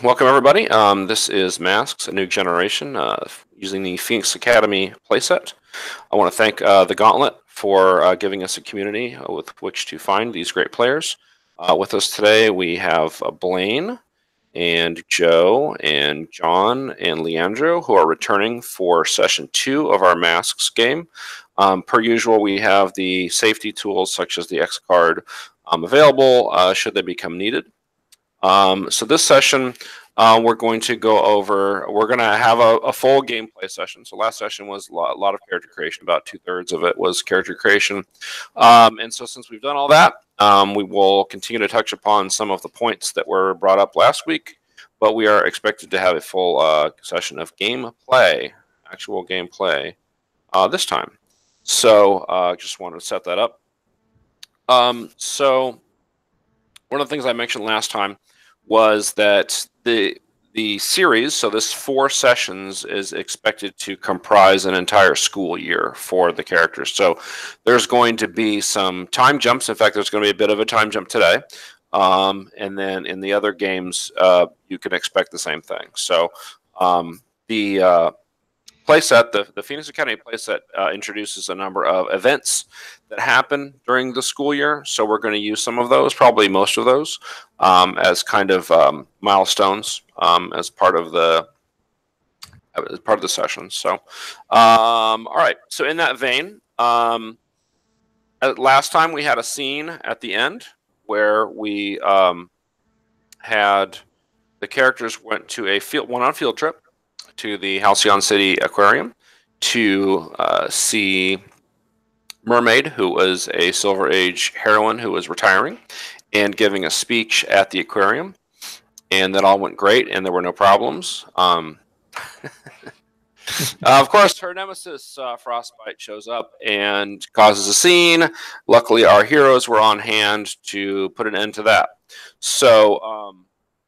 Welcome everybody. This is Masks, a new generation, using the Phoenix Academy playset. I want to thank the Gauntlet for giving us a community with which to find these great players. With us today, we have Blaine and Joe and John and Leandro, who are returning for session 2 of our Masks game. Per usual, we have the safety tools such as the X card available should they become needed. So this session, we're going to have a full gameplay session. So last session was a lot of character creation. About 2/3 of it was character creation. And so since we've done all that, we will continue to touch upon some of the points that were brought up last week, but we are expected to have a full session of gameplay, actual gameplay, this time. So just wanted to set that up. So one of the things I mentioned last time was that the series, so this 4 sessions, is expected to comprise an entire school year for the characters. So there's going to be some time jumps. In fact, there's going to be a bit of a time jump today. And then in the other games, you can expect the same thing. So the playset, the Phoenix Academy playset, introduces a number of events that happen during the school year. So we're going to use some of those, probably most of those, as kind of milestones as part of the session. So, all right. So in that vein, last time we had a scene at the end where we had the characters went to went on a field trip to the Halcyon City aquarium to see Mermaid, who was a Silver Age heroine who was retiring, and giving a speech at the aquarium. And that all went great, and there were no problems. Of course, her nemesis, Frostbite, shows up and causes a scene. Luckily, our heroes were on hand to put an end to that. So,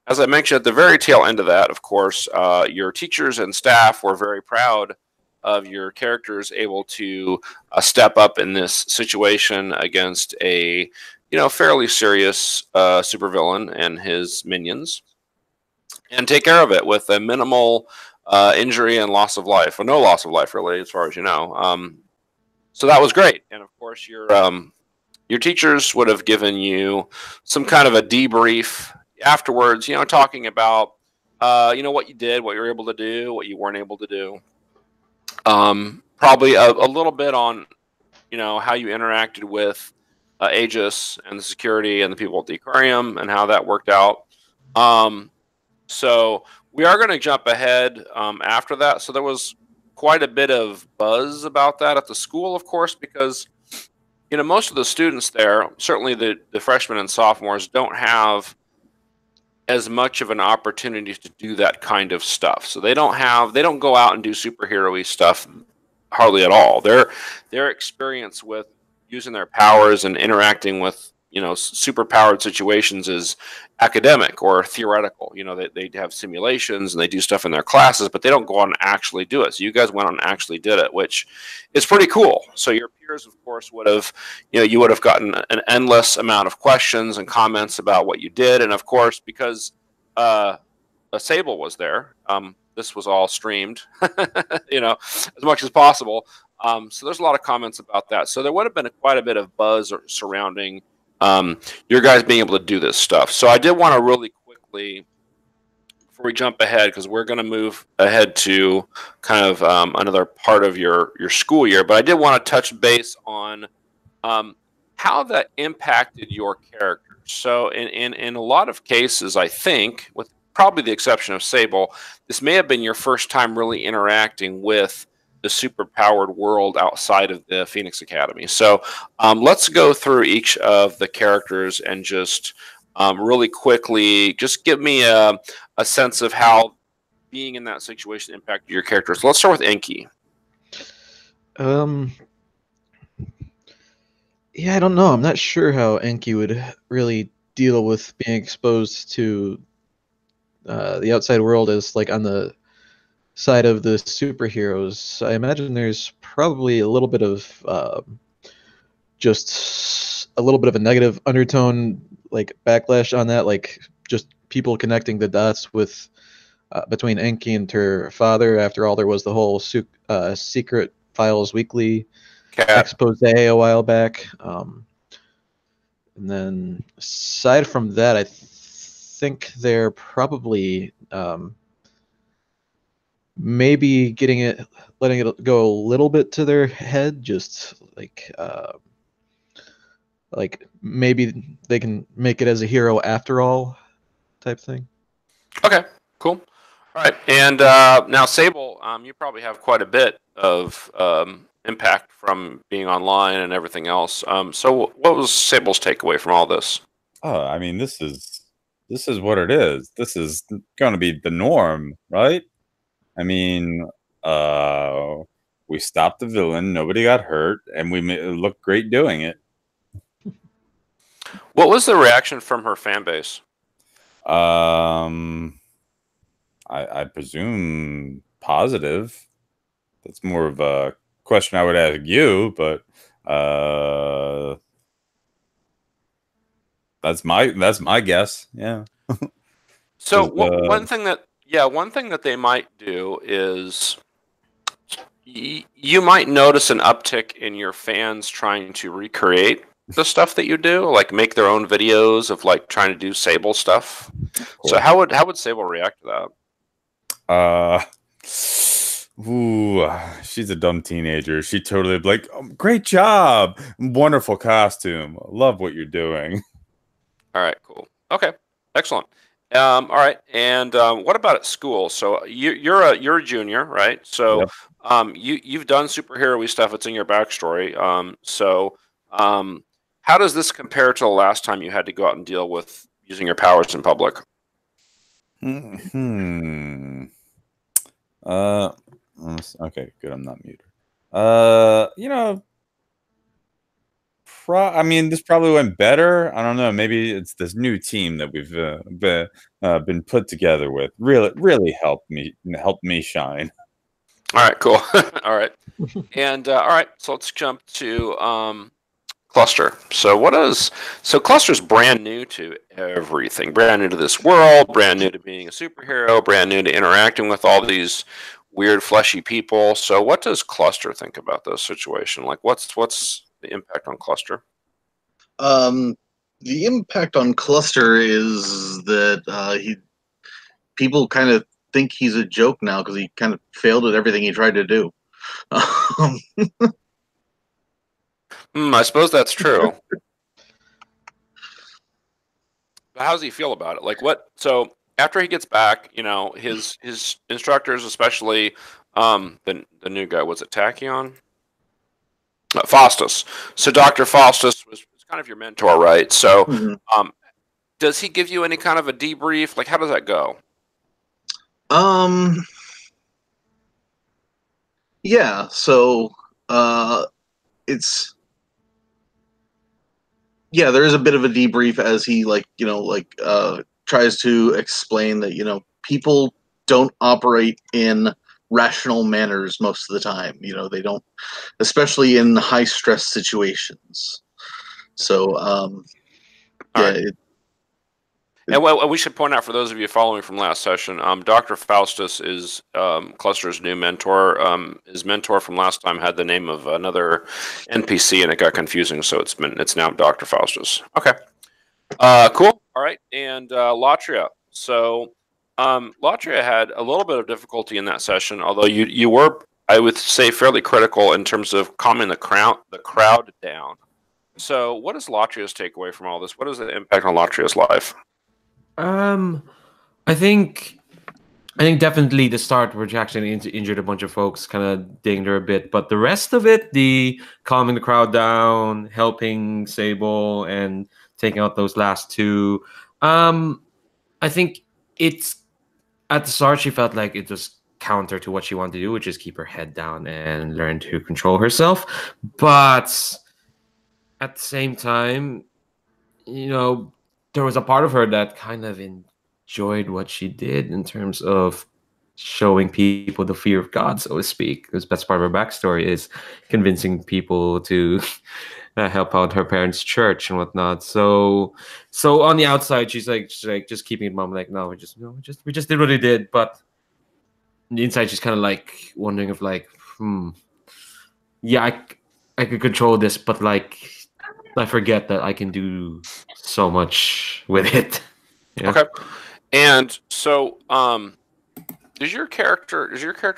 as I mentioned at the very tail end of that, of course, your teachers and staff were very proud of your characters able to step up in this situation against a fairly serious supervillain and his minions, and take care of it with a minimal injury and loss of life, or no loss of life really, as far as you know. So that was great, and of course your teachers would have given you some kind of a debrief afterwards, talking about what you did, what you were able to do, what you weren't able to do. Probably a little bit on how you interacted with Aegis and the security and the people at the aquarium and how that worked out. So we are going to jump ahead after that. So there was quite a bit of buzz about that at the school, of course, because most of the students there, certainly the freshmen and sophomores, don't have as much of an opportunity to do that kind of stuff. So they don't go out and do superhero-y stuff hardly at all. Their experience with using their powers and interacting with super powered situations is academic or theoretical. They have simulations and they do stuff in their classes, but they don't go out and actually do it. So you guys went on and actually did it, which is pretty cool. So your peers, of course, would have gotten an endless amount of questions and comments about what you did. And of course, because Sable was there, this was all streamed, as much as possible. So there's a lot of comments about that. So there would have been quite a bit of buzz surrounding your guys being able to do this stuff. So I did want to really quickly, before we jump ahead, because we're going to move ahead to kind of another part of your school year, but I did want to touch base on how that impacted your characters. So in a lot of cases, I think, with probably the exception of Sable, this may have been your first time really interacting with the super-powered world outside of the Phoenix Academy. So let's go through each of the characters and just really quickly just give me a sense of how being in that situation impacted your characters. Let's start with Enki. Yeah, I don't know. I'm not sure how Enki would really deal with being exposed to the outside world as like on the side of the superheroes. I imagine there's probably a little bit of just a little bit of a negative undertone, like backlash on that, like just people connecting the dots with between Enki and her father. After all, there was the whole Secret Files Weekly Cat. expose a while back. And then aside from that, I think they're probably maybe letting it go a little bit to their head, just like maybe they can make it as a hero after all type thing. Okay, cool. All right, and now Sable, you probably have quite a bit of impact from being online and everything else. So what was Sable's takeaway from all this? Oh, I mean, this is what it is. This is going to be the norm, right? I mean, we stopped the villain, nobody got hurt, and we looked great doing it. What was the reaction from her fan base? I presume positive. That's more of a question I would ask you, but that's my guess. Yeah. So one thing that they might do is you might notice an uptick in your fans trying to recreate the stuff that you do, like make their own videos of like trying to do Sable stuff. Cool. So how would Sable react to that? Ooh, she's a dumb teenager. She totally like, oh, great job, wonderful costume, love what you're doing. All right, cool. Okay, excellent. All right, and what about at school? So you're a junior, right? So yep. You've done superhero-y stuff. It's in your backstory. How does this compare to the last time you had to go out and deal with using your powers in public? Okay, good. I'm not muted. You know, I mean, this probably went better. I don't know. Maybe it's this new team that we've been put together with. Really helped me shine. All right, cool. All right, and all right. So let's jump to Cluster. So Cluster's brand new to everything. Brand new to this world. Brand new to being a superhero. Brand new to interacting with all these weird fleshy people. So what does Cluster think about this situation? Like, what's the impact on Cluster? The impact on Cluster is that people kind of think he's a joke now because he kind of failed at everything he tried to do. I suppose that's true. How does he feel about it? Like what? So after he gets back, you know, his instructors, especially the new guy, was it Tachyon? Faustus. So Dr. Faustus was kind of your mentor, right? So does he give you any kind of a debrief? Like, how does that go? Yeah. So there is a bit of a debrief as he tries to explain that people don't operate in rational manners most of the time. They don't, especially in high stress situations. So and we should point out for those of you following from last session, Dr. Faustus is Cluster's new mentor. His mentor from last time had the name of another NPC, and it got confusing, so it's now Dr. Faustus. Okay, cool. All right, and Latria. So Latria had a little bit of difficulty in that session, although you were, I would say, fairly critical in terms of calming the crowd down. So what is Latria's takeaway from all this? What is the impact on Latria's life? I think definitely the start where Jackson injured a bunch of folks kind of dinged her a bit, but the rest of it, the calming the crowd down, helping Sable, and taking out those last two, I think it's at the start she felt like it was counter to what she wanted to do, which is keep her head down and learn to control herself. But at the same time, there was a part of her that kind of enjoyed what she did in terms of showing people the fear of God, so to speak. Because that's part of her backstory is convincing people to help out her parents' church and whatnot. So on the outside, she's like just keeping it mum. Like, no, we just did what we did. But on the inside, she's kind of like wondering if like, yeah, I could control this, but like, I forget that I can do so much with it. Yeah. Okay. And so, does your character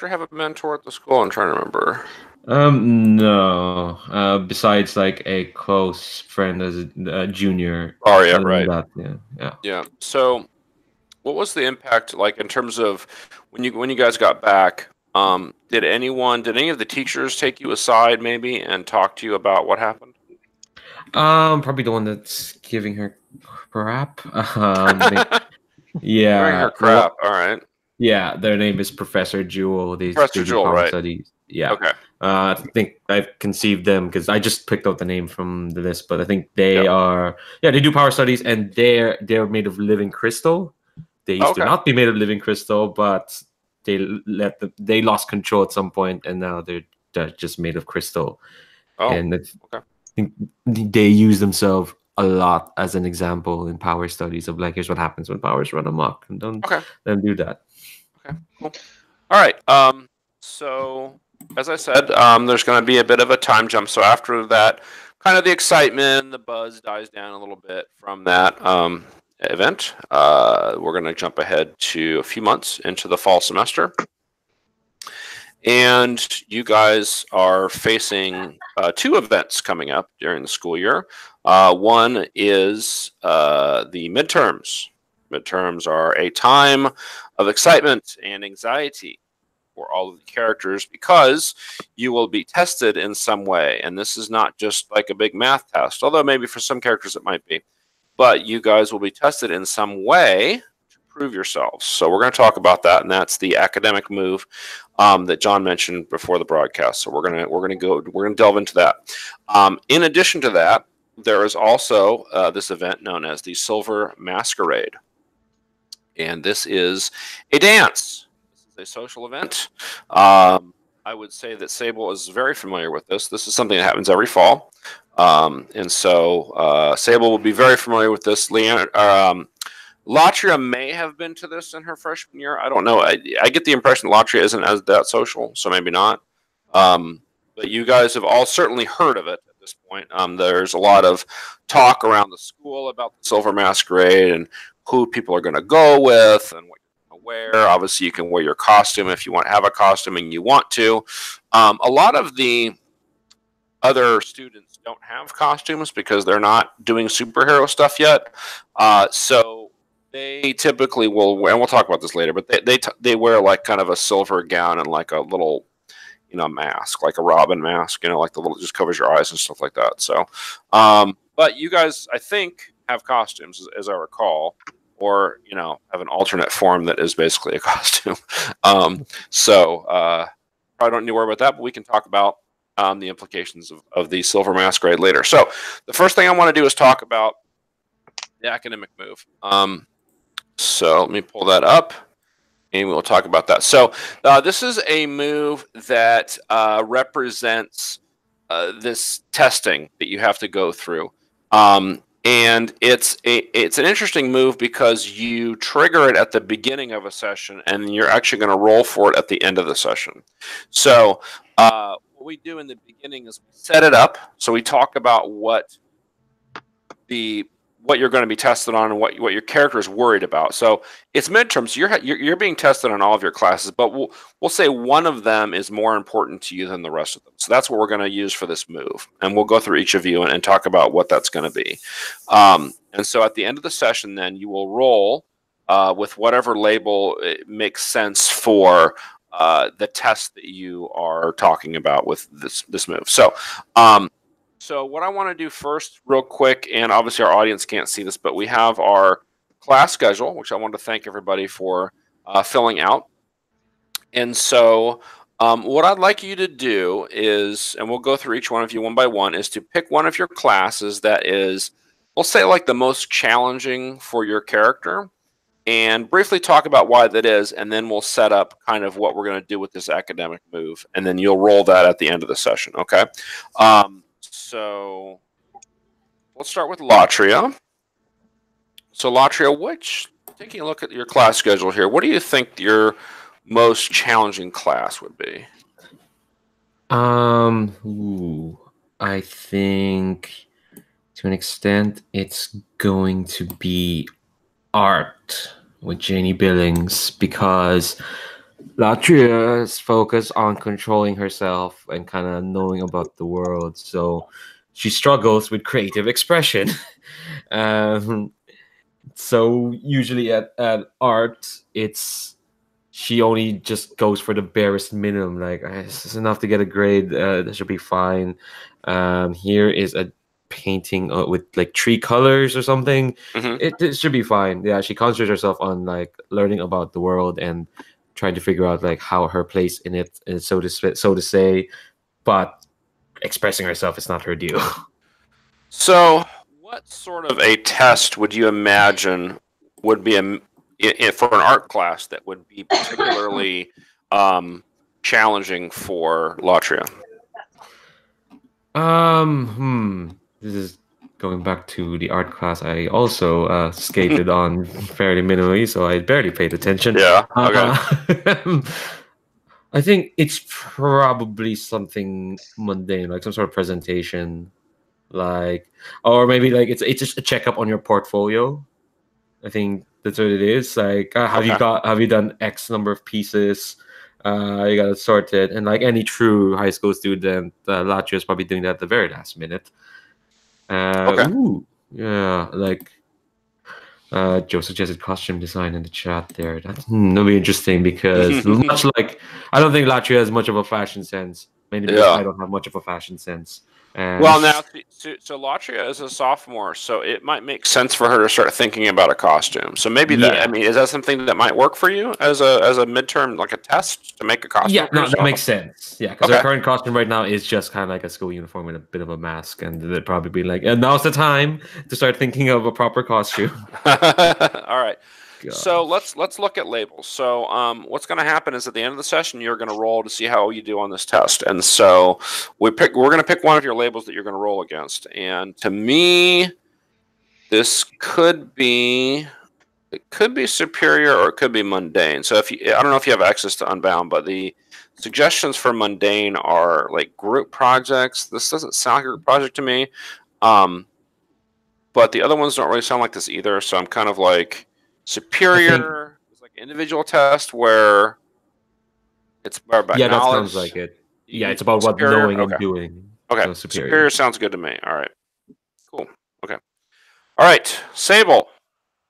have a mentor at the school? I'm trying to remember. No. Besides like a close friend as a junior. Oh yeah, Other than right. that, yeah. Yeah. So, what was the impact like in terms of when you guys got back? Did any of the teachers take you aside maybe and talk to you about what happened? Probably the one that's giving her crap. Yeah. Giving her crap. All right. Yeah, their name is Professor Jewel. They Professor do Jewel, power right? studies. Yeah. Okay. I think I've conceived them because I just picked out the name from the list, but I think they are. Yeah, they do power studies, and they're made of living crystal. They used to not be made of living crystal, but they lost control at some point, and now they're just made of crystal. Oh, and I okay. think they use themselves a lot as an example in power studies of like, here's what happens when powers run amok, and don't do that. Okay, cool. All right. So as I said, there's going to be a bit of a time jump. So after that, kind of the excitement, the buzz dies down a little bit from that event. We're going to jump ahead to a few months into the fall semester. And you guys are facing two events coming up during the school year. One is the midterms. Midterms are a time of excitement and anxiety for all of the characters because you will be tested in some way. And this is not just like a big math test, although maybe for some characters it might be. But you guys will be tested in some way to prove yourselves. So we're going to talk about that, and that's the academic move that John mentioned before the broadcast. So we're going to delve into that. In addition to that, there is also this event known as the Silver Masquerade. And this is a dance. This is a social event. I would say that Sable is very familiar with this. This is something that happens every fall. And so Sable will be very familiar with this. Latria may have been to this in her freshman year. I don't know. I get the impression Latria isn't as that social, so maybe not. But you guys have all certainly heard of it at this point. There's a lot of talk around the school about the Silver Masquerade and who people are going to go with and what you're going to wear. Obviously, you can wear your costume if you want to have a costume and you want to. A lot of the other students don't have costumes because they're not doing superhero stuff yet. So they typically will, and we'll talk about this later, but they wear like kind of a silver gown and like a little, mask, like a Robin mask, like the little, just covers your eyes and stuff like that. So, but you guys, I think, have costumes as I recall, or, have an alternate form that is basically a costume. So probably don't need to worry about that, but we can talk about the implications of the Silver Masquerade later. So the first thing I want to do is talk about the academic move. So let me pull that up, and we'll talk about that. So this is a move that represents this testing that you have to go through. And it's an interesting move because you trigger it at the beginning of a session, and you're actually going to roll for it at the end of the session. So what we do in the beginning is we set it up. So we talk about what you're going to be tested on and what your character is worried about. So it's midterms. You're being tested on all of your classes, but we'll say one of them is more important to you than the rest of them. So that's what we're going to use for this move, and we'll go through each of you and talk about what that's going to be. And so at the end of the session, then you will roll with whatever label makes sense for the test that you are talking about with this move. So. So what I want to do first, real quick, and obviously our audience can't see this, but we have our class schedule, which I want to thank everybody for filling out. And so what I'd like you to do is, and we'll go through each one of you one by one, is to pick one of your classes that is, we'll say, like the most challenging for your character, and briefly talk about why that is, and then we'll set up kind of what we're going to do with this academic move, and then you'll roll that at the end of the session, okay? So let's start with Latria. So Latria, taking a look at your class schedule here, what do you think your most challenging class would be? I think to an extent it's going to be art with Janie Billings, because Latria's focused on controlling herself and kind of knowing about the world, so she struggles with creative expression. um, so usually at art, she only just goes for the barest minimum. Like, it's enough to get a grade. That should be fine. Here is a painting with like 3 colors or something. Mhm. It should be fine. Yeah, she concentrates herself on like learning about the world and trying to figure out like how her place in it is, so to say. But expressing herself is not her deal. So, what sort of a test would you imagine would be for an art class that would be particularly challenging for Latria? This is going back to the art class I also skated on fairly minimally, so I barely paid attention. Yeah. Okay. I think it's probably something mundane, like some sort of presentation, like, or maybe like it's just a checkup on your portfolio. I think that's what it is. Like, have you done X number of pieces? You got it sorted, and like any true high school student, Latria is probably doing that at the very last minute. Okay. Yeah, like Joe suggested costume design in the chat there. That'll be interesting, because much like, I don't think Latria has much of a fashion sense, mainly because I don't have much of a fashion sense. Well, now, so Latria is a sophomore, so it might make sense for her to start thinking about a costume. So maybe that, I mean, is that something that might work for you as a midterm, like a test to make a costume? Yeah, no, that makes sense. Yeah, because Okay. her current costume right now is just kind of like a school uniform and a bit of a mask, and they'd probably be like, and now's the time to start thinking of a proper costume. All right. God. So let's look at labels. So what's going to happen is at the end of the session, you're going to roll to see how you do on this test. And so we're going to pick one of your labels that you're going to roll against. And to me, this could be superior or it could be mundane. So I don't know if you have access to Unbound, but the suggestions for mundane are like group projects. This doesn't sound like a group project to me. But the other ones don't really sound like this either. So I'm kind of like, superior is like an individual test where it's more about knowledge. That sounds like it. Yeah, it's about what knowing and doing. Okay, so superior sounds good to me. All right, cool. Okay, all right, Sable.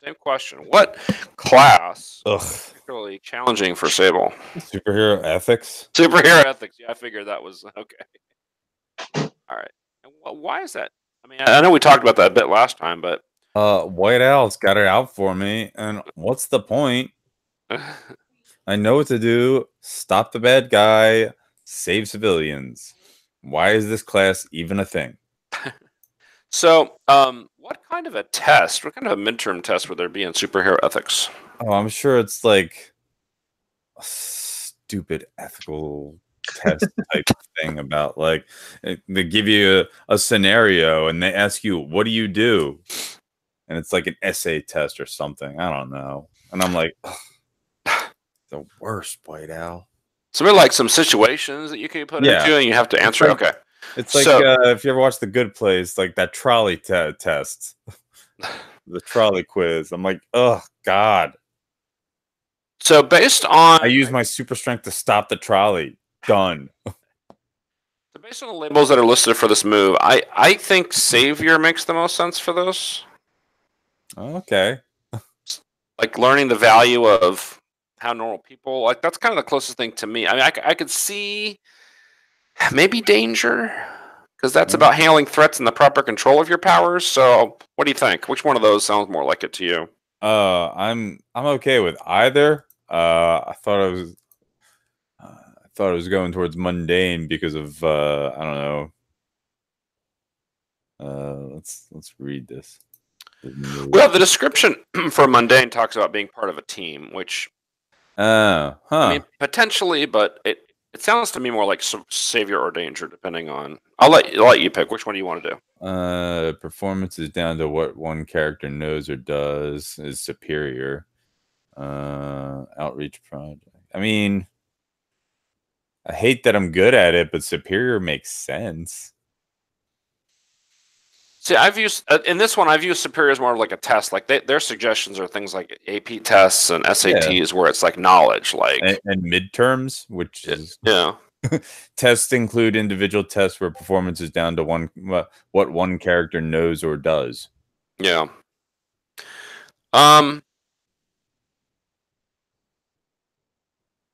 Same question. What class is particularly challenging for Sable? Superhero ethics. Superhero ethics. Yeah, I figured that was okay. All right. And why is that? I mean, I know we talked about that a bit last time, but White Owl's got it out for me, and what's the point? I know what to do. Stop the bad guy. Save civilians. Why is this class even a thing? So, what kind of a test? What kind of a midterm test would there be in superhero ethics? Oh, I'm sure it's like a stupid ethical test type thing about like they give you a scenario and they ask you, what do you do? And it's like an essay test or something. I don't know. And I'm like, the worst, White Owl. So maybe like some situations that you can put into and you have to answer. Like, okay. It's like if you ever watch The Good Place, like that trolley test, the trolley quiz. I'm like, oh, God. So based on... I use my super strength to stop the trolley. Done. So based on the labels that are listed for this move, I think Savior makes the most sense for this. Okay. Like learning the value of how normal people, like that's kind of the closest thing to me. I mean, I could see maybe danger, because that's about handling threats and the proper control of your powers. So what do you think? Which one of those sounds more like it to you? I'm okay with either. I thought it was going towards mundane because of I don't know. Let's read this. Well, the description for mundane talks about being part of a team, which I mean, potentially, but it sounds to me more like some savior or danger, depending on. I'll let you pick. Which one do you want to do? Performance is down to what one character knows or does is superior. Outreach project. I mean, I hate that I'm good at it, but superior makes sense. See, I've used in this one. I've used superior as more of like a test. Like their suggestions are things like AP tests and SATs, where it's like knowledge, like and midterms, which is yeah. Tests include individual tests where performance is down to what one character knows or does. Yeah.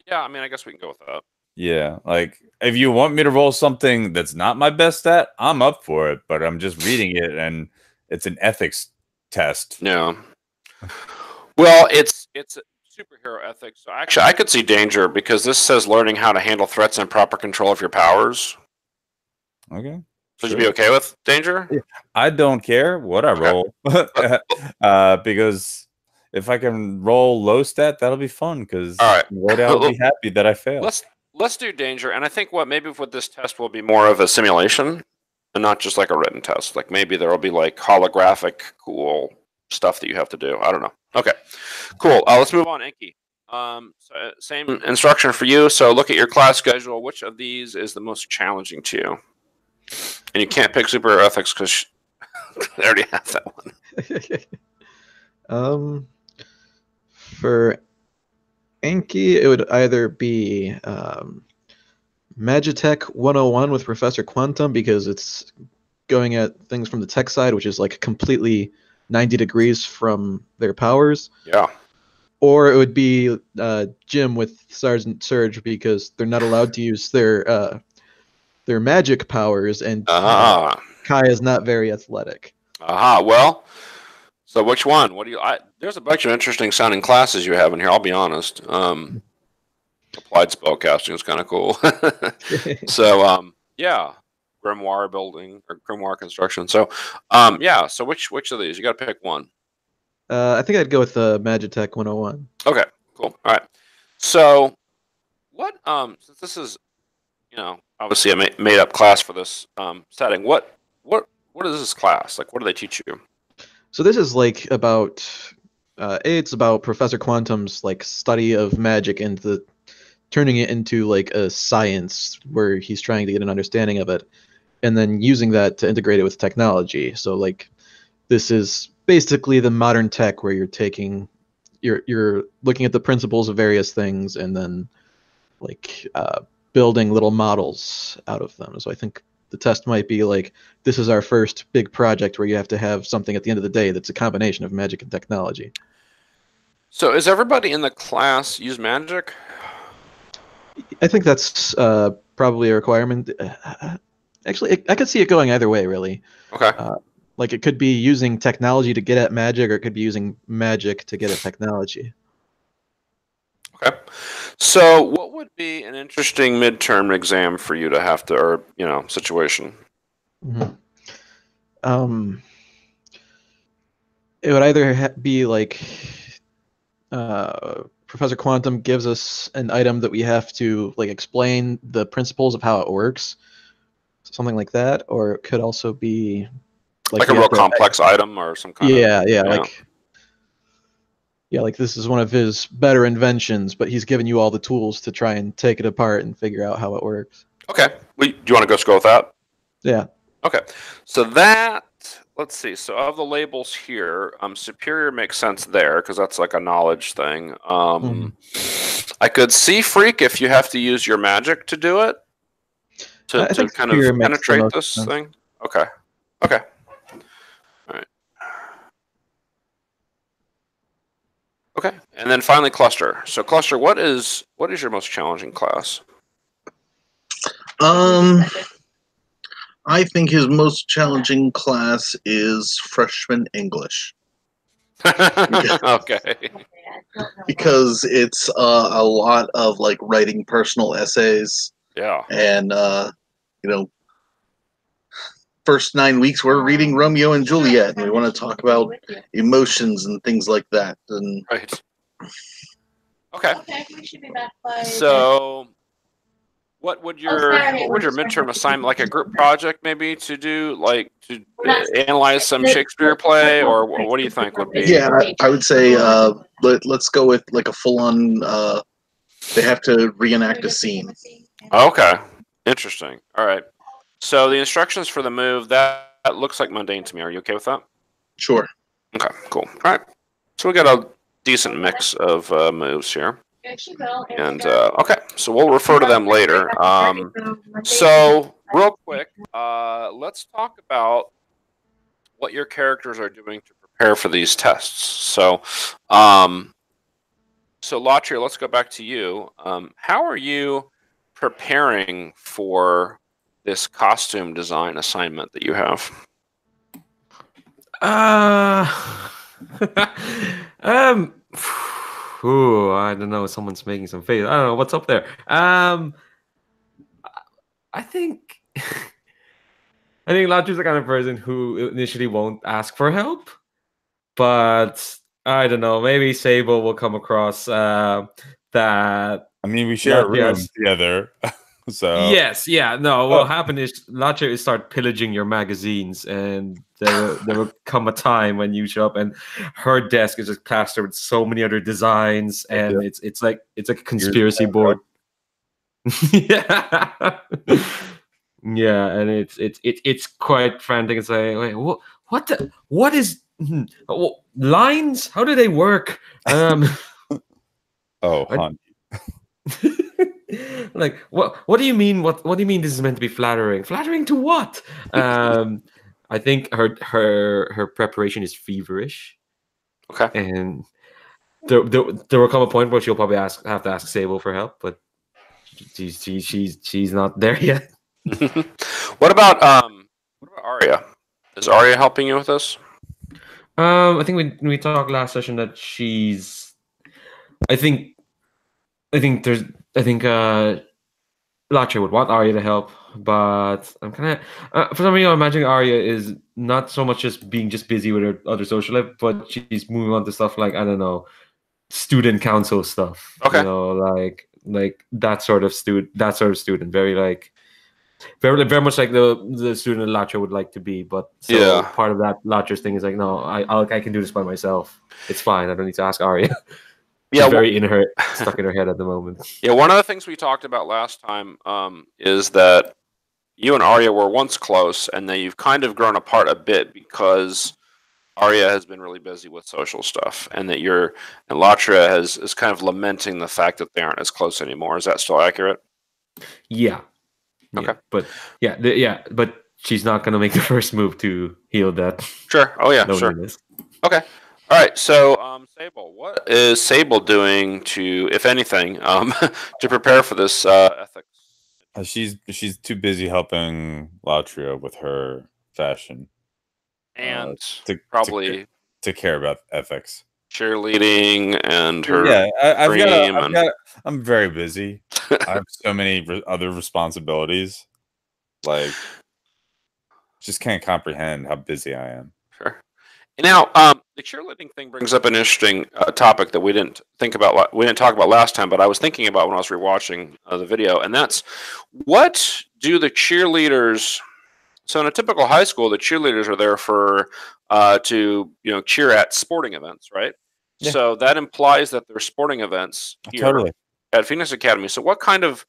Yeah, I mean, I guess we can go with that. Yeah, like if you want me to roll something that's not my best at, I'm up for it, but I'm just reading it and it's an ethics test. Yeah. Well, it's superhero ethics. So actually, I could see danger because this says learning how to handle threats and proper control of your powers. Okay. So you'd be okay with danger? Yeah. I don't care what I roll. Because if I can roll low stat, that'll be fun because I'll be happy that I failed. Let's do danger, and I think maybe with this test will be more of a simulation and not just like a written test. Like maybe there will be like holographic cool stuff that you have to do. I don't know. Okay, cool. Let's move on, Enki. So same instruction for you. So look at your class schedule. Which of these is the most challenging to you? And you can't pick superhero ethics because I already have that one. For Enki, it would either be Magitech 101 with Professor Quantum because it's going at things from the tech side, which is like completely 90 degrees from their powers. Yeah. Or it would be Jim with Sergeant Surge because they're not allowed to use their magic powers, and Kai is not very athletic. Well, so which one? What do you? There's a bunch of interesting sounding classes you have in here. I'll be honest. Applied spellcasting is kind of cool. So yeah, grimoire building or grimoire construction. So yeah. So which of these? You got to pick one. I think I'd go with Magitech 101. Okay, cool. All right. So what? Since this is, obviously a made up class for this setting. What is this class? Like, what do they teach you? So this is like about it's about Professor Quantum's like study of magic and turning it into like a science where he's trying to get an understanding of it, and then using that to integrate it with technology. So like this is basically the modern tech where you're looking at the principles of various things and then like building little models out of them. So I think the test might be like, this is our first big project where you have to have something at the end of the day that's a combination of magic and technology. So is everybody in the class use magic? I think that's probably a requirement. Actually, I could see it going either way, really. Okay. Like it could be using technology to get at magic, or it could be using magic to get at technology. Okay. So what would be an interesting midterm exam for you to have to, or, situation? Mm-hmm. It would either be like Professor Quantum gives us an item that we have to like explain the principles of how it works, something like that, or it could also be like a real complex item or some kind of like this is one of his better inventions, but he's given you all the tools to try and take it apart and figure out how it works. Okay. Do you want to go with that? Yeah. Okay. So let's see. So of the labels here, superior makes sense there because that's like a knowledge thing. I could see freak if you have to use your magic to do it to kind of penetrate this thing. Okay. Okay. All right. Okay, and then finally cluster. So cluster, what is your most challenging class? I think his most challenging class is freshman English. Okay. Because it's a lot of like writing personal essays. Yeah. And first 9 weeks we're reading Romeo and Juliet, and we want to talk about emotions and things like that. And right. Okay. We should be back by. So, what would your midterm assignment, like a group project maybe to do, like to analyze some Shakespeare play, or what do you think would be? Yeah, I would say let's go with like a full-on. They have to reenact a scene. Okay, interesting. All right. So the instructions for the move, that looks like mundane to me. Are you okay with that? Sure. Okay, cool. All right. So we got a decent mix of moves here. And okay, so we'll refer to them later. So real quick, let's talk about what your characters are doing to prepare for these tests. So, Latria, let's go back to you. How are you preparing for this costume design assignment that you have? Ooh, I don't know. Someone's making some face. I don't know what's up there. I think Latri's the kind of person who initially won't ask for help, but I don't know. Maybe Sable will come across that. I mean, we share a room together. So yes, yeah, no. What will happen is Latria will start pillaging your magazines, and there will come a time when you show up, and her desk is just plastered with so many other designs, and it's like a conspiracy board. Yeah, yeah, and it's quite frantic. It's like, wait, what is lines? How do they work? Oh, hon. Like what do you mean what do you mean this is meant to be flattering to what? I think her preparation is feverish. Okay. And there will come a point where she'll probably have to ask Sable for help, but she's not there yet. What about Arya? Is Arya helping you with this? I think we talked last session that she's I think Latria would want Arya to help, but I'm kind of for some reason I'm imagining Arya is not so much just being busy with her other social life, but she's moving on to stuff like, I don't know, student council stuff. Okay. You know, like that sort of student, very much like the student that Latria would like to be. But so part of that Latria's thing is like, no, I can do this by myself. It's fine. I don't need to ask Arya. Yeah, very stuck in her head at the moment. Yeah, one of the things we talked about last time is that you and Arya were once close, and that you've kind of grown apart a bit because Arya has been really busy with social stuff, and that and Latria is kind of lamenting the fact that they aren't as close anymore. Is that still accurate? Yeah. Okay. But but she's not going to make the first move to heal that. Sure. Oh yeah. Sure. Okay. All right, so Sable, what is Sable doing to, if anything, to prepare for this ethics? She's too busy helping Latria with her fashion, and to care about ethics, cheerleading, and her. Yeah, I'm very busy. I have so many other responsibilities. Like, just can't comprehend how busy I am. Sure. Now, the cheerleading thing brings up an interesting topic that we didn't talk about last time, but I was thinking about when I was rewatching the video, and that's what do the cheerleaders? So, in a typical high school, the cheerleaders are there for to cheer at sporting events, right? Yeah. So that implies that there's sporting events here at Phoenix Academy. So, what kind of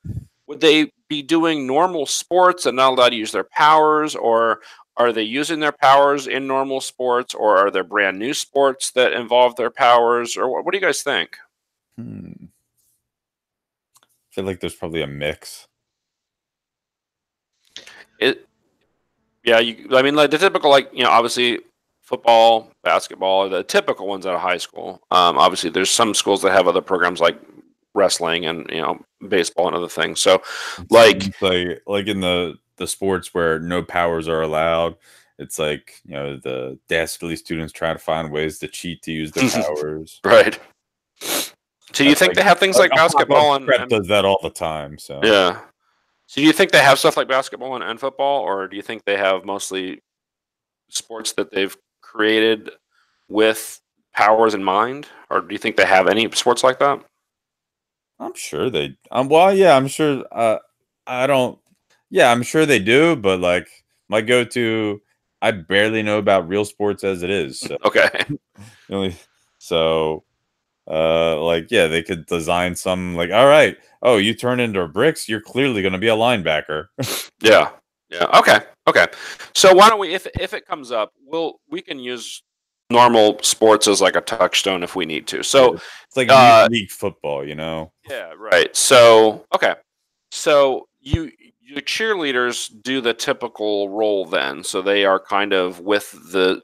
would they be doing? Normal sports and not allowed to use their powers, or are they using their powers in normal sports, or are there brand new sports that involve their powers, or what do you guys think? I feel like there's probably a mix. I mean, like the typical, obviously football, basketball are the typical ones out of high school. Obviously, there's some schools that have other programs like wrestling and baseball and other things. So, like in the sports where no powers are allowed, it's like the dastardly students trying to find ways to cheat to use their powers. Right. So you think they have things like basketball and does that all the time? So yeah. So do you think they have stuff like basketball and football, or do you think they have mostly sports that they've created with powers in mind, or do you think they have any sports like that? I'm sure they. Well, yeah, I'm sure. I don't. Yeah, I'm sure they do, but like my go-to, I barely know about real sports as it is. So, Okay. only, so like yeah, they could design some like, all right, oh, you turn into bricks, you're clearly going to be a linebacker. Yeah. Yeah. Okay. Okay. So why don't we, if it comes up, we can use normal sports as like a touchstone if we need to. So, It's like uh, league football, you know. yeah, right. So, okay. So you cheerleaders do the typical role then. So they are kind of with the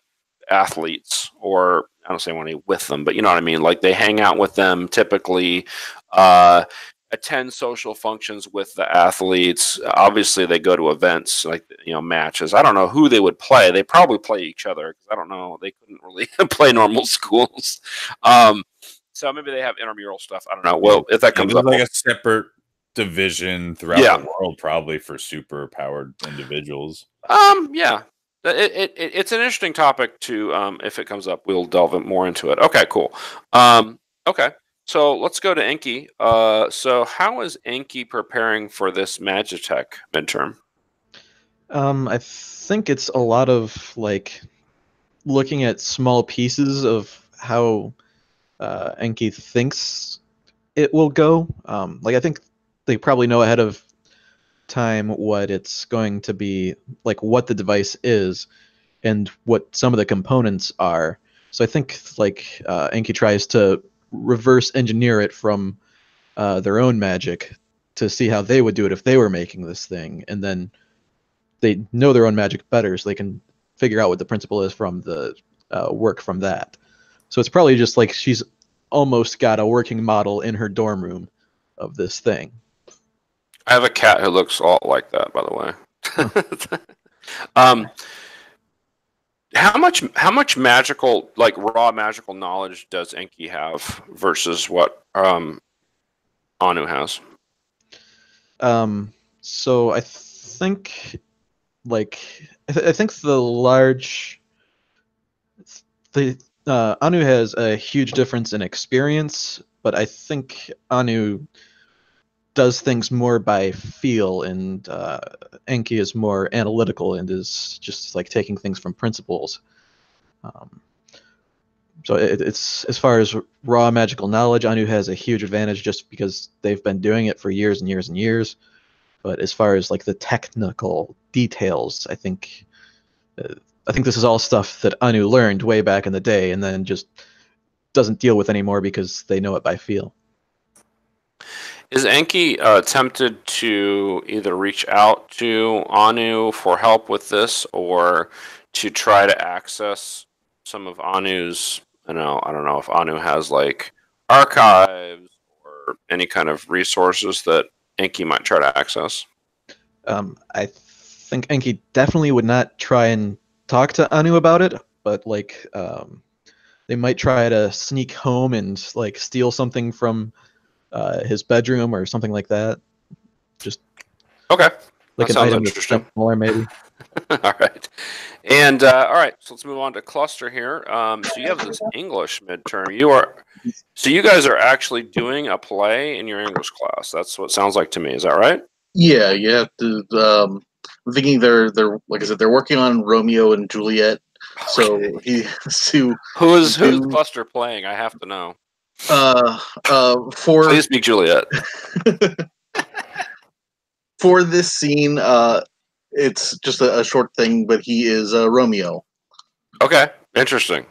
athletes, or I don't say want to with them, but you know what I mean. Like they hang out with them typically, uh, attend social functions with the athletes. Obviously, they go to events like matches. I don't know who they would play. They probably play each other because I don't know. They couldn't really play normal schools. So maybe they have intramural stuff. I don't know. Well, if that comes there's up, like a separate division throughout Yeah. the world, probably for super powered individuals. Yeah, it's an interesting topic to if it comes up, we'll delve more into it. Okay, cool. Okay, so let's go to Enki. So how is Enki preparing for this Magitech midterm? I think it's a lot of like looking at small pieces of how Enki thinks it will go. Like I think they probably know ahead of time what it's going to be, like what the device is, and what some of the components are. So I think like Enki tries to reverse engineer it from their own magic to see how they would do it if they were making this thing, and then they know their own magic better, so they can figure out what the principle is from the work from that. So it's probably just like she's almost got a working model in her dorm room of this thing. I have a cat who looks a lot like that, by the way. um, how much magical, like raw magical knowledge does Enki have versus what Anu has? So I think like I think the Anu has a huge difference in experience, but I think Anu does things more by feel, and Enki is more analytical and is just like taking things from principles. Um, so it's as far as raw magical knowledge, Anu has a huge advantage just because they've been doing it for years and years and years. But as far as like the technical details, uh, I think this is all stuff that Anu learned way back in the day, and then just doesn't deal with anymore because they know it by feel. Is Enki tempted to either reach out to Anu for help with this, or to try to access some of Anu's? I don't know if Anu has like archives or any kind of resources that Enki might try to access. I think Enki definitely would not try and talk to Anu about it, but like they might try to sneak home and like steal something from his bedroom or something like that. Just Okay, like that an sounds item interesting. similar, maybe. All right. And all right, so let's move on to cluster here. So you have this English midterm. So you guys are actually doing a play in your English class. That's what it sounds like to me. Is that right? Yeah, you have to. I'm thinking they're like I said, they're working on Romeo and Juliet. So he has to Who's do cluster playing? I have to know. for Please be Juliet. for this scene. It's just a short thing, but he is Romeo. Okay, interesting.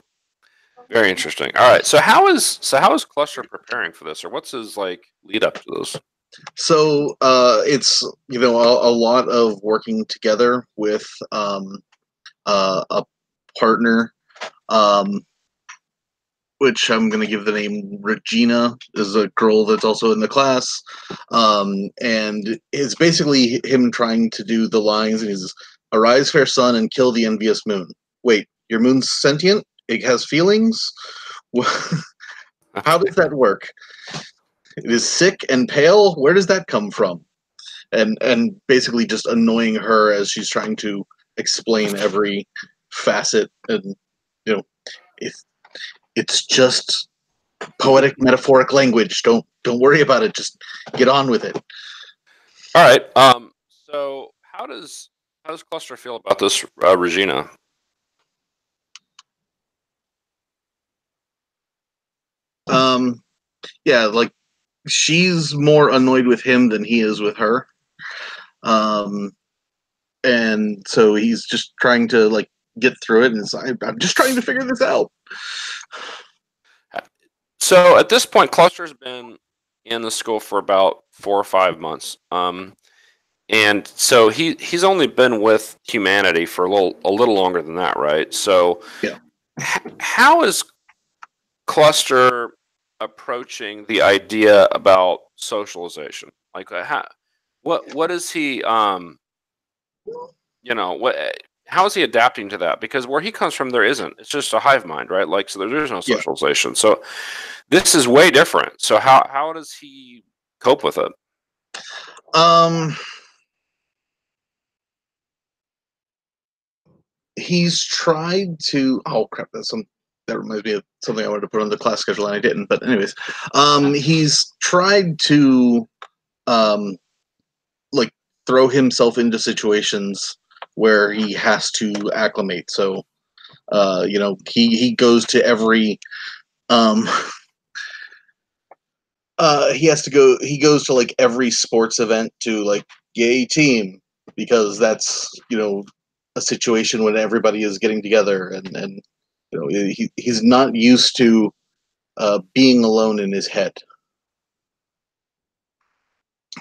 Very interesting. All right. So how is Cluster preparing for this, or what's his like lead up to this? So it's a lot of working together with a partner, which I'm going to give the name Regina, is a girl that's also in the class, and it's basically him trying to do the lines. And he's arise, fair sun, and kill the envious moon. Wait, your moon's sentient? It has feelings? How does that work? It is sick and pale. Where does that come from? And basically just annoying her as she's trying to explain every facet. And it's just poetic metaphoric language. Don't worry about it. Just get on with it. All right. So how does Cluster feel about this, Regina? Yeah, like she's more annoyed with him than he is with her. Um, and so he's just trying to like get through it, and I'm just trying to figure this out. So at this point, Cluster's been in the school for about 4 or 5 months. And so he's only been with humanity for a little longer than that, right? So Yeah. How is Cluster approaching the idea about socialization? Like, what is he, how is he adapting to that? Because where he comes from, there isn't. It's just a hive mind, right? Like, so there's no Yeah. socialization. So this is way different. So how does he cope with it? He's tried to. Oh crap! That reminds me of something I wanted to put on the class schedule and I didn't. But anyways, he's tried to, like throw himself into situations where he has to acclimate. So, he goes to every, um, he has to go. He goes to like every sports event to like yay team, because that's a situation when everybody is getting together, and he's not used to being alone in his head,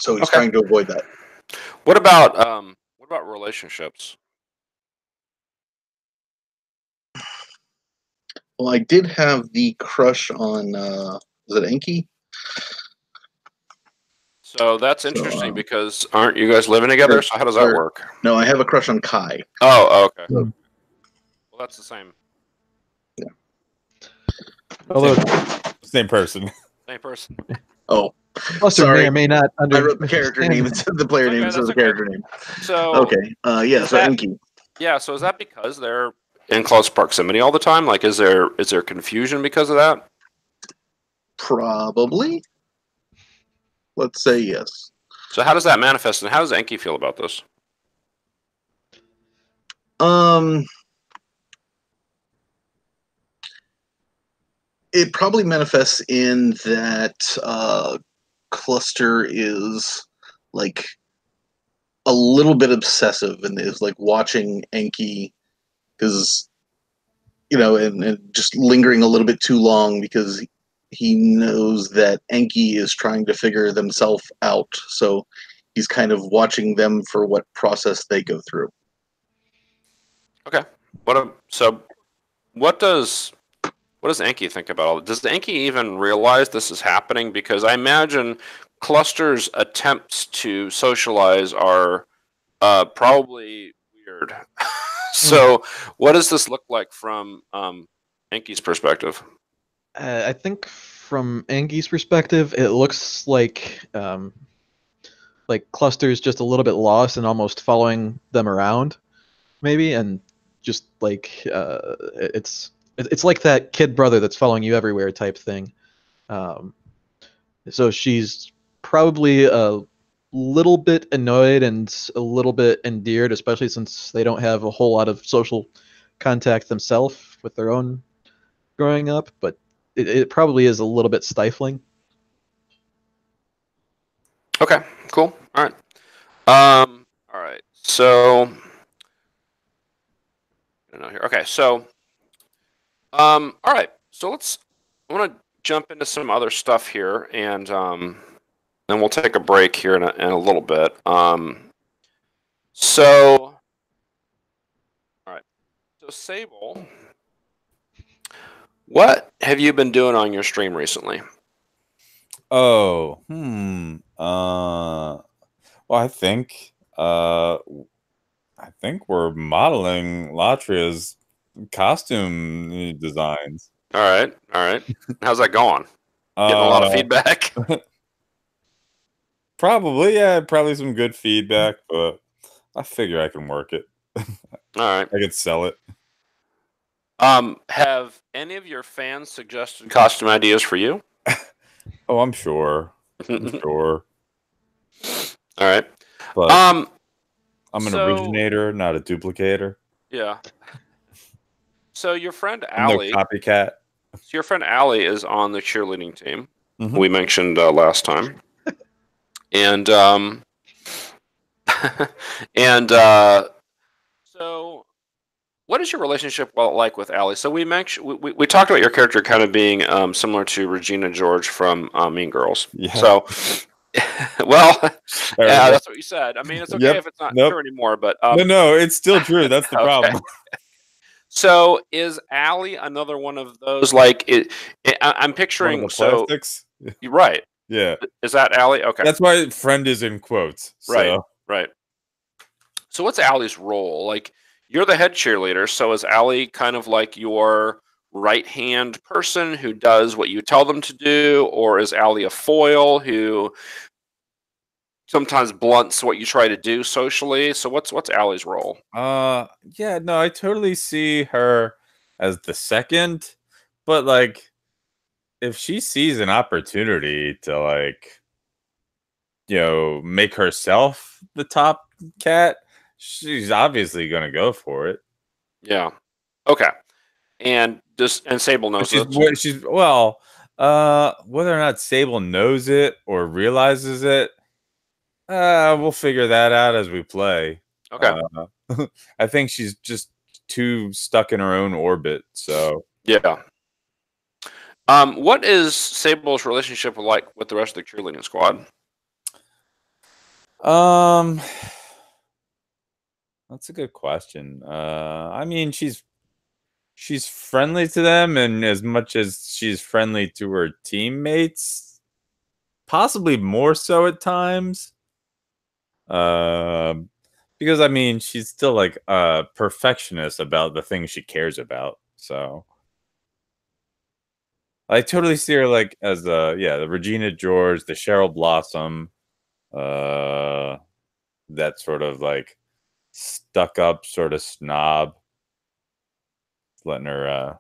so he's Okay. trying to avoid that. What about relationships? Well, I did have the crush on was it Enki? So that's interesting because aren't you guys living together? So how does that work? No, I have a crush on Kai. Oh, okay. Hmm. Well, that's the same. Although Same person. Same person. Oh, Cluster sorry. may or may not I wrote the character name understand. instead of the player Okay, name instead of the that's okay. character name. So Okay, yeah. is So that- Enki. Yeah. So is that because they're in close proximity all the time? Like, is there confusion because of that? Probably. Let's say yes. So how does that manifest, and how does Enki feel about this? It probably manifests in that Cluster is like a little bit obsessive and is like watching Enki because and just lingering a little bit too long because he knows that Enki is trying to figure themselves out. So he's kind of watching them for what process they go through. Okay. What does Enki think about all? Does Enki even realize this is happening? Because I imagine Cluster's attempts to socialize are probably weird. So, what does this look like from Enki's perspective? I think from Angi's perspective, it looks like Cluster's just a little bit lost and almost following them around, maybe, and just like it's like that kid brother that's following you everywhere type thing. So she's probably a little bit annoyed and a little bit endeared, especially since they don't have a whole lot of social contact themselves with their own growing up. But it probably is a little bit stifling. Okay, cool. All right. All right. So, I don't know here. Okay, so, all right. So I want to jump into some other stuff here, and then we'll take a break here in a little bit. So, all right. So, Sable, what have you been doing on your stream recently? Oh, well, I think we're modeling Latria's costume designs. All right. How's that going? Getting a lot of feedback. Probably some good feedback, but I figure I can work it. All right. I could sell it. Have any of your fans suggested costume ideas for you? Oh, I'm sure. All right. but I'm an so- originator, not a duplicator. Yeah. So your friend I'm no Allie, copycat. Is on the cheerleading team. Mhm. We mentioned last time, and and so what is your relationship like with Allie? So we mentioned we talked about your character kind of being similar to Regina George from Mean Girls. Yeah. So, well, yeah, Terrible. that's what you said. I mean, it's okay Yep. if it's not Nope. true anymore, but No, it's still true. That's the Okay. problem. So is Allie another one of those? Like I'm One picturing. of the So plastics. you're right. Yeah. Is that Allie? Okay. That's why friend is in quotes. Right. So. Right. So what's Allie's role? Like you're the head cheerleader, so is Allie kind of like your right hand person who does what you tell them to do, or is Allie a foil who sometimes blunts what you try to do socially? So what's Allie's role? Yeah, no, I totally see her as the second, but like if she sees an opportunity to like make herself the top cat, she's obviously gonna go for it. Yeah. Okay. And Sable knows this. Whether or not Sable knows it or realizes it, we'll figure that out as we play. Okay. I think she's just too stuck in her own orbit. So yeah. What is Sable's relationship like with the rest of the cheerleading squad? That's a good question. I mean, she's friendly to them, and as much as she's friendly to her teammates, possibly more so at times. Because I mean, she's still like a perfectionist about the things she cares about. So I totally see her like as the Regina George, the Cheryl Blossom, that sort of like stuck up sort of snob, letting her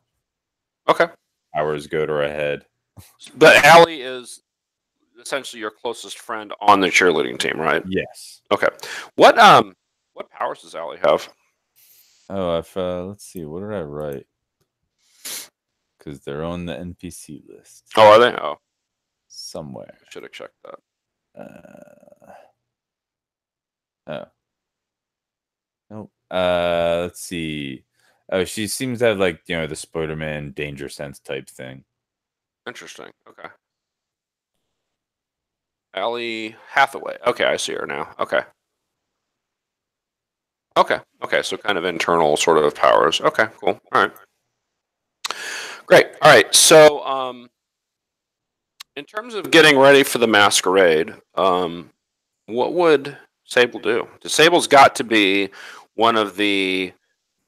Okay. hours go to her head. But Allie is essentially your closest friend on the cheerleading team, right? Yes. Okay. What powers does Allie have? Oh, let's see, what did I write? Because they're on the NPC list. Oh, are they? Oh, somewhere. Should have checked that. Oh. Nope. Let's see. Oh, she seems to have like the Spider-Man danger sense type thing. Interesting. Okay. Allie Hathaway. Okay, I see her now. Okay. Okay. So kind of internal sort of powers. Okay, cool. All right. Great. All right. So, in terms of getting ready for the masquerade, what would Sable do? Sable's got to be one of the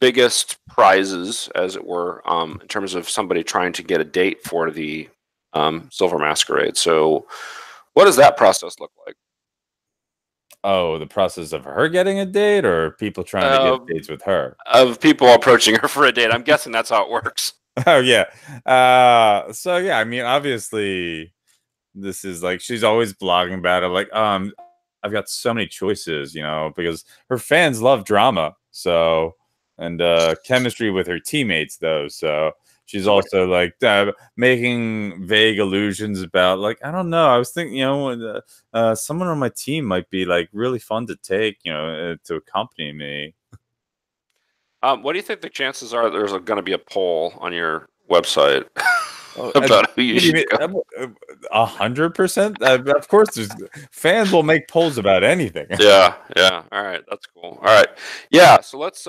biggest prizes, as it were, in terms of somebody trying to get a date for the Silver Masquerade. So, what does that process look like? Oh, the process of her getting a date, or people trying to get dates with her? Of people approaching her for a date. I'm guessing that's how it works. Oh yeah. So yeah, I mean, obviously, this is like she's always blogging about it. Like, I've got so many choices, because her fans love drama. So, and chemistry with her teammates, though. So she's also like making vague allusions about, like, I don't know. I was thinking, someone on my team might be like really fun to take, to accompany me. What do you think the chances are that there's going to be a poll on your website about who you should go? 100%. Of course, fans will make polls about anything. Yeah. All right, that's cool. All right, yeah. So let's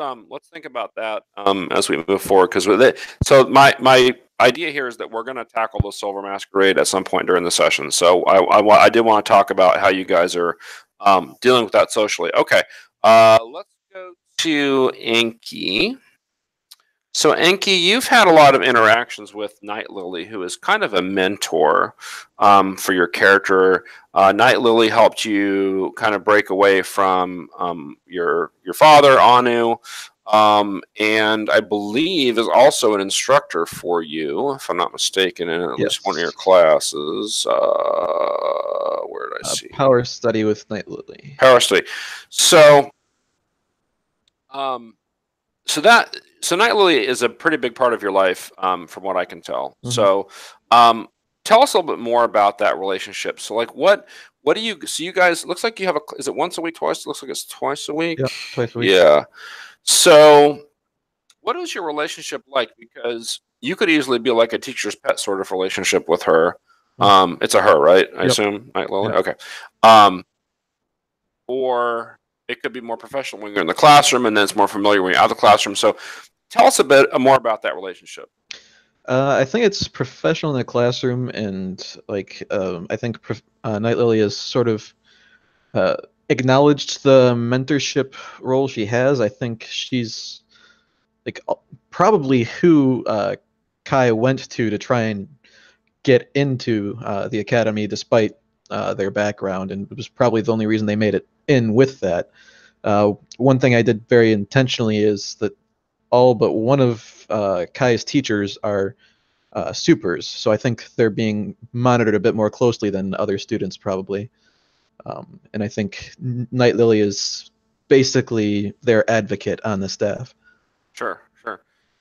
think about that as we move forward, because with it. So my idea here is that we're going to tackle the Silver Masquerade at some point during the session. So I did want to talk about how you guys are dealing with that socially. Okay. Let's go to Inky. So, Enki, you've had a lot of interactions with Night Lily, who is kind of a mentor for your character. Night Lily helped you kind of break away from your father, Anu, and I believe is also an instructor for you, if I'm not mistaken, in at least one of your classes. Where did I see. Power study with Night Lily. Power study. So, so Night Lily is a pretty big part of your life, from what I can tell. Mhm. So, tell us a little bit more about that relationship. So, like, what do you? So, you guys, looks like you have a. Is it once a week, twice? It looks like it's twice a week. Yeah, twice a week. Yeah. So, what is your relationship like? Because you could easily be like a teacher's pet sort of relationship with her. It's a her, right? I Yep. assume, Night Lily. Yep. Okay. Or it could be more professional when you're in the classroom, and then it's more familiar when you're out of the classroom. So, tell us a bit more about that relationship. I think it's professional in the classroom, and like I think Night Lily has sort of acknowledged the mentorship role she has. I think she's like probably who Kai went to try and get into the academy, despite their background, and it was probably the only reason they made it in with that. One thing I did very intentionally is that all but one of Kai's teachers are supers, so I think they're being monitored a bit more closely than other students probably. And I think Night Lily is basically their advocate on the staff. Sure.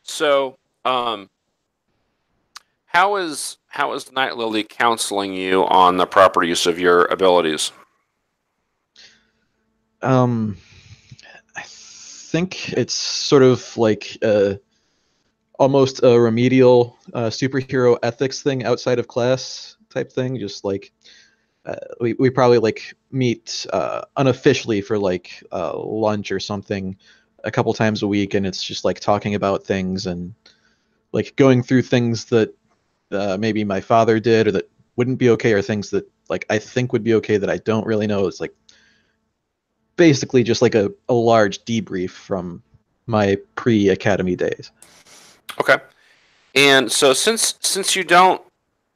So, how is Night Lily counseling you on the proper use of your abilities? I think it's sort of like almost a remedial superhero ethics thing outside of class type thing. Just like we probably like meet unofficially for like lunch or something a couple times a week, and it's just like talking about things and like going through things that maybe my father did or that wouldn't be okay, or things that like I think would be okay that I don't really know. It's like basically just like a large debrief from my pre-academy days. Okay. And so, since you don't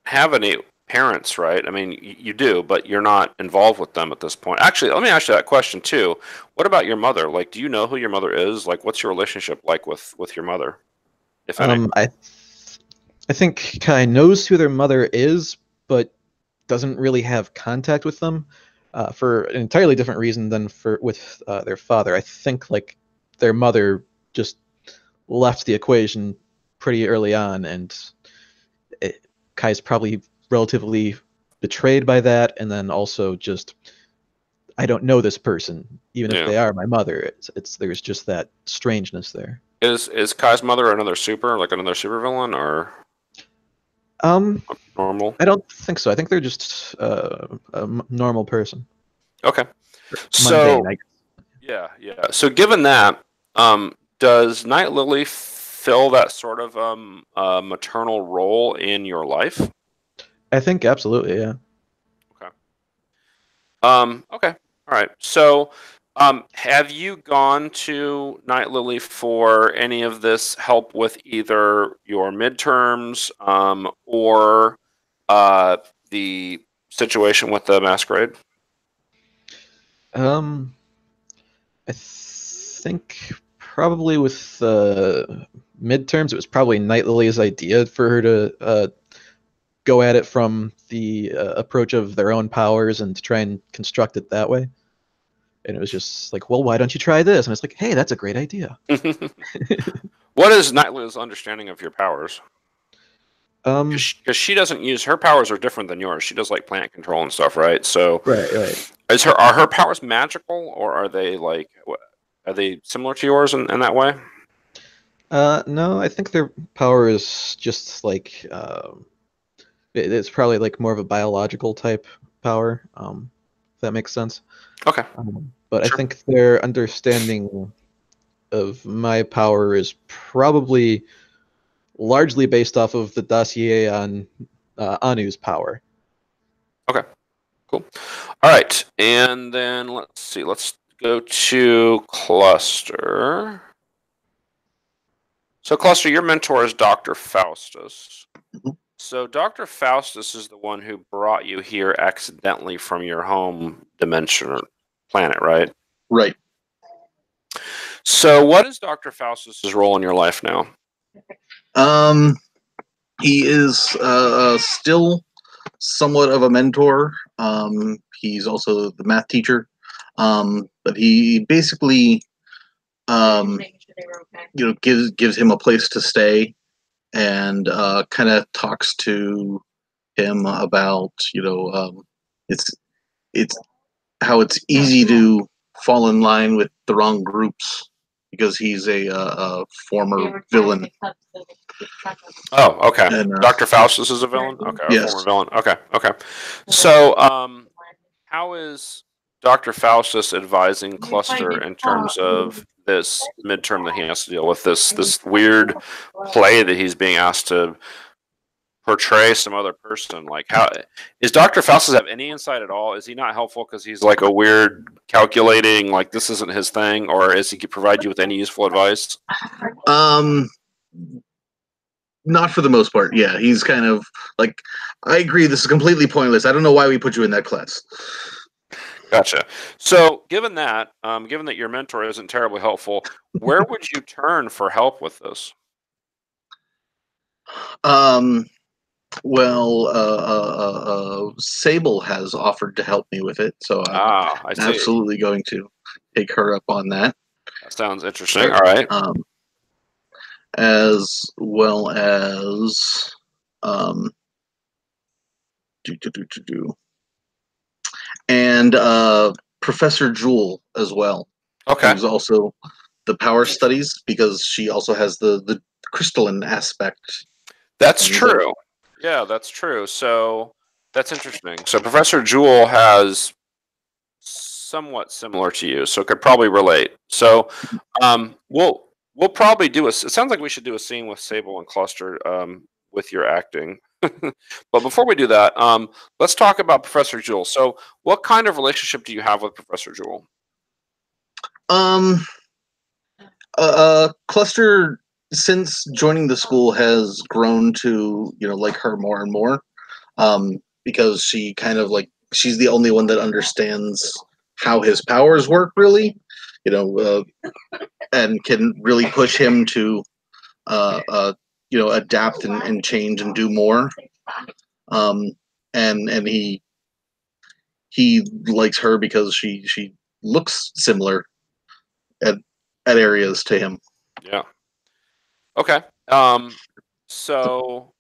have any parents, right? I mean, you do, but you're not involved with them at this point. Actually, let me ask you that question too. What about your mother? Like, do you know who your mother is? Like, what's your relationship like with your mother, if any? I think Kai knows who their mother is, but doesn't really have contact with them for an entirely different reason than with their father. I think like their mother just left the equation pretty early on, and Kai's probably relatively betrayed by that, and then also just I don't know this person, even if they are my mother. It's there's just that strangeness there. Is Kai's mother another supervillain, or normal? I don't think so. I think they're just a normal person. Okay. Mundane, So I guess. yeah. So given that, does Night Lily fill that sort of maternal role in your life? I think absolutely, yeah. Okay. All right. So, have you gone to Night Lily for any of this help with either your midterms, or the situation with the masquerade? I think probably with midterms, it was probably Night Lily's idea for her to go at it from the approach of their own powers and to try and construct it that way. And it was just like, well, why don't you try this? And it's like, hey, that's a great idea. What is Night Lily's understanding of your powers? Because she doesn't use her powers are different than yours. She does like plant control and stuff, right? So, right. Are her powers magical, or are they like similar to yours in that way? No, I think their power is just like it's probably like more of a biological type power. If that makes sense. Okay. But Sure. I think their understanding of my power is probably largely based off of the dossier on Anu's power. Okay. Cool. All right. And then let's see. Let's go to Cluster. So, Cluster, your mentor is Dr. Faustus. Mhm. So, Dr. Faustus is the one who brought you here accidentally from your home dimension or planet, right? Right. So, what is Dr. Faustus's role in your life now? He is still somewhat of a mentor. He's also the math teacher, but he basically, gives him a place to stay and kind of talks to him about it's it's how it's easy to fall in line with the wrong groups because he's a former villain. Oh, okay. And, Dr. Faustus is a villain? Okay, a yes. former villain. Okay. So, how is Dr. Faustus advising Cluster in terms of this midterm that he has to deal with, this weird play that he's being asked to portray some other person? Like, how is Dr. Faustus have any insight at all? Is he not helpful because he's like a weird calculating, like this isn't his thing, or is he provide you with any useful advice? Not for the most part. Yeah, he's kind of like, I agree, this is completely pointless. I don't know why we put you in that class. Gotcha. So, given that your mentor isn't terribly helpful, where would you turn for help with this? Well, Sable has offered to help me with it, so I'm I see. absolutely going to take her up on that. That sounds interesting. All right. As well as and Professor Jewel as well. Okay. Who's also the power studies because she also has the crystalline aspect. That's true. Yeah, that's true. So that's interesting. So Professor Jewel has somewhat similar to you, so could probably relate. So we'll probably do it sounds like we should do a scene with Sable and Cluster with your acting. But before we do that, let's talk about Professor Jewel. So what kind of relationship do you have with Professor Jewel? Cluster, since joining the school, has grown to like her more and more, because she kind of like she's the only one that understands how his powers work, really, and can really push him to adapt and change and do more. And he likes her because she looks similar at areas to him. Yeah. Okay. So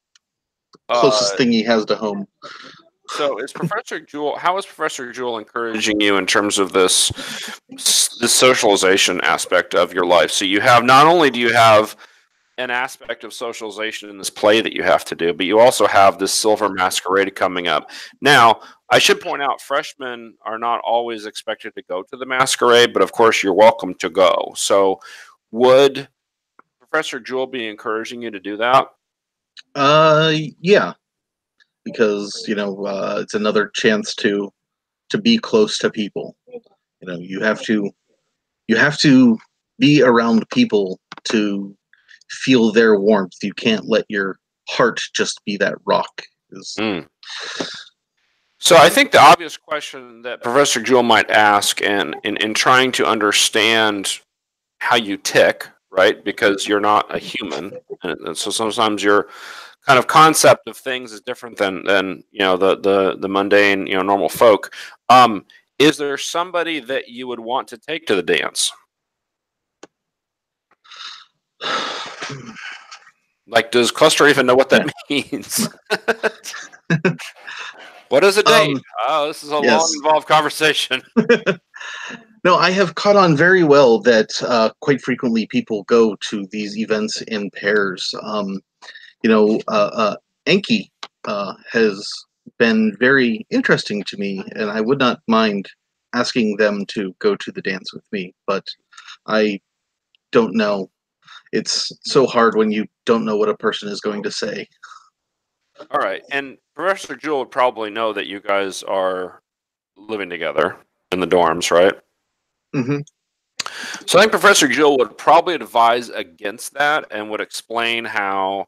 Closest thing he has to home. So is Professor Jewel? How is Professor Jewel encouraging you in terms of this socialization aspect of your life? So you have not only do you have an aspect of socialization in this play that you have to do, but you also have this Silver Masquerade coming up. Now, I should point out, freshmen are not always expected to go to the masquerade, but of course, you're welcome to go. So, would Professor Jewel be encouraging you to do that? Yeah, because it's another chance to be close to people. You have to be around people to feel their warmth. You can't let your heart just be that rock. So I think the obvious question that Professor Jewel might ask, and in trying to understand how you tick, right? Because you're not a human, and so sometimes your kind of concept of things is different than the mundane normal folk. Is there somebody that you would want to take to the dance? Like, does Cluster even know what that means? What is a date? This is a long, involved conversation. No, I have caught on very well that quite frequently people go to these events in pairs. Enki has been very interesting to me, and I would not mind asking them to go to the dance with me, but I don't know. It's so hard when you don't know what a person is going to say. All right, and Professor Jewel would probably know that you guys are living together in the dorms, right? Mm-hmm. So I think Professor Jewel would probably advise against that and would explain how,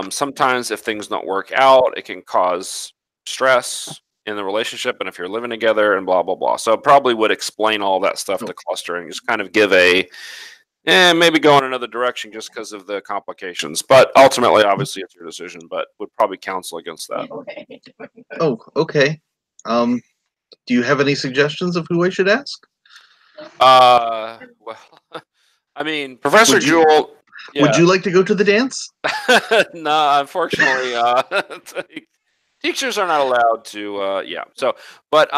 sometimes if things don't work out, it can cause stress in the relationship, and if you're living together and blah blah blah. So probably would explain all that stuff to Cluster and just kind of give a maybe go in another direction just because of the complications. But ultimately, obviously, it's your decision. But would probably counsel against that. Oh, okay. Do you have any suggestions of who I should ask? Well, I mean, Professor Jewel. Would you like to go to the dance? No, unfortunately, teachers are not allowed to. Yeah. So, but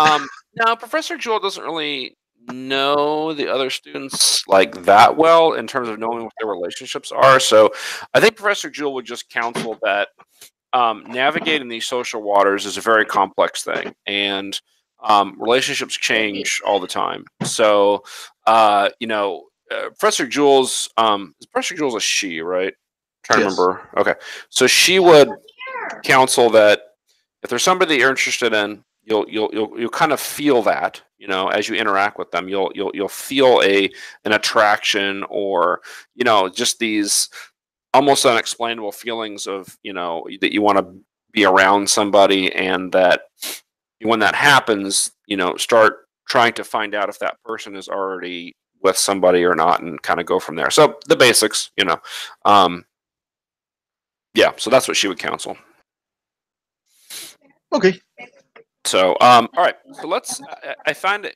no, Professor Jewel doesn't really know the other students like that well in terms of knowing what their relationships are. So, I think Professor Jewel would just counsel that navigating these social waters is a very complex thing, and relationships change all the time. So, Professor Jules, is Professor Jules a she, right? Trying to remember. Okay, so she would counsel that if there's somebody that you're interested in, you'll kind of feel that, as you interact with them, you'll feel an attraction, or just these almost unexplainable feelings of that you want to be around somebody, and that when that happens, start trying to find out if that person is already with somebody or not, and kind of go from there. So the basics, yeah. So that's what she would counsel. Okay. So, all right. So let's. I find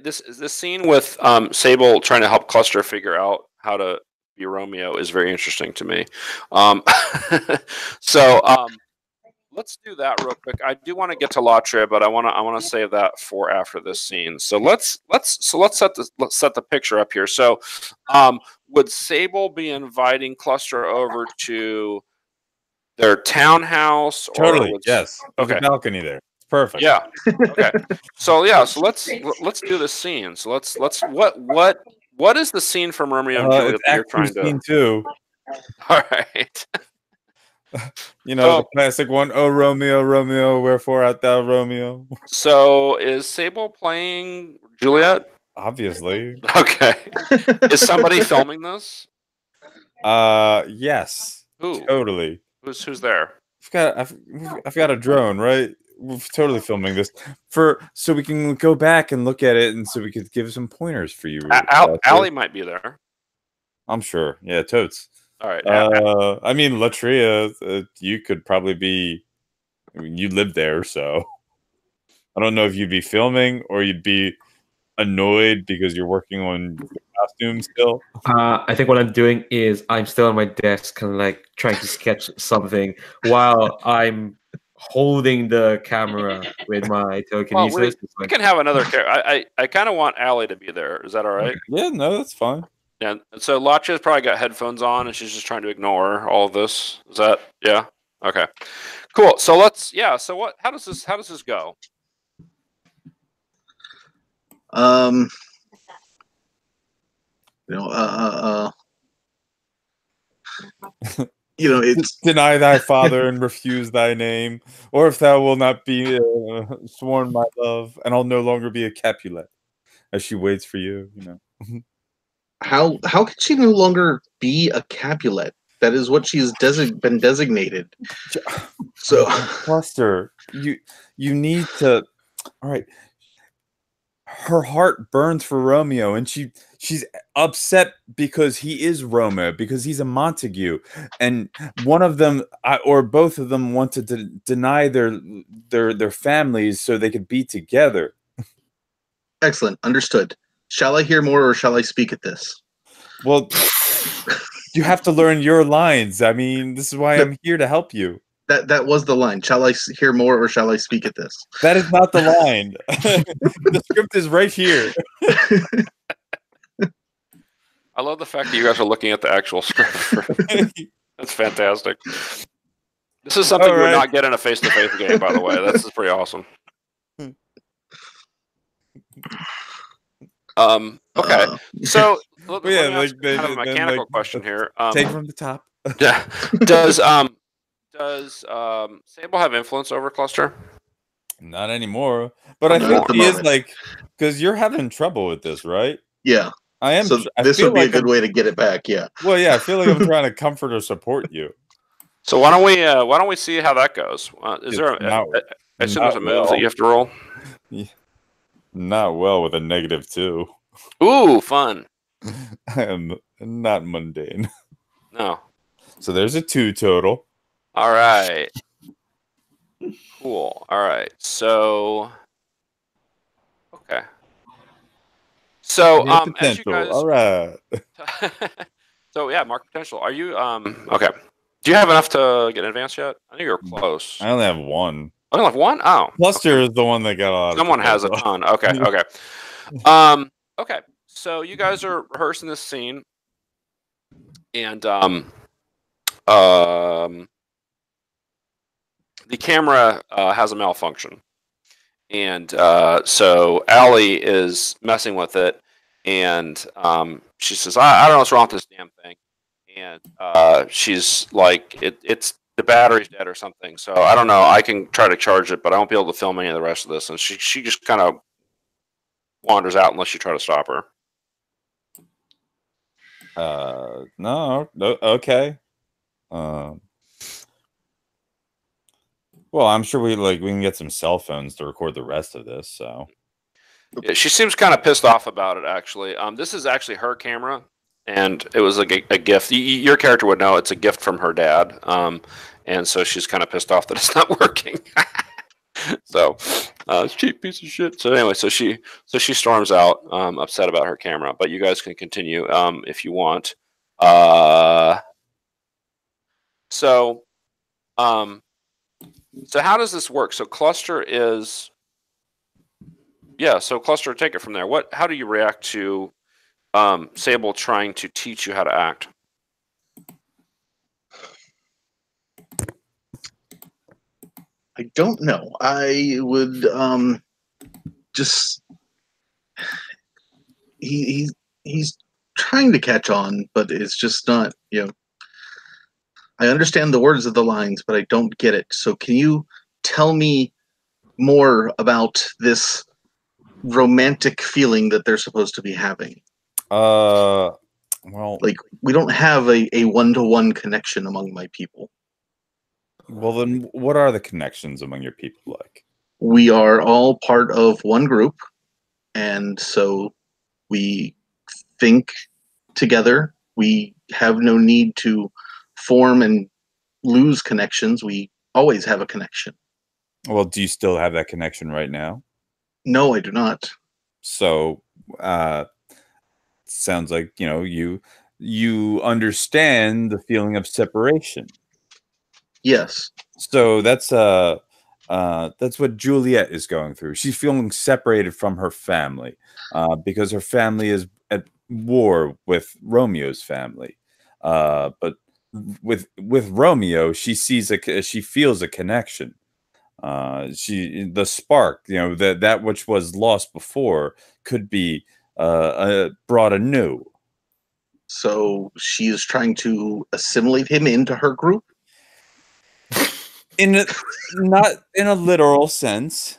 this scene with Sable trying to help Cluster figure out how to be Romeo is very interesting to me. So let's do that real quick. I do want to get to Latria, but I want to save that for after this scene. So let's set the picture up here. So, would Sable be inviting Cluster over to their townhouse? Totally. Or yes. There's okay. a balcony there. It's perfect. Yeah. Okay. So let's do the scene. So let's what is the scene from Romeo and Juliet that you're trying to? Scene 2. All right. The classic one. Oh, Romeo, Romeo, wherefore art thou, Romeo? So is Sable playing Juliet? Obviously. Okay. Is somebody filming this? Yes. Who? Totally. Who's there? I've got a drone, right? We're totally filming this so we can go back and look at it, and so we could give some pointers for you. Allie might be there. I'm sure. Yeah, totes. All right. I mean, Latria, you could probably be. I mean, you live there, so I don't know if you'd be filming or you'd be annoyed because you're working on the costume still. I think what I'm doing is I'm still on my desk, kind of like trying to sketch something while I'm holding the camera with my telekinesis. Well, we can have another character. I kind of want Allie to be there. Is that all right? Yeah, no, that's fine. Yeah. So Latria's probably got headphones on, and she's just trying to ignore all of this. Is that yeah? Okay. Cool. So let's So what? How does this go? It's deny thy father and refuse thy name, or if thou will not be sworn my love, and I'll no longer be a Capulet, as she waits for you. How can she no longer be a Capulet? That is what she's been designated. So, Cluster, you need to. All right. Her heart burns for Romeo, and she's upset because he is Romeo, because he's a Montague, and one of them or both of them want to deny their families so they could be together. Excellent, understood. Shall I hear more, or shall I speak at this? Well, you have to learn your lines. I mean, this is why I'm here to help you. That was the line. Shall I hear more, or shall I speak at this? That is not the line. The script is right here. I love the fact that you guys are looking at the actual script. That's fantastic. This is something you would not get in a face-to-face game, by the way. This is pretty awesome. Okay, so let me ask kind of a mechanical question here. Take from the top. Does Sable have influence over Cluster? Not anymore, but I think he is, because you're having trouble with this, right? Yeah, I am. So this would be a good way to get it back. Yeah. Well, yeah, I feel like I'm trying to comfort or support you. So why don't we see how that goes? Is there I assume there's a move that you have to roll? Yeah. Not well with a -2. Ooh, fun. I am not mundane. No. So there's a 2 total. All right. Cool. All right. So. Okay. So Mark as you potential. guys. All right. So yeah, mark potential. Are you okay? Do you have enough to get an advance yet? I think you're close. I only have 1. I only have one. Oh, Cluster okay. is the one that got a lot. Someone has a ton. Okay. Okay. Okay. So you guys are rehearsing this scene, and the camera has a malfunction, and so Allie is messing with it, and she says, I don't know what's wrong with this damn thing," and she's like, it's the battery's dead or something, so I don't know. I can try to charge it, but I won't be able to film any of the rest of this. And she just kind of wanders out unless you try to stop her. No, okay. Well, I'm sure we can get some cell phones to record the rest of this. So yeah, she seems kind of pissed off about it. Actually, this is actually her camera, and it was like a gift. Your character would know it's a gift from her dad, and so she's kind of pissed off that it's not working. So it's a cheap piece of shit. So anyway, so she storms out, upset about her camera. But you guys can continue if you want. So how does this work? So Cluster is, yeah. So Cluster, take it from there. How do you react to Sable trying to teach you how to act? I don't know. I would just he's trying to catch on, but it's just not, I understand the words of the lines, but I don't get it. So can you tell me more about this romantic feeling that they're supposed to be having? well, Like, we don't have a one-to-one connection among my people. Well, then what are the connections among your people like? We are all part of one group, and so we think together. We have no need to form and lose connections. We always have a connection. Well, do you still have that connection right now? No, I do not. So, sounds like you understand the feeling of separation. Yes. So that's what Juliet is going through. She's feeling separated from her family because her family is at war with Romeo's family. But with Romeo, she feels a connection. The spark, that which was lost before could be brought anew. So she is trying to assimilate him into her group? Not in a literal sense,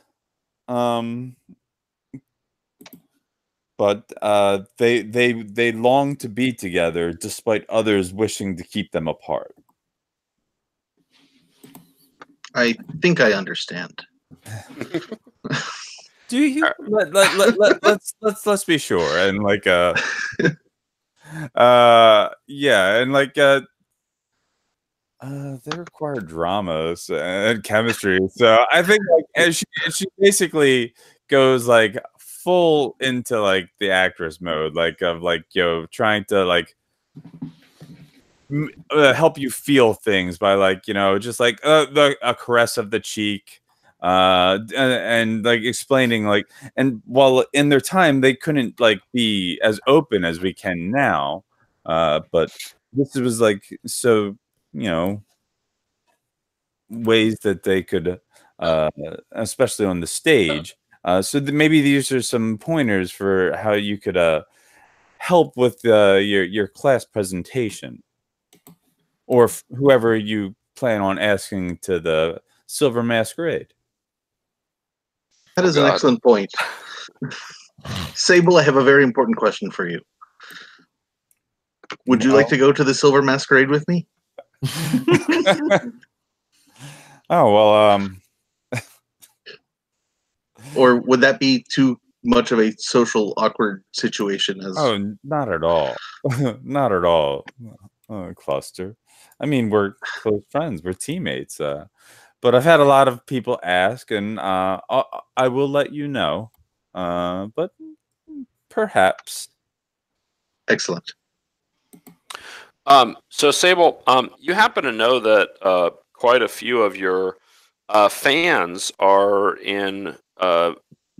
but they long to be together despite others wishing to keep them apart. I think I understand. Do you? Let's be sure. And yeah, and they require dramas and chemistry. So I think as she basically goes full into the actress mode, trying to help you feel things by just a caress of the cheek, and explaining and while in their time they couldn't be as open as we can now, but this was so ways that they could especially on the stage, so maybe these are some pointers for how you could help with your class presentation, or whoever you plan on asking to the Silver Masquerade. That is an excellent point. Sable, I have a very important question for you. Would you like to go to the Silver Masquerade with me? Oh, well, or would that be too much of a social awkward situation as. Oh, not at all. Not at all. Cluster. I mean, we're close friends. We're teammates. But I've had a lot of people ask, and I will let you know. But perhaps. Excellent. So Sable, you happen to know that quite a few of your fans are in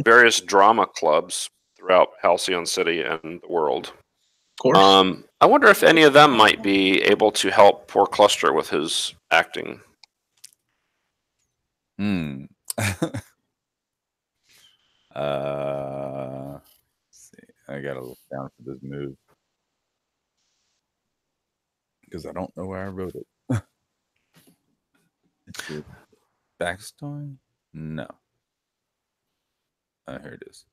various drama clubs throughout Halcyon City and the world. Of course. I wonder if any of them might be able to help poor Cluster with his acting. Let's see. I gotta look down for this move because I don't know where I wrote it. Let's see. Backstory? No. Here it is.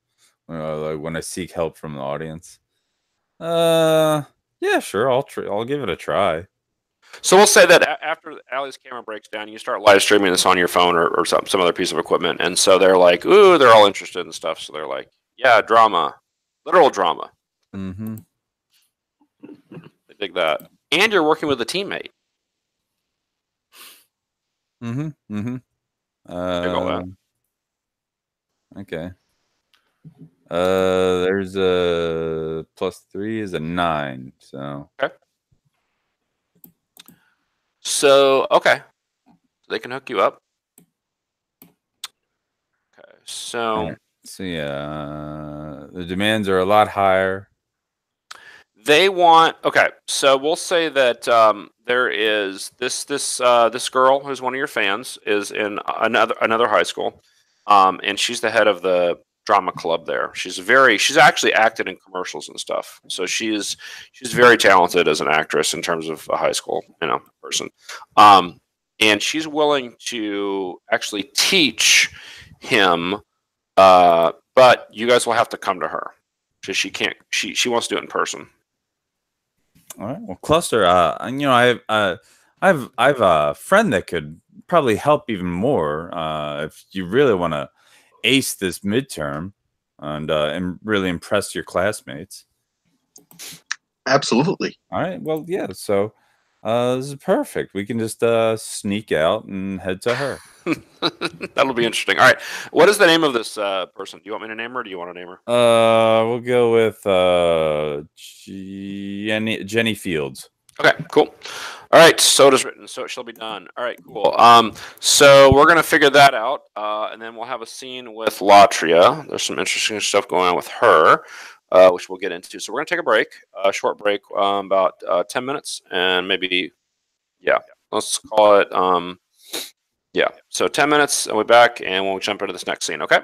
Like when I seek help from the audience. Yeah, sure. I'll give it a try. So we'll say that after Allie's camera breaks down, you start live streaming this on your phone or some other piece of equipment, and so they're like, "Ooh," they're all interested in stuff. So they're like, "Yeah, drama, literal drama." Mm-hmm. They dig that, and you're working with a teammate. Mm-hmm. Mm-hmm. Dig all that. Okay. There's a +3 is a 9. So Okay. So okay, they can hook you up. Okay. So yeah, the demands are a lot higher. they want. Okay. So we'll say that there is this girl who's one of your fans is in another high school, and she's the head of the drama club there. She's actually acted in commercials and stuff. So she's very talented as an actress in terms of a high school person, and she's willing to actually teach him. But you guys will have to come to her because she can't. She wants to do it in person. All right. Well, Cluster, I've a friend that could probably help even more if you really want to ace this midterm and really impress your classmates. Absolutely. All right. Well, yeah. So this is perfect. We can just sneak out and head to her. That'll be interesting. All right. What is the name of this person? Do you want me to name her or do you want to name her? We'll go with Jenny Fields. Okay, cool. All right, so it is written, so it shall be done. All right, cool. So we're gonna figure that out, and then we'll have a scene with Latria. There's some interesting stuff going on with her, which we'll get into. So we're gonna take a break, a short break, about 10 minutes, and maybe, yeah, let's call it, yeah. So 10 minutes, and we're back, and we'll jump into this next scene. Okay.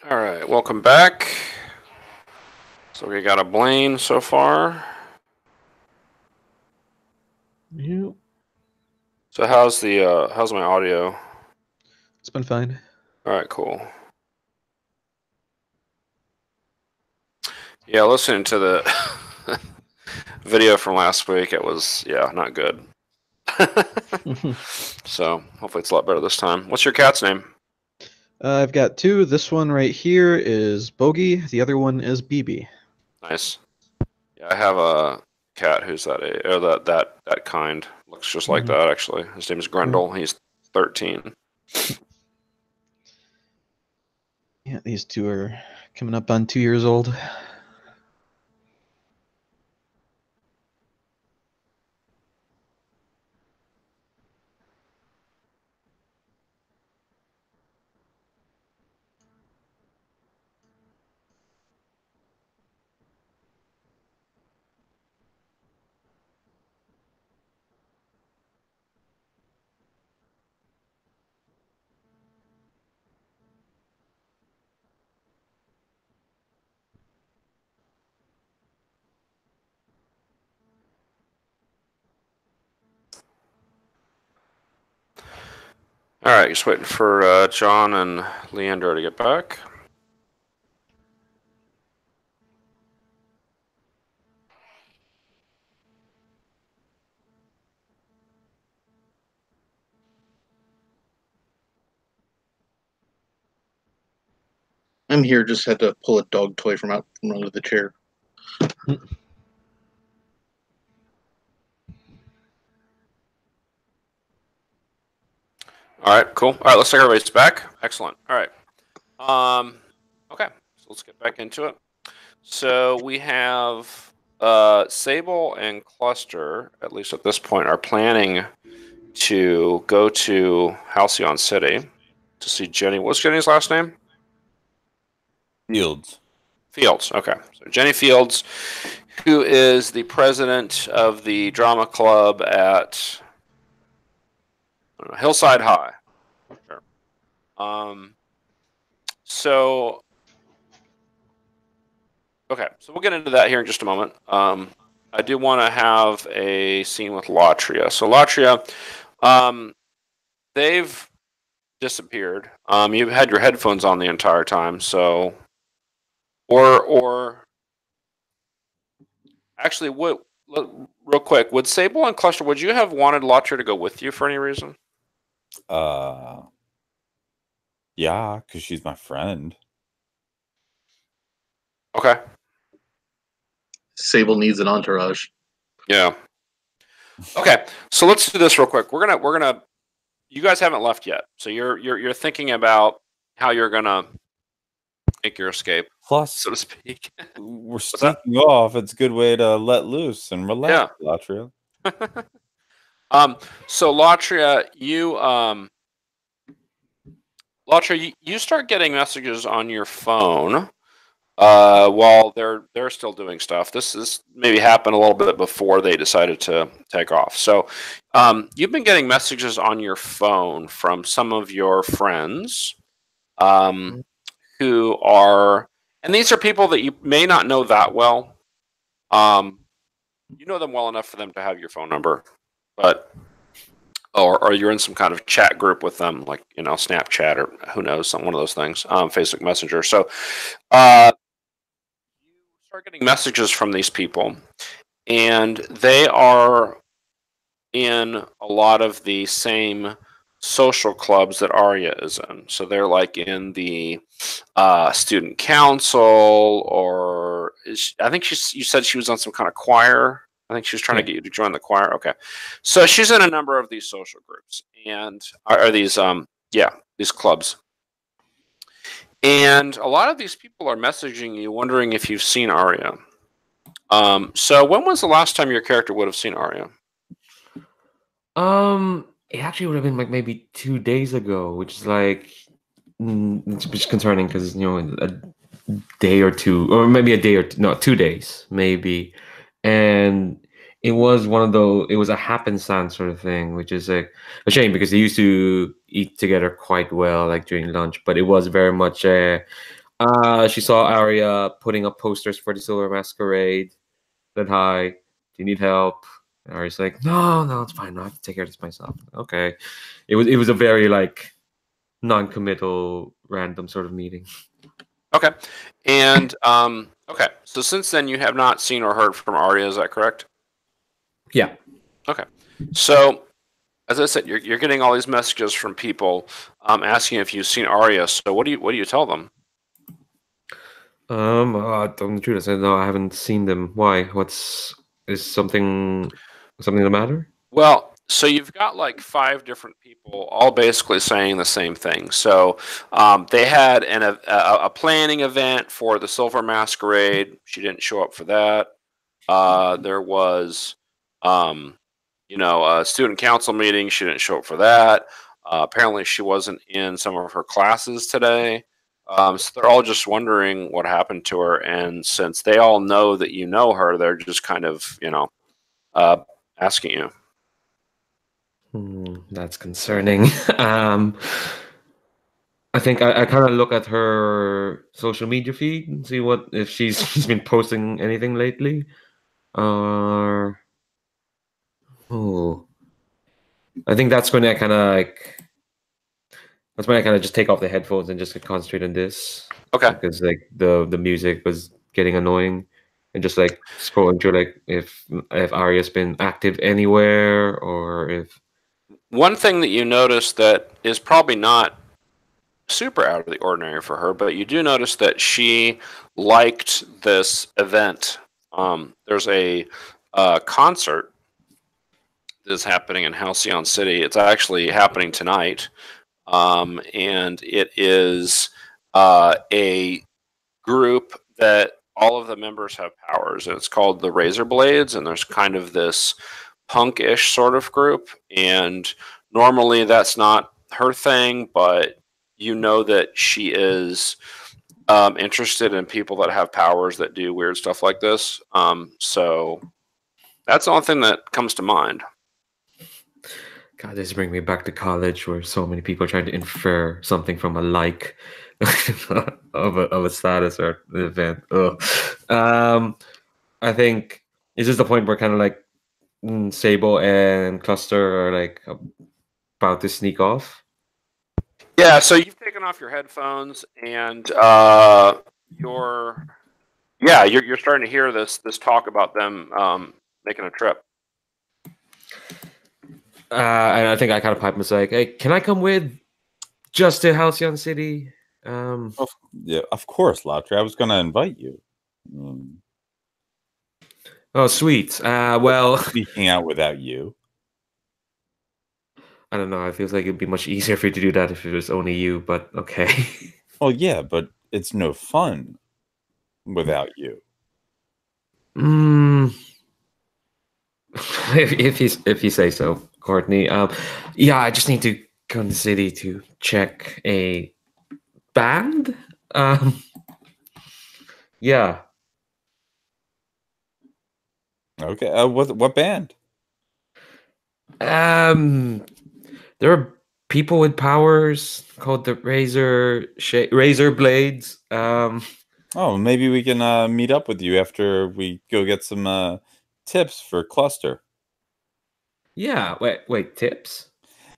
All right, welcome back. So we got a Blaine so far. Yep. So how's my audio? It's been fine. All right, cool. Yeah, listening to the video from last week, it was not good. So hopefully it's a lot better this time. What's your cat's name? I've got two. This one right here is Bogey. The other one is BB. Nice. Yeah, I have a cat who's that kind. Looks just like that actually. His name is Grendel. He's 13. Yeah, these two are coming up on 2 years old. All right, just waiting for John and Leandro to get back. I'm here. Just had to pull a dog toy from under the chair. All right, cool. All right, looks like everybody's back. Excellent. All right. Okay, so let's get back into it. So we have Sable and Cluster, at least at this point, are planning to go to Halcyon City to see Jenny. What's Jenny's last name? Fields. Fields. Okay. So Jenny Fields, who is the president of the drama club at Hillside High. Sure. So we'll get into that here in just a moment. I do want to have a scene with Latria. So Latria, they've disappeared. You've had your headphones on the entire time, so or actually, real quick, would Sable and Cluster, would you have wanted Latria to go with you for any reason? Yeah, because she's my friend. Okay. Sable needs an entourage. Yeah. Okay, so let's do this real quick. We're gonna. You guys haven't left yet, so you're thinking about how you're gonna make your escape, Plus, so to speak. we're sneaking off. It's a good way to let loose and relax, Latria. So Latria, you start getting messages on your phone while they're still doing stuff. This maybe happened a little bit before they decided to take off. So you've been getting messages on your phone from some of your friends who are, and these are people that you may not know that well. You know them well enough for them to have your phone number, but or you're in some kind of chat group with them, like Snapchat or who knows, one of those things, Facebook Messenger. So you start getting messages from these people, and they are in a lot of the same social clubs that Arya is in. So they're like in the student council, or I think you said she was on some kind of choir. I think she was trying to get you to join the choir. Okay, so she's in a number of these social groups and are these these clubs. And a lot of these people are messaging you, wondering if you've seen Arya. So when was the last time your character would have seen Arya? It actually would have been like maybe 2 days ago, which is like it's concerning because a day or two, or maybe a day or two, no, 2 days maybe, and it was one of those. It was a happenstance sort of thing, which is like a shame because they used to eat together quite well, like during lunch. But it was very much She saw Arya putting up posters for the Silver Masquerade. Said hi. Do you need help? And Arya's like, no, it's fine. I have to take care of this myself. Okay. It was a very like non-committal, random sort of meeting. Okay. And okay. So since then, you have not seen or heard from Arya. Is that correct? Yeah. Okay. So, as I said, you're getting all these messages from people asking if you've seen Arya. So what do you tell them? Telling the truth, I said no, I haven't seen them. Why? Is something the matter? Well, so you've got like 5 different people all basically saying the same thing. So they had a planning event for the Silver Masquerade. She didn't show up for that. There was, a student council meeting. She didn't show up for that. Apparently, she wasn't in some of her classes today. So they're all just wondering what happened to her. And since they all know that you know her, they're just kind of, asking you. That's concerning. I think I kind of look at her social media feed and see if she's been posting anything lately. I think that's when I kind of just take off the headphones and just concentrate on this. Okay. Because like the music was getting annoying, and just like scrolling through like if Arya's been active anywhere or if. One thing that you notice that is probably not super out of the ordinary for her, but you do notice that she liked this event. There's a concert that's happening in Halcyon City. It's actually happening tonight, and it is a group that all of the members have powers, and it's called the Razor Blades, and there's kind of this punk-ish sort of group, and normally that's not her thing, but you know that she is interested in people that have powers that do weird stuff like this. So that's the only thing that comes to mind. God, this brings me back to college where so many people are trying to infer something from a like of a status or an event. I think it's just the point where kind of like Sable and Cluster are like about to sneak off. Yeah, so you've taken off your headphones and you're starting to hear this talk about them making a trip. And I think I kind of pipe and like, "Hey, can I come with just to Halcyon City?" Yeah, of course, Latry. I was going to invite you. Oh, sweet. Well, Speaking out without you. I don't know. It feels like it'd be much easier for you to do that if it was only you, but okay. Well, yeah, but it's no fun without you. If you say so, Courtney. Yeah, I just need to go to the city to check a band. Yeah. Okay. What band? There are people with powers called the Razor Blades. Oh, maybe we can meet up with you after we go get some tips for Cluster. Yeah. Wait. Tips?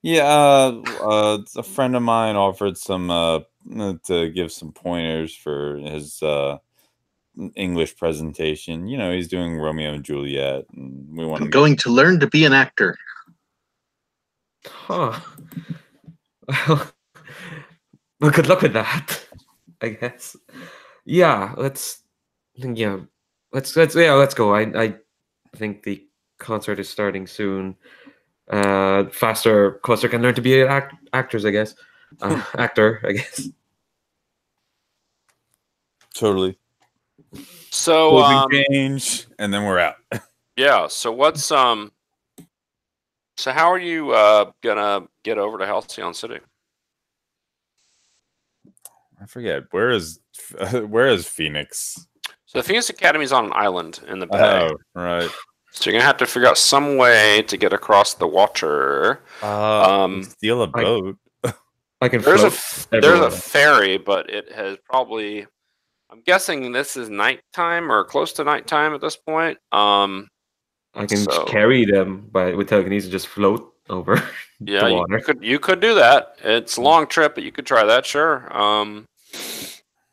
Yeah. A friend of mine offered some to give some pointers for his English presentation. You know, he's doing Romeo and Juliet, and we want I'm going to learn to be an actor. Huh. Well, good luck with that, I guess. Yeah, let's go. I think the concert is starting soon. Faster, Cluster can learn to be actors, I guess. Actor, I guess. Totally. So change, and then we're out. Yeah. So what's So how are you gonna get over to Halcyon City? I forget where is Phoenix? So the Phoenix Academy is on an island in the bay. Oh, right. So you're gonna have to figure out some way to get across the water. Steal a boat. I can There's float there's a everywhere. ferry, but it has probably. I'm guessing this is nighttime or close to nighttime at this point. I can So carry them with telekinesis, just float over yeah, the water. you could do that. It's a long trip, but you could try that. Sure.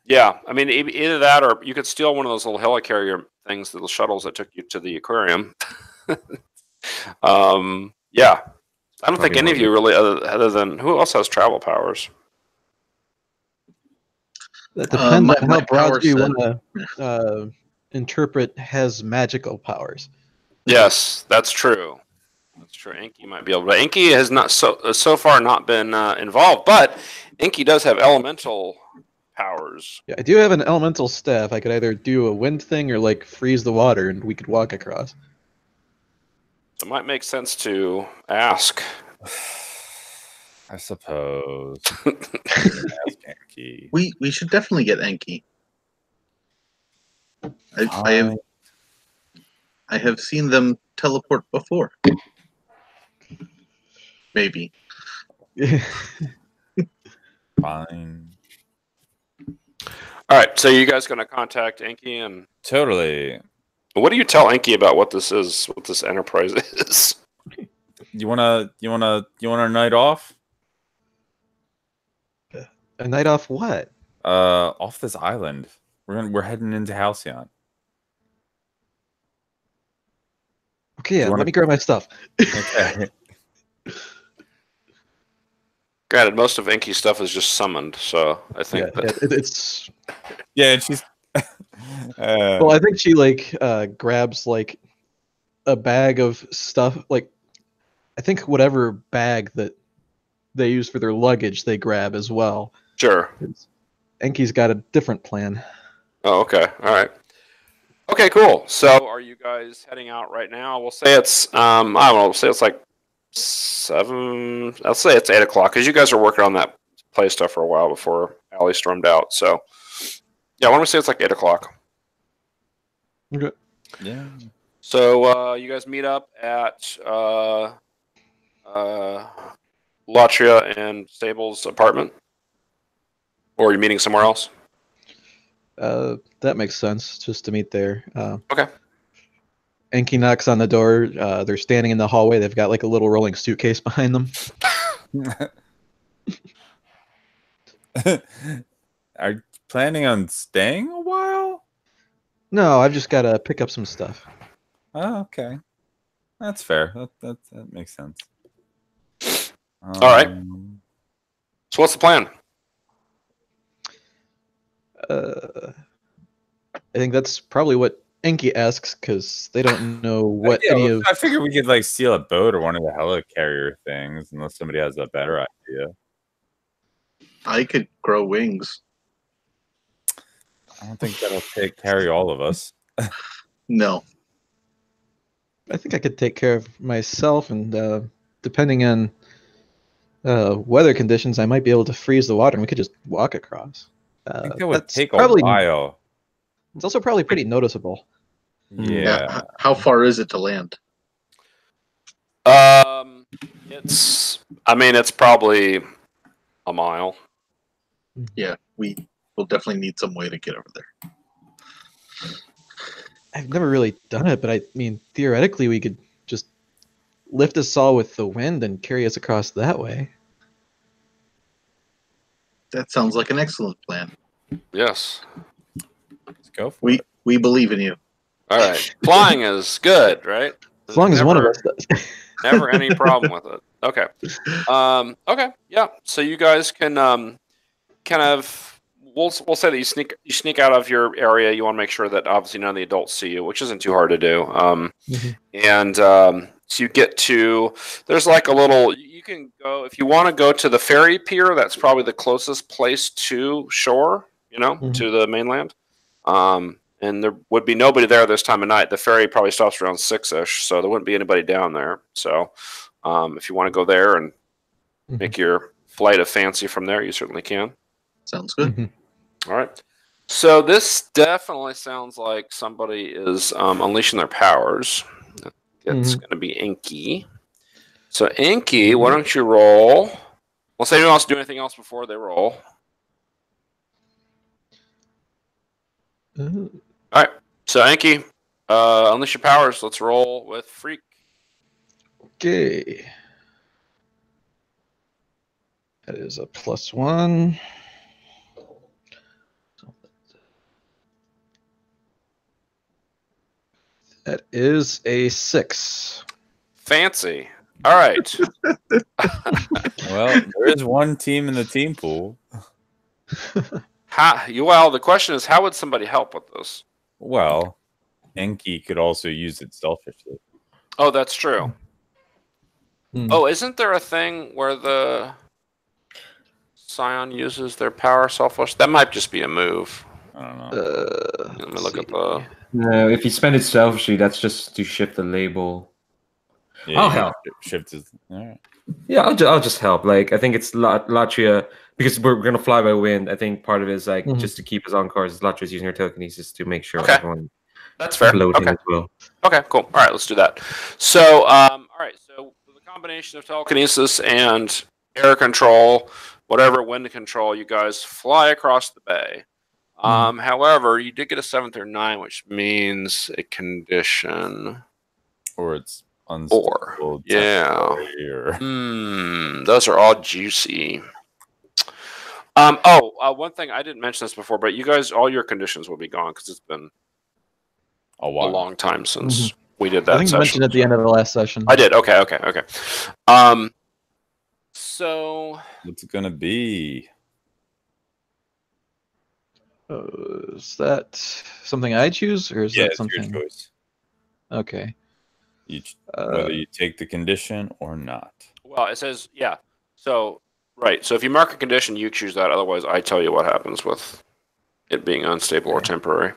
Yeah, I mean either that or you could steal one of those little helicarrier things, little shuttles that took you to the aquarium. Yeah, I don't think Probably any of more you really, other than who else has travel powers. That depends on my how broad power you set- want to interpret has magical powers. Yes, that's true. That's true. Inky might be able to. Inky has not so far not been involved, but Inky does have elemental powers. Yeah, I do have an elemental staff. I could either do a wind thing or like freeze the water, and we could walk across. So it might make sense to ask. I suppose. Ask Enki. We should definitely get Enki. I have seen them teleport before. Maybe. Fine. All right, so you guys going to contact Inky, and Totally. what do you tell Inky about what this is, what this enterprise is? You want a night off? A night off what? Off this island. We're heading into Halcyon. Okay, yeah, wanna- let me grab my stuff. Okay. Granted, most of Inky's stuff is just summoned, so I think Yeah, it's. Yeah, and she's. Well, I think she like grabs like a bag of stuff. Like, I think whatever bag that they use for their luggage, they grab as well. sure. Enki's got a different plan. Oh, okay. All right. Okay, cool. So, are you guys heading out right now? We'll say it's I don't know. We'll say it's like 7. I'll say it's 8 o'clock because you guys are working on that play stuff for a while before Allie stormed out. So, yeah, why don't we say it's like 8 o'clock? Okay. Yeah. So, you guys meet up at Latria and Stable's apartment, or are you meeting somewhere else? That makes sense. Just to meet there. Okay. Enki knocks on the door. They're standing in the hallway. They've got like a little rolling suitcase behind them. Are you planning on staying a while? No, I've just got to pick up some stuff. Oh, okay. That's fair. That makes sense. All right. So, what's the plan? I think that's probably what Enki asks because they don't know what Yeah, any of. I figured we could like steal a boat or one of the helicarrier things, unless somebody has a better idea. I could grow wings. I don't think that'll carry all of us. No. I think I could take care of myself, and depending on weather conditions, I might be able to freeze the water, and we could just walk across. I think that would That's take probably, a while. It's also probably pretty noticeable. Yeah. How far is it to land? It's probably a mile. Yeah, we will definitely need some way to get over there. I've never really done it, but I mean, theoretically, we could just lift us all with the wind and carry us across that way. That sounds like an excellent plan. Yes. Let's go for it. We believe in you. All right. Flying is good, right? As long as one of us does. Never any problem with it. Okay. Okay. Yeah. So you guys can kind of we'll say that you sneak out of your area. You want to make sure that obviously none of the adults see you, which isn't too hard to do. And so you get to there's like a little you can go if you want to go to the ferry pier. That's probably the closest place to shore. To the mainland. And there would be nobody there this time of night. The ferry probably stops around 6-ish, so there wouldn't be anybody down there. So if you want to go there and make your flight of fancy from there, you certainly can. Sounds good. All right. So this definitely sounds like somebody is unleashing their powers. It's going to be Inky. So Inky, why don't you roll Unless anyone wants to do anything else before they roll. All right. So, Anki, unleash your powers. Let's roll with Freak. Okay. That is a +1. That is a 6. Fancy. All right. Well, there is one team in the team pool. Well, the question is, how would somebody help with this? Well, Enki could also use it selfishly. Oh, that's true. Oh, isn't there a thing where the Scion uses their power selfish? That might just be a move. I don't know. Let me look at the... No, if you spend it selfishly, that's just to shift the label. Yeah, I'll help. Shift is all right. Yeah, I'll just help. Like, I think it's Latria, because we're gonna fly by wind. I think part of it is like just to keep us on course. Latria's using her telekinesis to make sure everyone that's fair. Floating as well. Okay, cool. All right, let's do that. So, all right. So the combination of telekinesis and air control, whatever wind control, you guys fly across the bay. However, you did get a 7th or 9, which means a condition. Or it's unstable. Yeah. Or... those are all juicy. One thing I didn't mention this before, but you guys, all your conditions will be gone because it's been a long time since we did that. I think you mentioned at the end of the last session. I did. Okay. So what's it gonna be? Is that something I choose, or is that something? It's your choice. Okay. Whether you take the condition or not. Well, it says So right. So if you mark a condition, you choose that. Otherwise, I tell you what happens with it being unstable or temporary.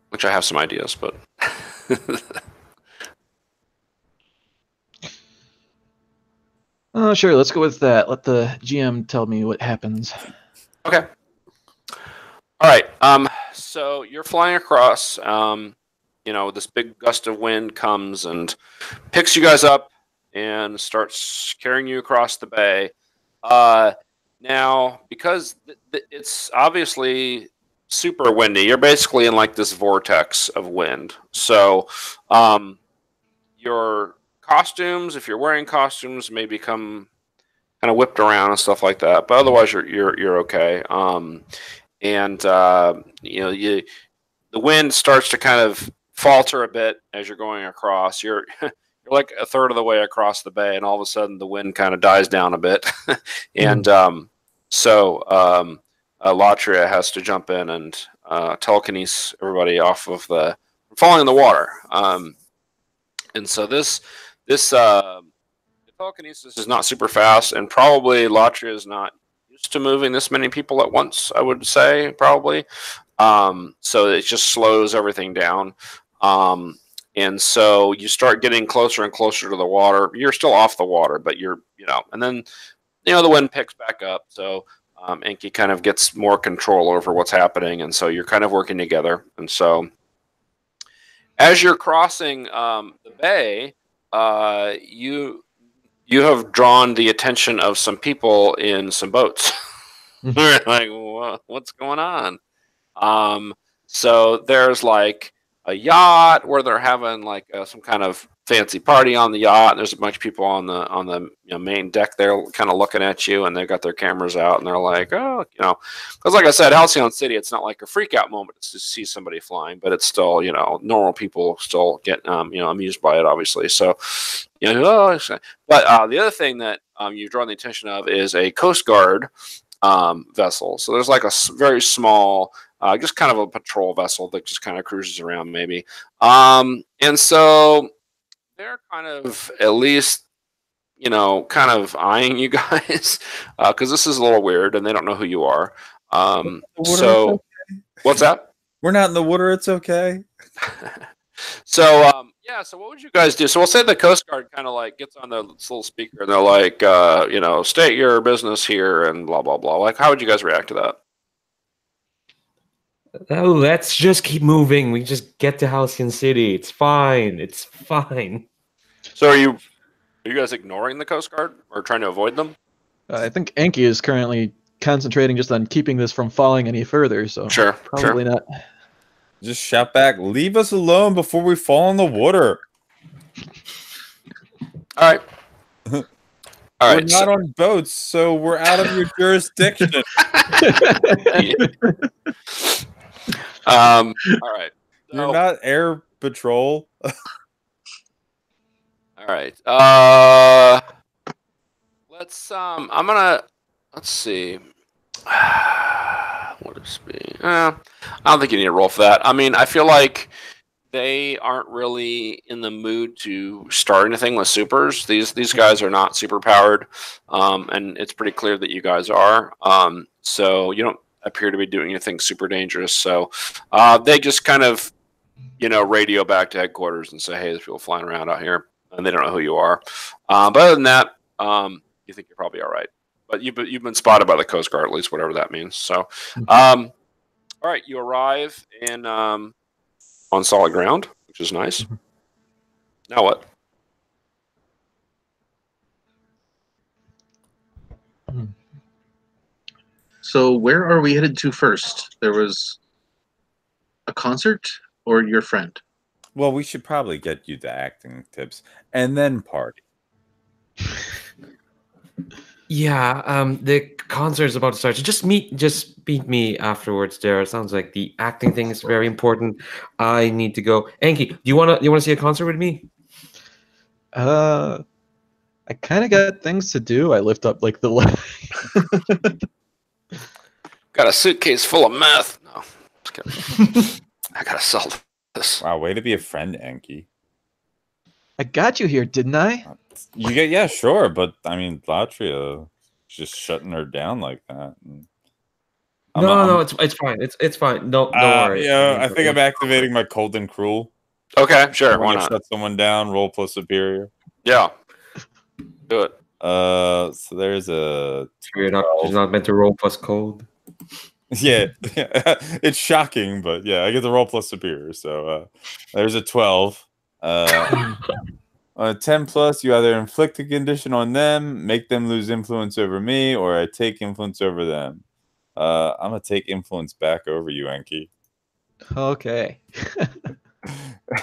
Which I have some ideas, but. Sure, let's go with that. Let the GM tell me what happens. Okay. All right. So you're flying across. This big gust of wind comes and picks you guys up and starts carrying you across the bay. Now, because it's obviously super windy, you're basically in like this vortex of wind. So, your costumes, if you're wearing costumes, may become kind of whipped around and stuff like that. But otherwise, you're okay. The wind starts to kind of falter a bit as you're going across. You're like a third of the way across the bay, and all of a sudden the wind kind of dies down a bit, and Latria has to jump in and telekinesis everybody off of falling in the water. And so this telekinesis is not super fast, and probably Latria is not used to moving this many people at once, I would say, probably. So it just slows everything down. And so you start getting closer and closer to the water. You're still off the water, but and then, the wind picks back up. So Enki kind of gets more control over what's happening. And so you're kind of working together. And so as you're crossing the bay, you have drawn the attention of some people in some boats. We're like, what's going on? So there's like a yacht where they're having like some kind of fancy party on the yacht. And there's a bunch of people on the main deck there kind of looking at you, and they've got their cameras out, and they're like, because like I said, Halcyon City, it's not like a freak out moment to see somebody flying, but it's still, normal people still get, amused by it, obviously. So, but the other thing that you've drawn the attention of is a Coast Guard vessel. So there's like a very small, just kind of a patrol vessel that just kind of cruises around, maybe. And so they're kind of at least, kind of eyeing you guys because this is a little weird, and they don't know who you are. So what's that? We're not in the water. It's okay. So so what would you guys do? So we'll say the Coast Guard kind of like gets on the little speaker, and they're like, state your business here and blah blah blah. Like, how would you guys react to that? Oh, let's just keep moving. We just get to Halcyon City. It's fine. It's fine. So are you Are you guys ignoring the Coast Guard or trying to avoid them? I think Enki is currently concentrating just on keeping this from falling any further, so Sure, probably not. Just shout back, leave us alone before we fall in the water. All right. All We're right. not on boats, so we're out of your jurisdiction. All right. You're not air patrol. All right. Let's see. What is B? I don't think you need to roll for that. I mean, I feel like they aren't really in the mood to start anything with supers. These guys are not super powered, and it's pretty clear that you guys are. So you don't appear to be doing anything super dangerous. So they just kind of, radio back to headquarters and say, "Hey, there's people flying around out here," and they don't know who you are. But other than that, you think you're probably all right. But you've been spotted by the Coast Guard, at least whatever that means. So, all right, you arrive in on solid ground, which is nice. Now what? So where are we headed to first? There was a concert or your friend? Well, we should probably get you the acting tips and then party. Yeah, the concert is about to start. So just meet me afterwards there. It sounds like the acting thing is very important. I need to go. Enki, do you wanna see a concert with me? I kind of got things to do. I lift up like the Got a suitcase full of meth. No, just kidding. I gotta sell this. Wow, way to be a friend, Enki. I got you here, didn't I? Yeah, sure, but I mean, Latria just shutting her down like that. No, it's fine. It's fine. Don't worry. Yeah, I think I'm activating my cold and cruel. Okay, sure. Why When I not? shut someone down, roll plus superior. Yeah, do it. So there's a You're not meant to roll plus cold. yeah, it's shocking, but yeah, I get the roll plus superior. So there's a 12. On a 10 plus, you either inflict a condition on them, make them lose influence over me, or I take influence over them. I'm gonna take influence back over you, Enki. Okay.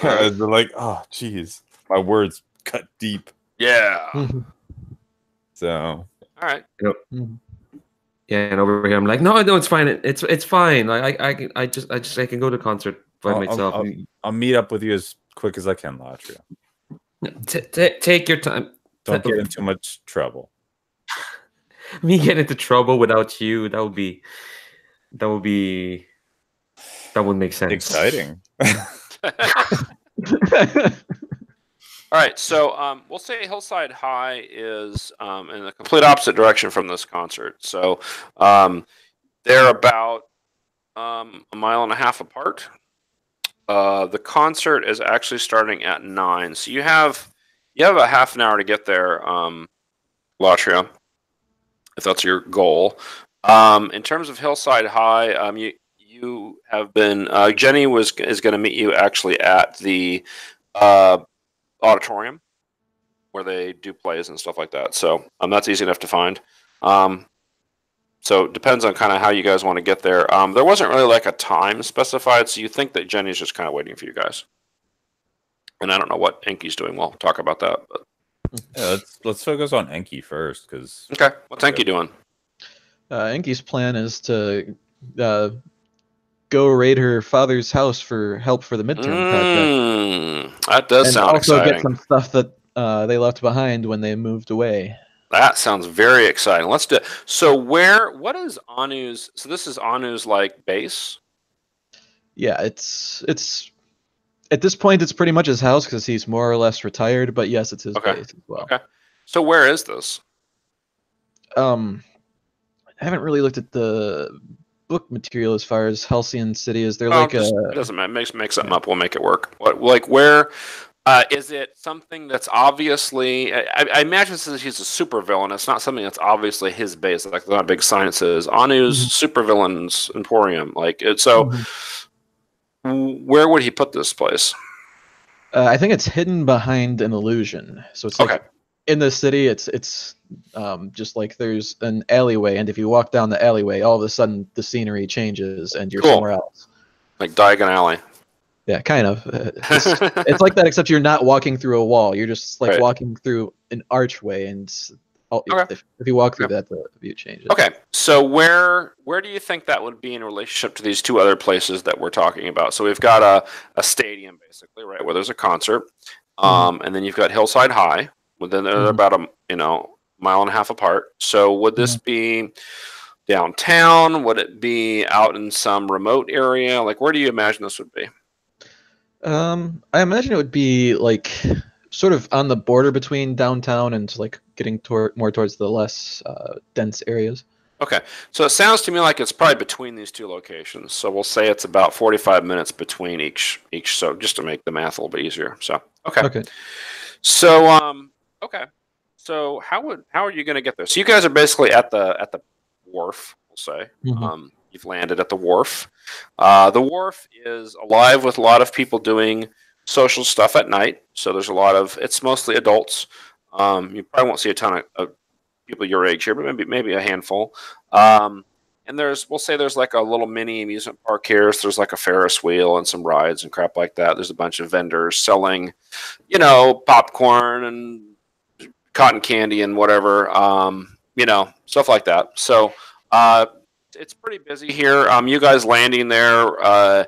They're like, oh, geez, my words cut deep. Yeah. So, All right. Yeah, and over here I'm like, no, it's fine. It's fine. Like I can go to concert by myself. I'll meet up with you as quick as I can, Latria. Take your time. Don't get in too much trouble. Me get into trouble without you, that would make sense. Exciting. All right, so we'll say Hillside High is in the complete opposite direction from this concert. So they're about a mile and a half apart. The concert is actually starting at 9, so you have a half an hour to get there, Latria, if that's your goal. In terms of Hillside High, you have been Jenny is going to meet you actually at the auditorium where they do plays and stuff like that. So that's easy enough to find. So it depends on kind of how you guys want to get there. There wasn't really like a time specified, so you think that Jenny's just kind of waiting for you guys. And I don't know what Enki's doing. We'll talk about that. But. Yeah, let's focus on Enki first, because Okay, what's Enki doing? Enki's plan is to go raid her father's house for help for the midterm project. That does sound also exciting. get some stuff that they left behind when they moved away. That sounds very exciting. Let's do it. So what is Anu's? So this is Anu's like base? Yeah, it's at this point it's pretty much his house because he's more or less retired. But yes, it's his base as well. Okay. So where is this? I haven't really looked at the book material as far as Halcyon City is. There like it doesn't matter. Make something up. We'll make it work. Where? Is it something that's obviously? I imagine since he's a supervillain, it's not something that's obviously his base. Like not a big sign that says Anu's Supervillains Emporium. Where would he put this place? I think it's hidden behind an illusion. So it's like in the city, it's just like there's an alleyway, and if you walk down the alleyway, all of a sudden the scenery changes and you're Cool. somewhere else. Like Diagon Alley. Yeah, kind of. It's like that, except you're not walking through a wall. You're just like Right. walking through an archway, and Okay. if you walk through that, the view changes. Okay, so where do you think that would be in relationship to these two other places that we're talking about? So we've got a stadium, basically, right, where there's a concert, and then you've got Hillside High. Well, then they're about a mile and a half apart. So would this be downtown? Would it be out in some remote area? Like, where do you imagine this would be? I imagine it would be like sort of on the border between downtown and like getting more towards the less dense areas. Okay, so it sounds to me like it's probably between these two locations. So we'll say it's about 45 minutes between each. So just to make the math a little bit easier. So okay. So okay. So how are you going to get there? So you guys are basically at the wharf. We'll say you've landed at the wharf. The wharf is alive with a lot of people doing social stuff at night. So there's a lot of, it's mostly adults. You probably won't see a ton of people your age here, but maybe a handful. And we'll say there's like a little mini amusement park here. So there's like a Ferris wheel and some rides and crap like that. There's a bunch of vendors selling, popcorn and cotton candy and whatever, stuff like that. So it's pretty busy here. You guys landing there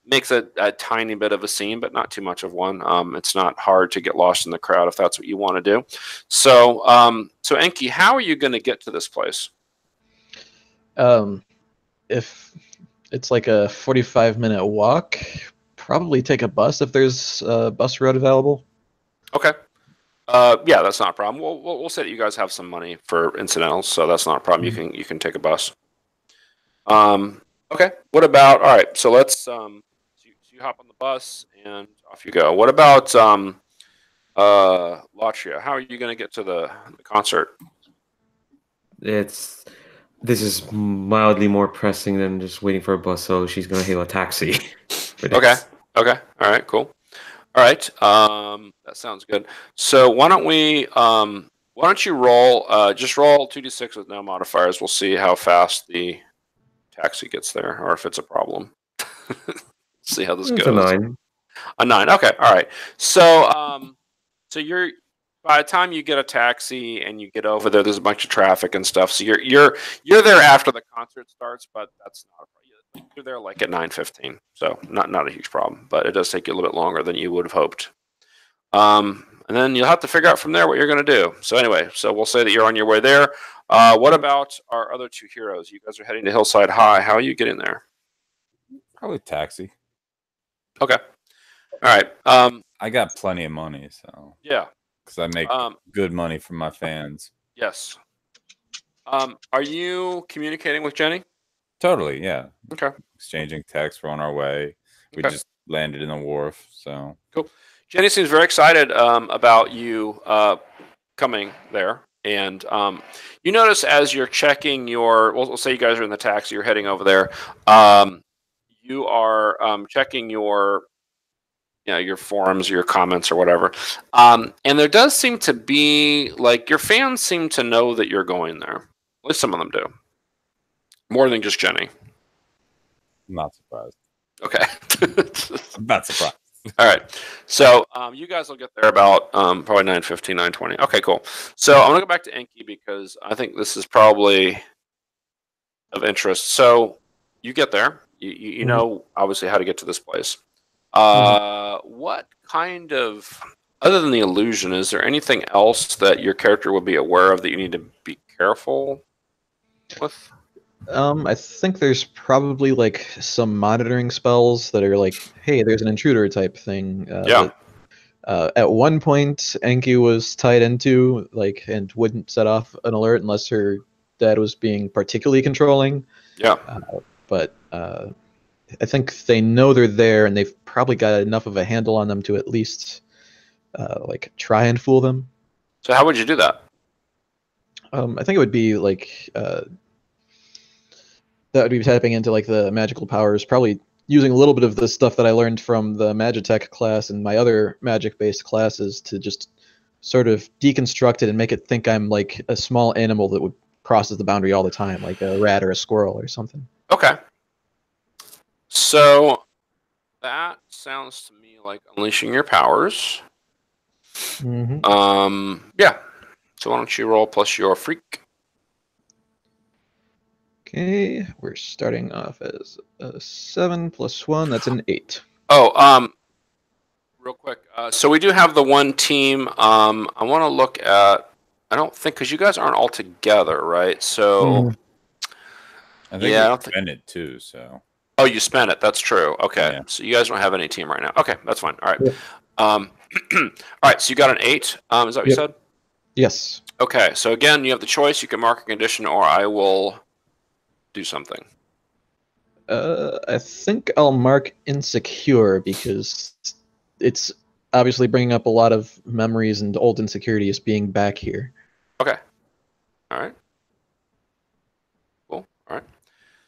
makes a tiny bit of a scene, but not too much of one. It's not hard to get lost in the crowd if that's what you want to do. So, Enki, how are you going to get to this place? If it's like a 45-minute walk, probably take a bus if there's a bus route available. Okay. Yeah, that's not a problem. We'll say that you guys have some money for incidentals, so that's not a problem. You can take a bus. Okay. What about? All right. So let's. So you hop on the bus and off you go. What about Latria? How are you going to get to the concert? This is mildly more pressing than just waiting for a bus, so she's going to hail a taxi. Okay. All right. Cool. All right. That sounds good. So why don't you roll? Just roll 2d6 with no modifiers. We'll see how fast the taxi gets there, or if it's a problem. See how this goes. A 9. A 9. Okay. All right. So so you're, by the time you get a taxi and you get over there's a bunch of traffic and stuff. So you're there after the concert starts, but that's not a problem. You're there like at 9:15. So not a huge problem, but it does take you a little bit longer than you would have hoped. And then you'll have to figure out from there what you're going to do. So anyway, so we'll say that you're on your way there. What about our other two heroes? You guys are heading to Hillside High. How are you getting there? Probably taxi. Okay. All right. I got plenty of money, so yeah, because I make good money from my fans. Yes. Are you communicating with Jenny? Totally, yeah. Okay. Exchanging texts. We're on our way. We just landed in the wharf, so cool. Jenny seems very excited about you coming there, and you notice as you're checking your. We'll say you guys are in the taxi. You're heading over there. You are checking your forums, your comments, or whatever. And there does seem to be, like, your fans seem to know that you're going there. At least some of them do. More than just Jenny. I'm not surprised. Okay. I'm not surprised. All right. So you guys will get there about probably 9:15, 9:20. Okay, cool. So I'm going to go back to Enki because I think this is probably of interest. So you get there. You know, obviously, how to get to this place. What kind of, other than the illusion, is there anything else that your character would be aware of that you need to be careful with? I think there's probably like some monitoring spells that are like, hey, there's an intruder type thing. At one point, Enki was tied into and wouldn't set off an alert unless her dad was being particularly controlling. Yeah. But I think they know they're there, and they've probably got enough of a handle on them to at least try and fool them. So how would you do that? I think it would be that would be tapping into the magical powers, probably using a little bit of the stuff that I learned from the Magitech class and my other magic-based classes to just sort of deconstruct it and make it think I'm like a small animal that would crosses the boundary all the time, like a rat or a squirrel or something. Okay. So that sounds to me like unleashing your powers. Yeah. So why don't you roll plus your freak? Okay, we're starting off as a 7 + 1. That's an 8. Oh, real quick. So we do have the one team. I want to look at. I don't think because you guys aren't all together, right? So I think yeah, I we don't think. spent it too. So. Oh, you spent it. That's true. Okay, Yeah. so you guys don't have any team right now. Okay, that's fine. All right. Yep. All right. So you got an 8. Is that what you said? Yes. Okay. So again, you have the choice. You can mark a condition, or I will do something. I think I'll mark insecure because it's obviously bringing up a lot of memories and old insecurities being back here. Okay. All right. Cool. All right.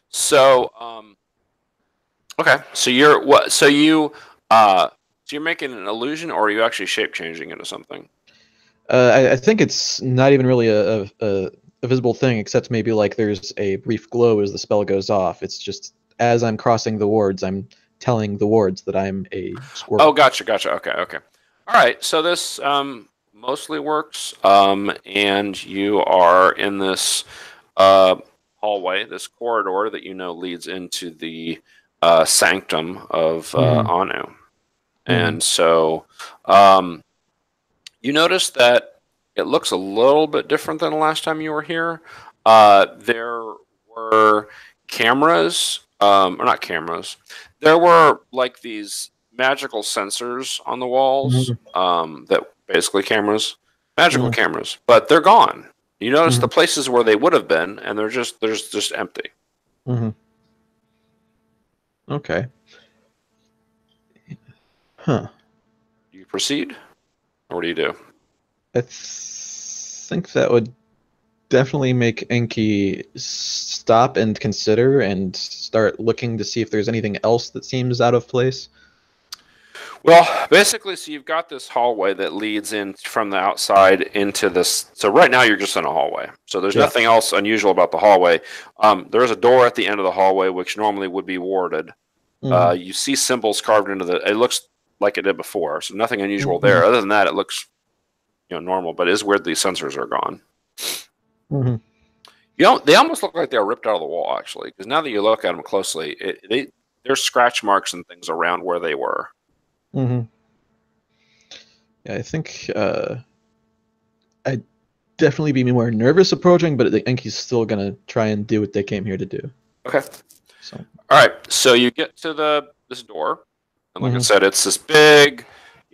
So, okay. So you're what? So you're making an illusion, or are you actually shape changing into something? I think it's not even really a visible thing, except maybe like there's a brief glow as the spell goes off. It's just as I'm crossing the wards, I'm telling the wards that I'm a squirrel. Oh, gotcha. Okay. All right. So this mostly works. And you are in this hallway, this corridor that you know leads into the sanctum of Anu. And so you notice that it looks a little bit different than the last time you were here. There were cameras, or not cameras. There were like these magical sensors on the walls that basically magical cameras, but they're gone. You notice the places where they would have been, and they're just empty. Okay. Huh. Do you proceed, or what do you do? I think that would definitely make Enki stop and consider and start looking to see if there's anything else that seems out of place. Well, basically, so you've got this hallway that leads in from the outside into this. So right now you're just in a hallway. So there's nothing else unusual about the hallway. There is a door at the end of the hallway, which normally would be warded. You see symbols carved into the. It looks like it did before, so nothing unusual there. Other than that, it looks, normal. But it is weird these sensors are gone. They almost look like they were ripped out of the wall, actually, because now that you look at them closely, there's scratch marks and things around where they were. Yeah, I think I'd definitely be more nervous approaching, but I think Enki's still gonna try and do what they came here to do. Okay. So. All right. So you get to this door, and like I said, it's this big,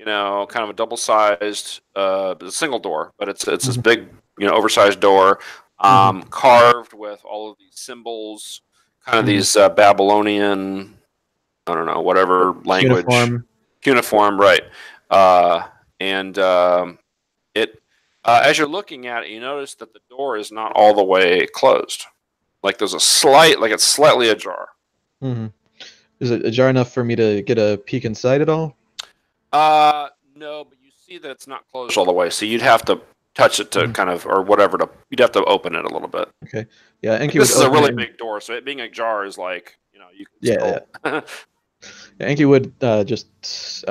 kind of a double-sized, it's a single door, but it's this big, oversized door, carved with all of these symbols, kind of these Babylonian, I don't know, whatever language. Cuneiform, right. And as you're looking at it, you notice that the door is not all the way closed. Like there's it's slightly ajar. Is it ajar enough for me to get a peek inside at all? No, but you see that it's not closed all the way, so you'd have to touch it to kind of, or whatever, you'd have to open it a little bit. Okay. Yeah, Enki this is a really big door, so it being ajar is like, you can Enki would just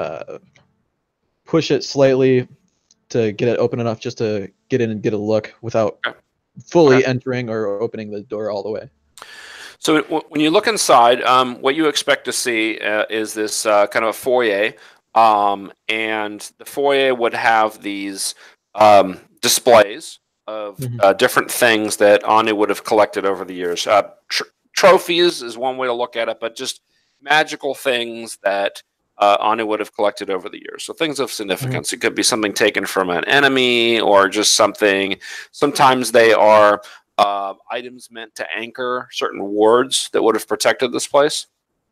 push it slightly to get it open enough just to get in and get a look without fully entering or opening the door all the way. So when you look inside, what you expect to see is this kind of a foyer, and the foyer would have these displays of different things that Anu would have collected over the years. Trophies is one way to look at it, but just magical things that Anu would have collected over the years. So things of significance. It could be something taken from an enemy or just something. Sometimes they are items meant to anchor certain wards that would have protected this place.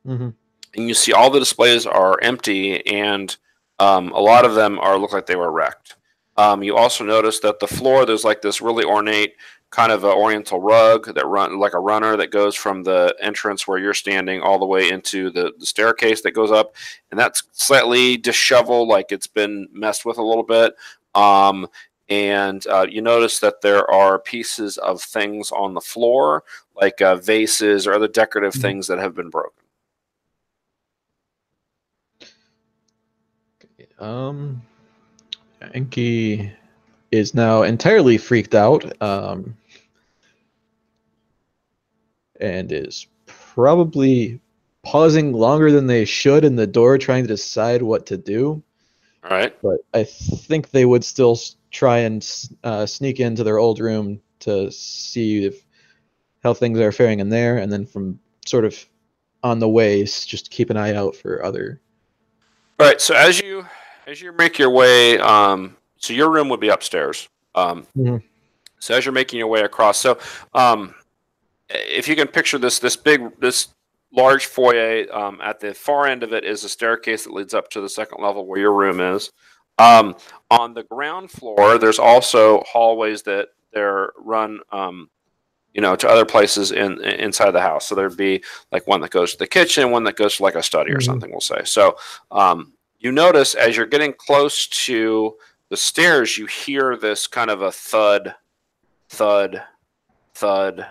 And you see all the displays are empty, and a lot of them look like they were wrecked. You also notice that the floor, there's like this really ornate kind of an oriental rug that run like a runner that goes from the entrance where you're standing all the way into the staircase that goes up, and that's slightly disheveled, like it's been messed with a little bit. And you notice that there are pieces of things on the floor, like vases or other decorative things that have been broken. Enki is now entirely freaked out, and is probably pausing longer than they should in the door, trying to decide what to do. All right. But I think they would still try and sneak into their old room to see how things are faring in there, and then from sort of on the way, just keep an eye out for other. All right. So as you make your way, so your room would be upstairs. So as you're making your way across, so if you can picture this large foyer, at the far end of it is a staircase that leads up to the second level where your room is. On the ground floor, there's also hallways that run, to other places inside the house. So there'd be like one that goes to the kitchen, one that goes to like a study or something, we'll say. So you notice as you're getting close to the stairs, you hear this kind of a thud, thud, thud,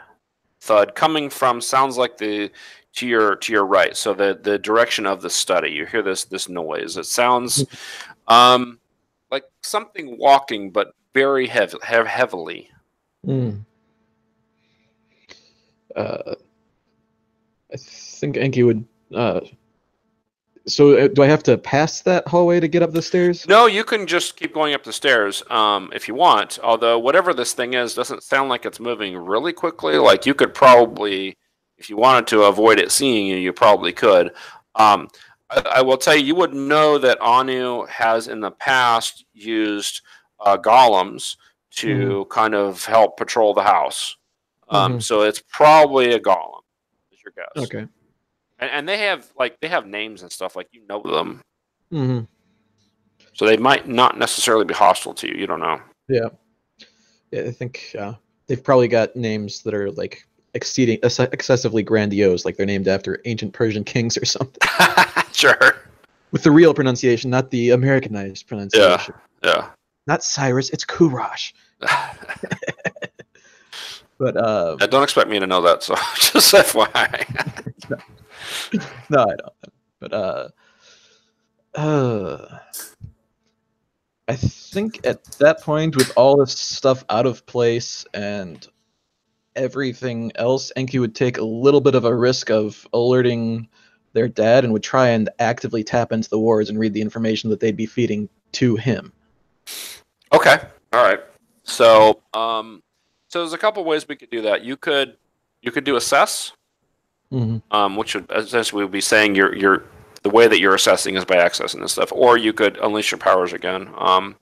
thud coming from, sounds like to your right. So the direction of the study, you hear this noise. It sounds like something walking, but very heavily. I think Enki would. So do I have to pass that hallway to get up the stairs? No, you can just keep going up the stairs if you want. Although whatever this thing is doesn't sound like it's moving really quickly. Like you could probably, if you wanted to avoid it seeing you, you probably could. I will tell you, you would know that Anu has in the past used golems to kind of help patrol the house. So it's probably a golem, is your guess. Okay. And they have names and stuff, like them. So they might not necessarily be hostile to you. You don't know. Yeah, I think they've probably got names that are like excessively grandiose, like they're named after ancient Persian kings or something. Sure. With the real pronunciation, not the Americanized pronunciation. Yeah. Not Cyrus, it's Kurash. But don't expect me to know that, so just FYI. No, I don't. But I think at that point, with all this stuff out of place and everything else, Enki would take a little bit of a risk of alerting their dad and would try and actively tap into the wards and read the information that they'd be feeding to him. Okay. All right. So, so there's a couple ways we could do that. You could do assess, which would essentially would be saying the way that you're assessing is by accessing this stuff, or you could unleash your powers again. What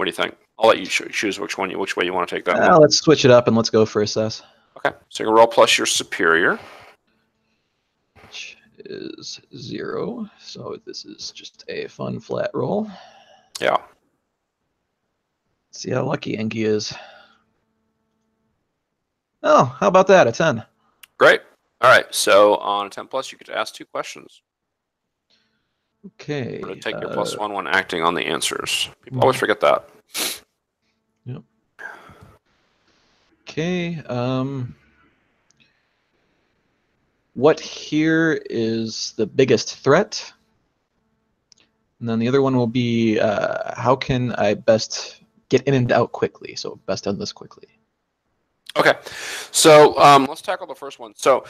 do you think? I'll let you choose which way you want to take that. Let's switch it up and let's go for assess. Okay, so you can roll plus your superior, which is 0. So this is just a fun flat roll. Yeah. Let's see how lucky Enki is. Oh, how about that? A 10. Great. All right. So on a 10 plus, you get to ask 2 questions. Okay. I'm going to take your +1 when acting on the answers. People always forget that. Yep. Okay. What here is the biggest threat? And then the other one will be how can I best get in and out quickly? So best done this quickly. Okay, so let's tackle the first one. So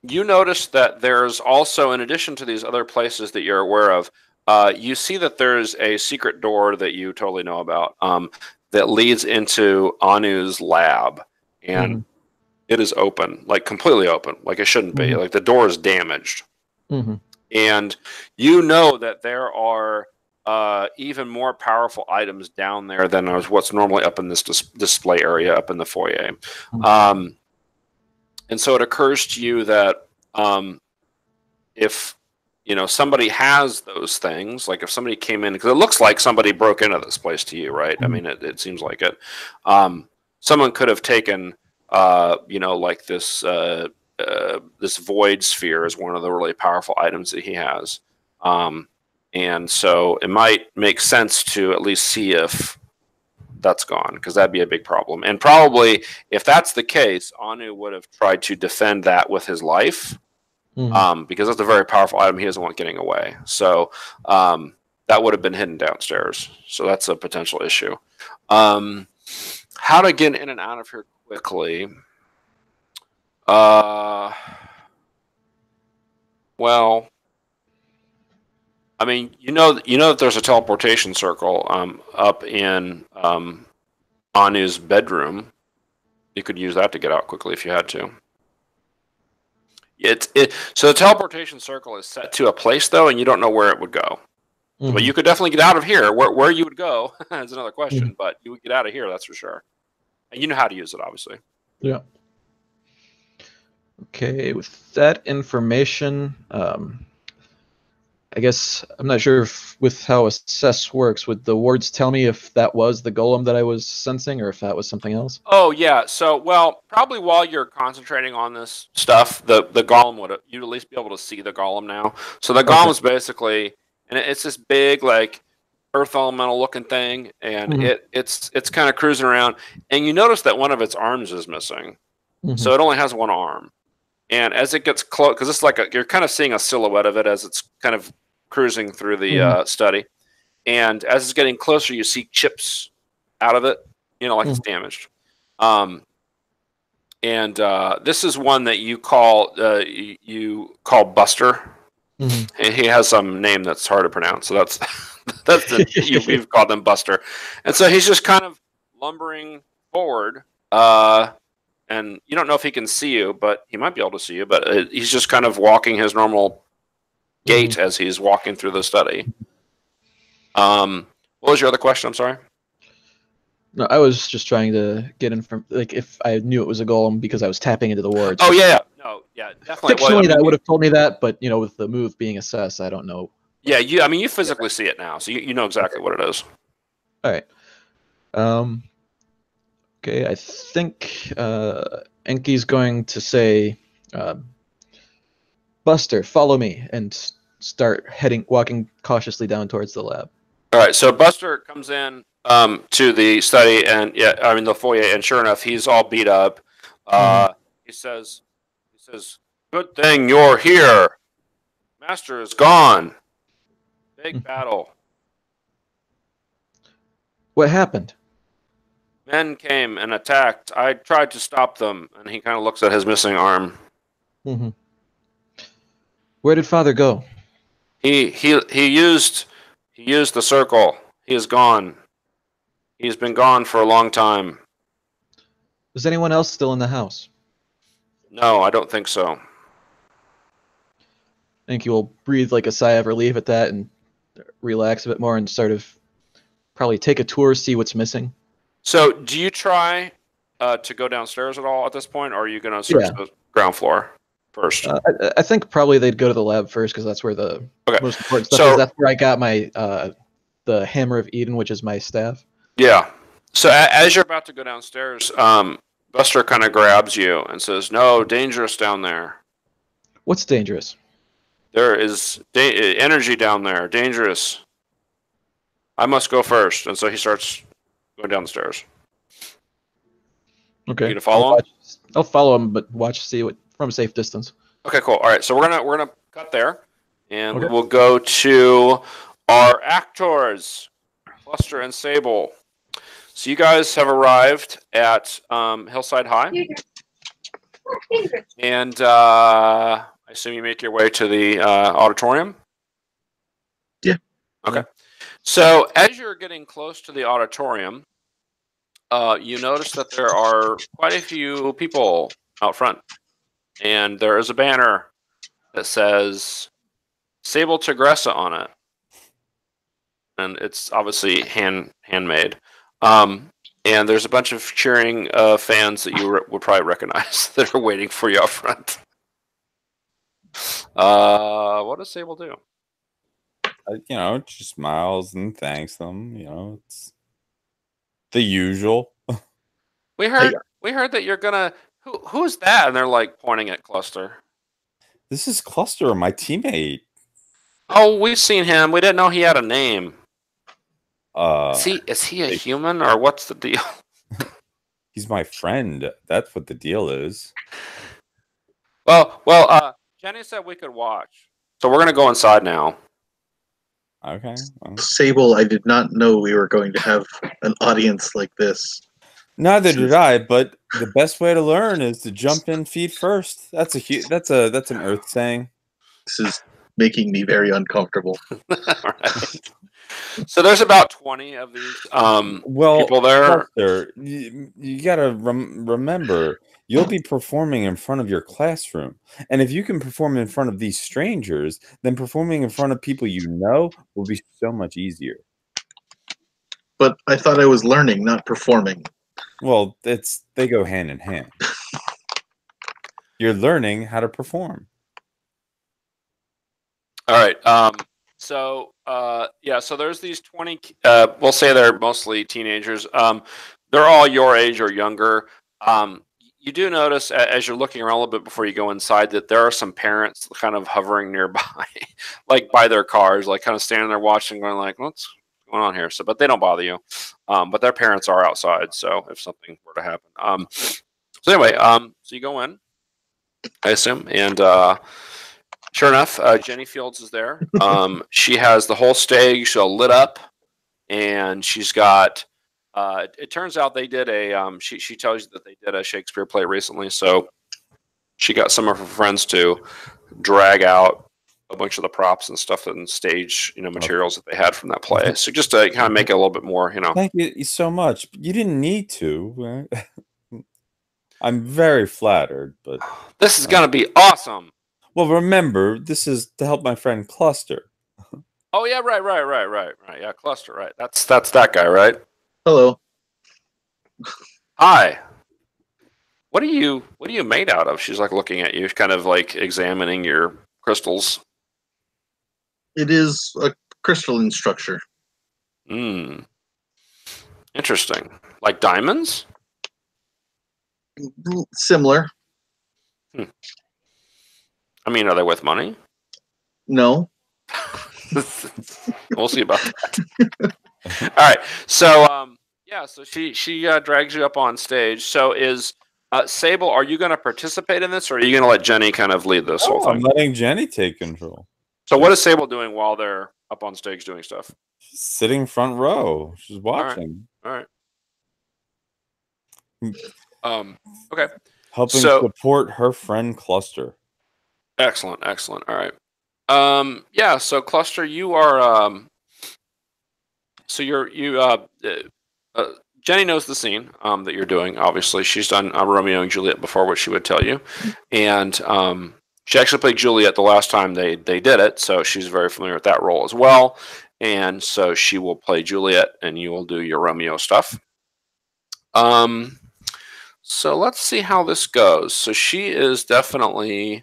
you notice that there's also, in addition to these other places that you're aware of, you see that there's a secret door that you totally know about that leads into Anu's lab, and it is open, like completely open, like it shouldn't be. Like the door is damaged, and you know that there are even more powerful items down there than what's normally up in this display area up in the foyer. And so it occurs to you that if somebody has those things, like if somebody came in, because it looks like somebody broke into this place to you, right? I mean, it seems like it. Someone could have taken, like this this void sphere is one of the really powerful items that he has. And so it might make sense to at least see if that's gone, because that'd be a big problem. And probably, if that's the case, Anu would have tried to defend that with his life, because that's a very powerful item he doesn't want getting away. So that would have been hidden downstairs. So that's a potential issue. How to get in and out of here quickly? Well, I mean, you know that there's a teleportation circle up in Anu's bedroom. You could use that to get out quickly if you had to. So the teleportation circle is set to a place though, and you don't know where it would go. But you could definitely get out of here. Where you would go is another question, but you would get out of here, that's for sure. And you know how to use it, obviously. Yeah. Okay, with that information, I guess I'm not sure if with how assess works. Would the wards tell me if that was the golem that I was sensing, or if that was something else? Oh yeah. So probably while you're concentrating on this stuff, the golem you'd at least be able to see the golem now. So the golem's basically, and it's this big like earth elemental looking thing, and it's kind of cruising around, and you notice that one of its arms is missing. So it only has one arm. And as it gets close, because it's like you're kind of seeing a silhouette of it as it's kind of cruising through the study. And as it's getting closer, you see chips out of it, like it's damaged. And this is one that you call Buster. And he has some name that's hard to pronounce. So we've called him Buster. And so he's just kind of lumbering forward. And you don't know if he can see you, but he might be able to see you. But he's just kind of walking his normal gait as he's walking through the study. What was your other question? I'm sorry. No, I was just trying to get in from if I knew it was a golem because I was tapping into the wards. Oh yeah, no, yeah, definitely. Fictionally, that would have told me that, but with the move being assessed, I don't know. Yeah, you physically see it now, so you know exactly what it is. All right. Okay, I think Enki's going to say, Buster, follow me, and start walking cautiously down towards the lab. All right, so Buster comes in to the study, and the foyer, and sure enough, he's all beat up. He says, "Good thing you're here. Master is gone. Big battle. What happened?" Men came and attacked. I tried to stop them." And he kind of looks at his missing arm. Where did Father go? He used the circle. He is gone. He's been gone for a long time. Is anyone else still in the house? No, I don't think so. I think you will breathe like a sigh of relief at that and relax a bit more and sort of probably take a tour, see what's missing. So, do you try to go downstairs at all at this point, or are you going to search the ground floor first? I think probably they'd go to the lab first because that's where the most important stuff is. That's where I got my the Hammer of Eden, which is my staff. Yeah. So as you're about to go downstairs, Buster kind of grabs you and says, "No, dangerous down there." What's dangerous? There is energy down there. Dangerous. I must go first. And so he starts going down the stairs. Okay. You gonna follow him? I'll follow him, but see what from a safe distance. Okay, cool. All right, so we're gonna cut there, and we'll go to our actors, Cluster and Sable. So you guys have arrived at Hillside High, and I assume you make your way to the auditorium. Yeah. Okay. So as you're getting close to the auditorium, you notice that there are quite a few people out front, and there is a banner that says "Sable Tigressa" on it, and it's obviously handmade. And there's a bunch of cheering fans that you would probably recognize that are waiting for you out front. What does Sable do? She smiles and thanks them. It's the usual. We heard that you're gonna. Who's that? And they're like pointing at Cluster. This is Cluster, my teammate. Oh, we've seen him. We didn't know he had a name. Uh, Is he a human or what's the deal? he's my friend. That's what the deal is. Well, Jenny said we could watch, so we're gonna go inside now. Okay. Well. Sable, I did not know we were going to have an audience like this. Neither did I, but the best way to learn is to jump in feet first. That's an Earth saying. This is making me very uncomfortable. Right. So there's about 20 of these people there. Buster, you gotta remember, you'll be performing in front of your classroom, and if you can perform in front of these strangers, then performing in front of people you know will be so much easier. But I thought I was learning, not performing. Well, they go hand in hand. You're learning how to perform. All right. So there's these 20. We'll say they're mostly teenagers. They're all your age or younger. You do notice as you're looking around a little bit before you go inside that there are some parents kind of hovering nearby, like by their cars, like kind of standing there watching, going like, "What's going on here?" So, but they don't bother you. But their parents are outside, so if something were to happen. So anyway, so you go in, I assume, and sure enough, Jenny Fields is there. She has the whole stage lit up, and she's got. It turns out they did a. She tells you that they did a Shakespeare play recently, so she got some of her friends to drag out a bunch of the props and stuff and stage, materials that they had from that play. So just to kind of make it a little bit more, Thank you so much. You didn't need to. I'm very flattered, but this is gonna be awesome. Well, remember, this is to help my friend Cluster. Oh yeah, right. Yeah, Cluster, right. That's that guy, right? Hello. Hi. What are you made out of? She's like looking at you, kind of like examining your crystals. It is a crystalline structure. Interesting. Like diamonds? Similar. I mean, are they worth money? No. We'll see about that. All right. So, so she drags you up on stage. So is Sable, are you going to participate in this, or are you going to let Jenny kind of lead this whole thing? I'm letting Jenny take control. So what is Sable doing while they're up on stage doing stuff? She's sitting front row. She's watching. All right. Okay. Helping support her friend Cluster. Excellent. All right. So Cluster, you are Jenny knows the scene that you're doing. Obviously, she's done Romeo and Juliet before, which she would tell you, and she actually played Juliet the last time they did it, so she's very familiar with that role as well. And so she will play Juliet, and you will do your Romeo stuff. So let's see how this goes. So she is definitely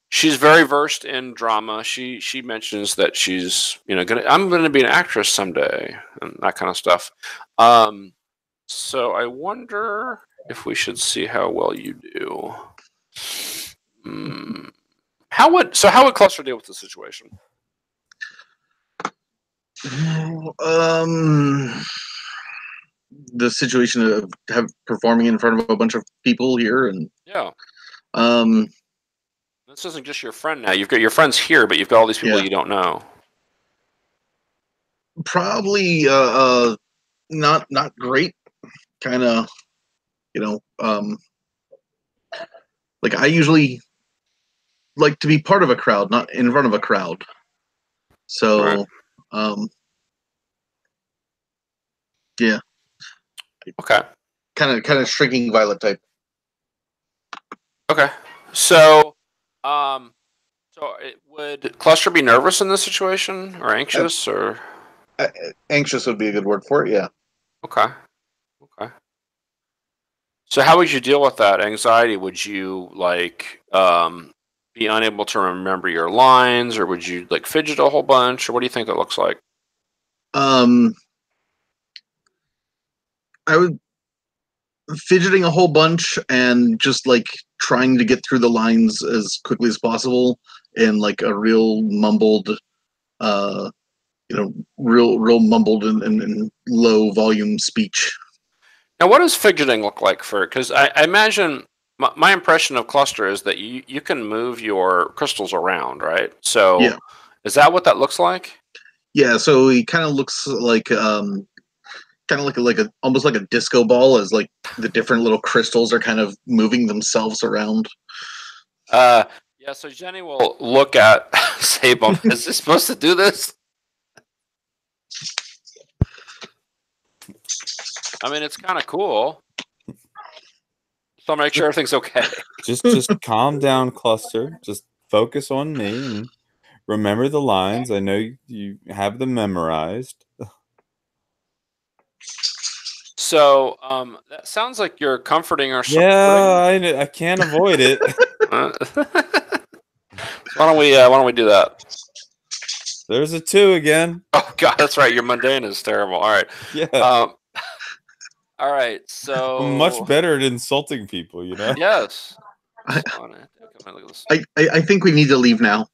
she's very versed in drama. She mentions that she's I'm gonna be an actress someday and that kind of stuff. So I wonder if we should see how well you do. How would Cluster deal with the situation? The situation of performing in front of a bunch of people here, and this isn't just your friend now. You've got your friends here, but you've got all these people you don't know. Probably not great. Kind of, like I usually like to be part of a crowd, not in front of a crowd. So, yeah. Okay. Kind of shrinking violet type. Okay. So, would Cluster be nervous in this situation, or anxious, or anxious would be a good word for it? Yeah. Okay. So, how would you deal with that anxiety? Would you be unable to remember your lines, or would you fidget a whole bunch, or what do you think that looks like? I would fidgeting a whole bunch and just like trying to get through the lines as quickly as possible in like a real mumbled, real mumbled and low volume speech. Now, what does fidgeting look like for? Because I imagine my impression of cluster is that you can move your crystals around, right? So, Yeah. is that what that looks like? Yeah, so he kind of looks like almost like a disco ball, as like the different little crystals are kind of moving themselves around. Yeah. So Jenny will look at Sable. Is this supposed to do this? I mean, it's kind of cool. So I'll make sure everything's okay. Just calm down, Cluster. Just focus on me and remember the lines. I know you have them memorized. So, that sounds like you're comforting or something. Yeah, I can't avoid it. Why don't we do that? There's a 2 again. Oh God, that's right. Your mundane is terrible. All right. Yeah. All right. So I'm much better at insulting people, you know? Yes. I think we need to leave now.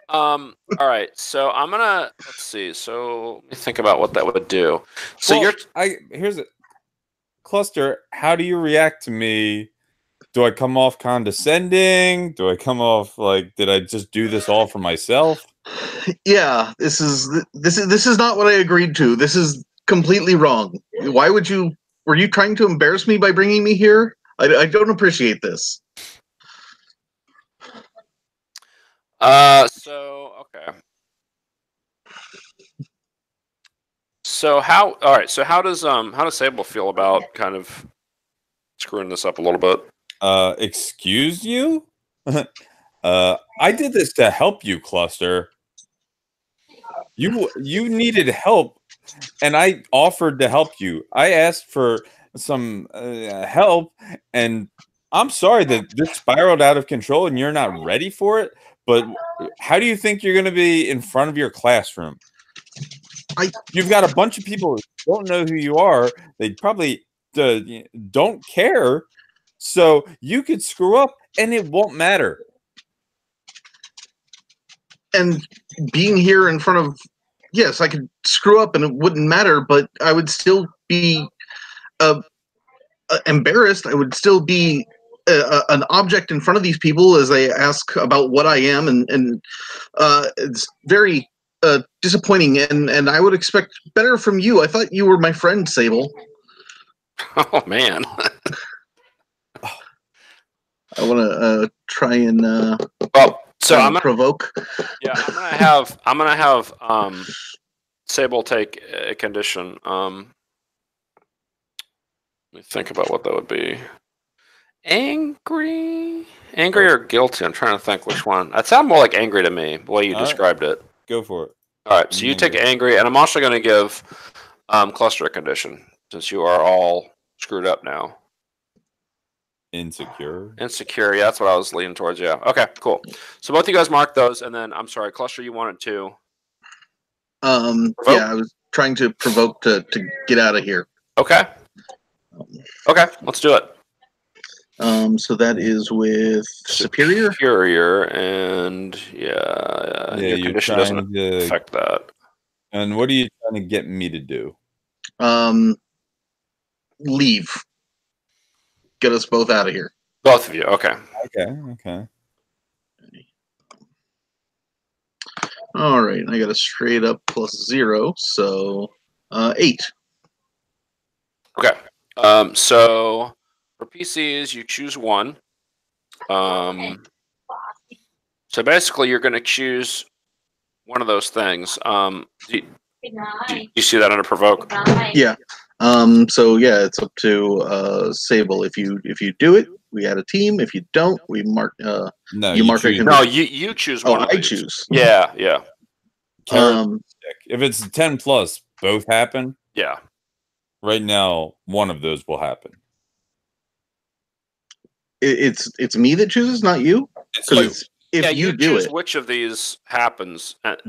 All right. So I'm gonna let's see. So let me think about what that would do. So Well, here's it. Cluster, how do you react to me? Do I come off condescending? Do I come off like, did I just do this all for myself? Yeah, this is not what I agreed to. This is completely wrong. Why would you? Were you trying to embarrass me by bringing me here? I don't appreciate this. So okay. So how? All right. So how does Sable feel about kind of screwing this up a little bit? Excuse you? I did this to help you, Cluster. You needed help, and I offered to help you. I asked for some help, and I'm sorry that this spiraled out of control and you're not ready for it. But how do you think you're going to be in front of your classroom? You've got a bunch of people who don't know who you are. They probably don't care. So you could screw up and it won't matter. And being here in front of, yes, I could screw up and it wouldn't matter, but I would still be embarrassed. I would still be an object in front of these people as they ask about what I am, and it's very disappointing. And I would expect better from you. I thought you were my friend, Sable. Oh man. I want to try and well. So I'm gonna provoke. Yeah, I'm gonna have Sable take a condition. Let me think about what that would be. Angry or guilty? I'm trying to think which one. That sounded more like angry to me, the way you described it. Go for it. All right, so you take angry, and I'm also going to give Cluster a condition since you are all screwed up now. Insecure, yeah, that's what I was leaning towards. Yeah. Okay, cool. So both of you guys mark those, and then I'm sorry, Cluster, you wanted to. Yeah, I was trying to provoke to get out of here. Okay. Okay, let's do it. So that is with Superior. Superior, and your condition doesn't affect that. And what are you trying to get me to do? Leave. Get us both out of here. Both of you. Okay. Okay. All right. I got a straight up +0, so 8. Okay. So for PCs, you choose one. So basically, you're going to choose one of those things. Do you see that under provoke? Yeah. So yeah, it's up to Sable. If you do it, we add a team. If you don't, we mark. No, you mark. You choose one. I choose. Yeah. If it's 10 plus, both happen. Yeah. Right now, one of those will happen. It's me that chooses, not you. It's you. If you do choose it, which of these happens, and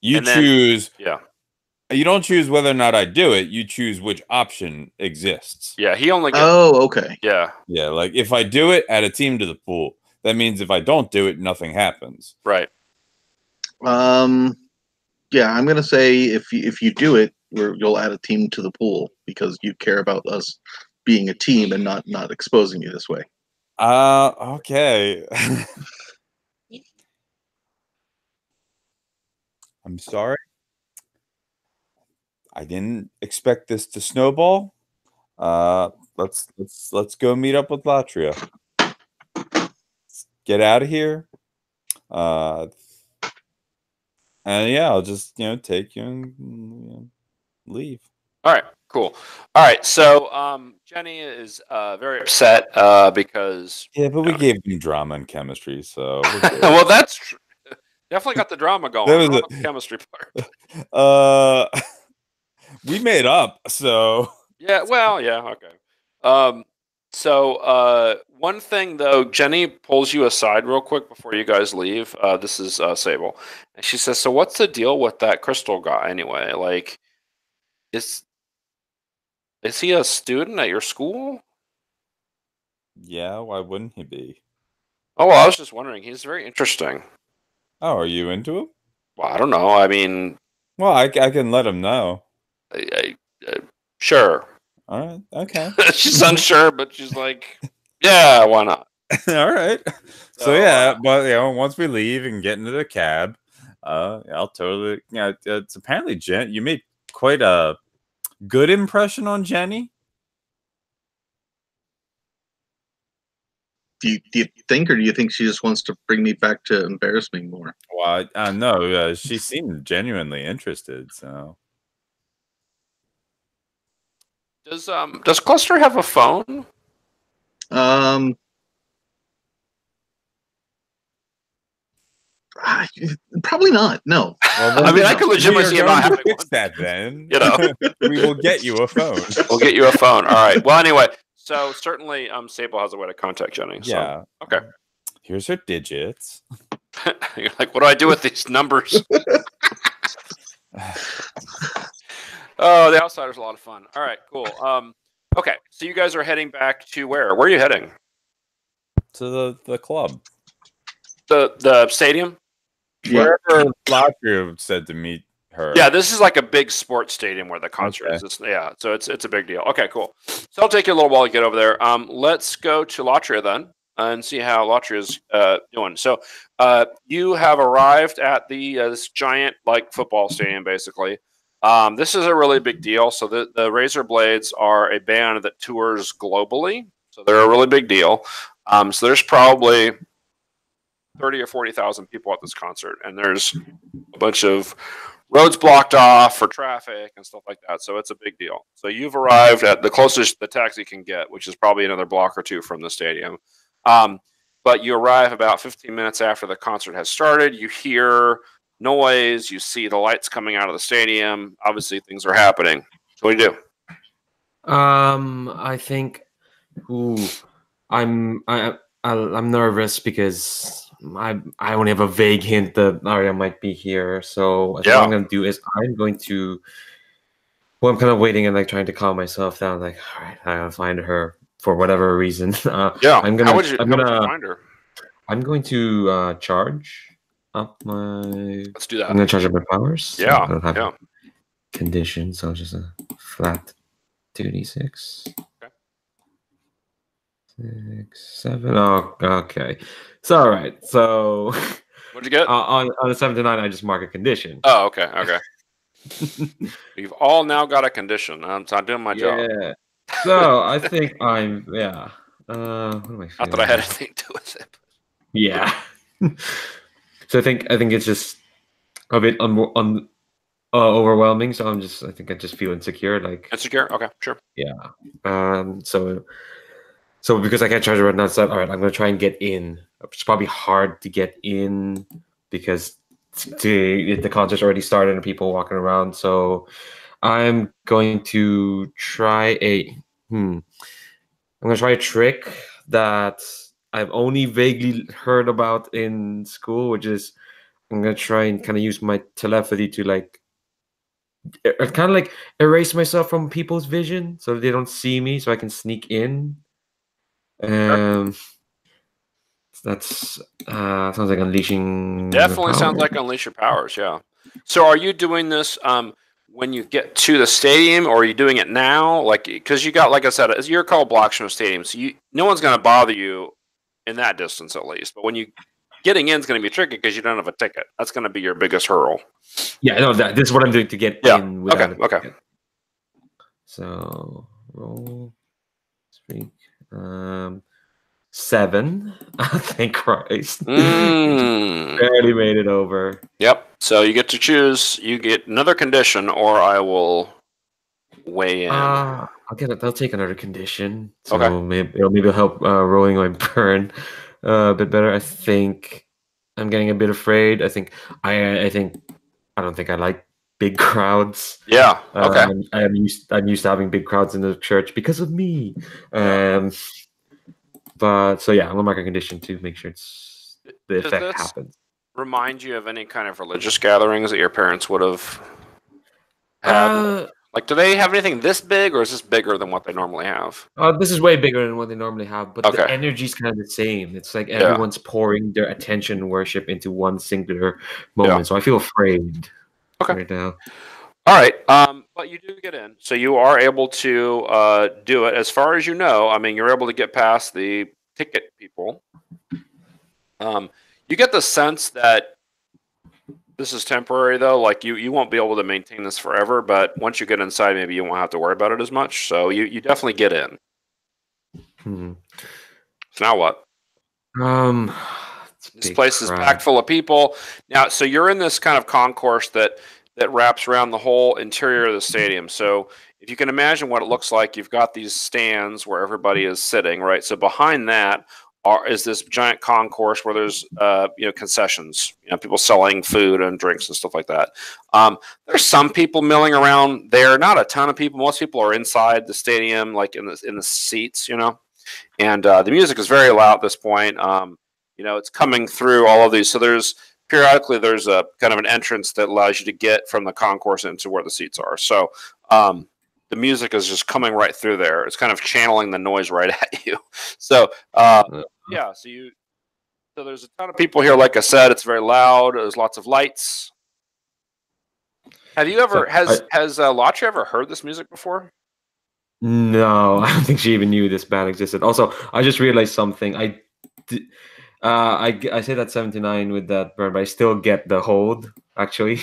you choose. Yeah. You don't choose whether or not I do it. You choose which option exists. Yeah, he only gets. Oh, okay. Yeah, Yeah, like if I do it, add a team to the pool. That means if I don't do it, nothing happens. right. Yeah, I'm gonna say if you do it, you'll add a team to the pool because you care about us being a team and not exposing you this way. Okay. I'm sorry. I didn't expect this to snowball. Let's go meet up with Latria. Let's get out of here. And yeah, I'll just take you and leave. All right, cool. All right, so Jenny is very upset because Yeah, but we gave him drama and chemistry, so well, that's true. Definitely got the drama going. That was I don't know a- the chemistry part. we made up, so Yeah, well, yeah, okay. So one thing though, Jenny pulls you aside real quick before you guys leave. This is Sable, and she says, "So what's the deal with that crystal guy anyway? Like, is he a student at your school?" yeah, why wouldn't he be? Oh, well, I was just wondering. He's very interesting. Oh, are you into him? Well, I don't know. I mean, Well, I can let him know. sure. All right, okay. She's unsure, but she's like, "Yeah, why not?" All right. So So, yeah, but once we leave and get into the cab, I'll totally. Yeah, it's apparently Jen. You made quite a good impression on Jenny. Do you think, or do you think she just wants to bring me back to embarrass me more? Well, no, she seemed genuinely interested. So Does Cluster have a phone? Probably not. No. well, I mean, I could legitimately see him not having fix one. that. Then You know. we will get you a phone. We'll get you a phone. All right. Well, anyway, so certainly, Sable has a way to contact Jenny. So. Yeah. Okay. Here's her digits. You're like, what do I do with these numbers? Oh, the Outsider's a lot of fun. All right, cool. Okay, so you guys are heading back to where? Where are you heading? To the club. The stadium? Yeah. Wherever Latria said to meet her. Yeah, this is like a big sports stadium where the concert Okay. is. So it's a big deal. Okay, cool. So I'll take you a little while to get over there. Let's go to Latria then and see how Latria's doing. So you have arrived at the this giant like football stadium basically. This is a really big deal. So the Razor Blades are a band that tours globally. So they're a really big deal. So there's probably 30 or 40,000 people at this concert, and there's a bunch of roads blocked off for traffic and stuff like that. So it's a big deal. So you've arrived at the closest the taxi can get, which is probably another block or two from the stadium. But you arrive about 15 minutes after the concert has started. You hear noise. You see the lights coming out of the stadium. Obviously, things are happening. So what do you do? I think, I'm nervous because I only have a vague hint that Arya might be here. So I think what I'm gonna do is I'm kind of waiting and like trying to calm myself down. Like, all right, I gotta find her for whatever reason. Yeah, I'm gonna. How would you find her? I'm going to charge up my. Let's do that. I'm gonna charge up my powers. Yeah, I don't have yeah. conditions, so just a flat 2d6. Okay. 6, 7. Oh, okay. So all right. So What'd you get? on the 7 to 9, I just mark a condition. Oh, okay, okay. We've all now got a condition. I'm doing my job. Yeah. So I think I'm. Yeah. What am I feeling? Not that I had anything to do with it. Yeah. So I think it's just a bit overwhelming. So I think I just feel insecure. Like Insecure? Okay, sure. yeah. So because I can't charge it right now, so all right, I'm gonna try and get in. It's probably hard to get in because the concert's already started and people walking around. So I'm going to try I'm gonna try a trick that I've only vaguely heard about in school, which is I'm gonna try and kind of use my telepathy to like kind of like erase myself from people's vision so they don't see me, so I can sneak in. That's sounds like unleashing the Definitely power. sounds like unleash your powers. Yeah. So are you doing this when you get to the stadium, or are you doing it now? Like, because you got, like I said, you're called Blockstrom Stadium, so no one's going to bother you in that distance at least. But when you getting in is going to be tricky because you don't have a ticket. That's going to be your biggest hurdle. Yeah, no, this is what I'm doing to get Yeah. in without a Okay. ticket. So roll streak. 7. Thank Christ. Barely made it over. Yep. So you get to choose. You get another condition, or I will weigh in. I'll take another condition. So Okay. maybe it'll help rolling my burn a bit better. I think I'm getting a bit afraid. I don't think I like big crowds. Yeah. Okay. I'm used to having big crowds in the church because of me. But so yeah, I'm gonna mark a condition to make sure the effect happens. Remind you of any kind of religious gatherings that your parents would have had? Like, do they have anything this big, or is this bigger than what they normally have? This is way bigger than what they normally have, but the energy's kind of the same. It's like everyone's pouring their attention and worship into one singular moment. So I feel afraid right now. All right, but you do get in, so you are able to do it. As far as you know, I mean, you're able to get past the ticket people. You get the sense that this is temporary, though. Like, you won't be able to maintain this forever, but once you get inside, maybe you won't have to worry about it as much. So you definitely get in. So now what? This place is packed full of people. Now, so you're in this kind of concourse that wraps around the whole interior of the stadium. So if you can imagine what it looks like, you've got these stands where everybody is sitting, right? So behind that is this giant concourse where there's concessions, people selling food and drinks and stuff like that. There's some people milling around there, not a ton of people. Most people are inside the stadium, like in the seats, and the music is very loud at this point. It's coming through all of these. So periodically there's a kind of an entrance that allows you to get from the concourse into where the seats are. So the music is just coming right through there. It's kind of channeling the noise right at you. So so there's a ton of people here. Like I said, it's very loud. There's lots of lights. Have you ever has Latria ever heard this music before? No, I don't think she even knew this band existed. Also, I just realized something. I say that 79 with that burn, but I still get the hold. Actually,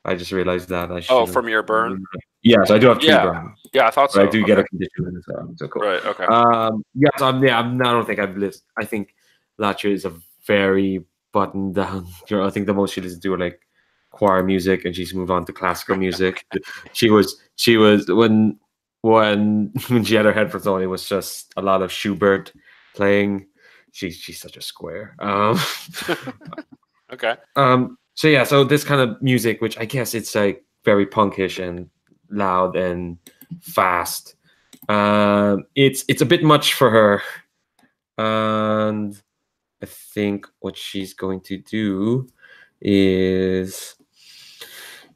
I just realized that. From your burn. Yeah, so I do have 2 burns. Yeah, I thought so. I do get a condition in this. So cool. Right. Okay. I don't think I've lived. I think Latria is a very buttoned down girl. I think the most she does do like choir music, and she's moved on to classical music. she was when she had her headphones on, it was just a lot of Schubert playing. She's such a square. Okay. So this kind of music, which I guess it's like very punkish and loud and fast. It's a bit much for her, and I think what she's going to do is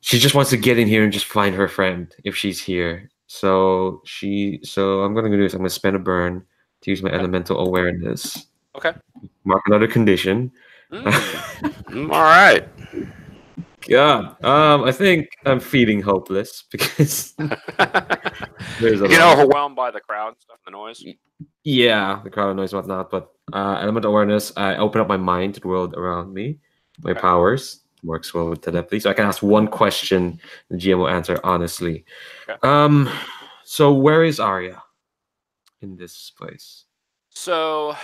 she just wants to get in here and just find her friend if she's here. So I'm gonna do is I'm gonna spend a burn to use my elemental awareness. Okay. Mark another condition. All right. God, I think I'm feeling hopeless because there's overwhelmed by the crowd and stuff, and the noise. Yeah, the crowd noise and whatnot. But element awareness, I open up my mind to the world around me. My powers works well with telepathy, so I can ask one question. The GM will answer honestly. Okay. So where is Arya in this place? So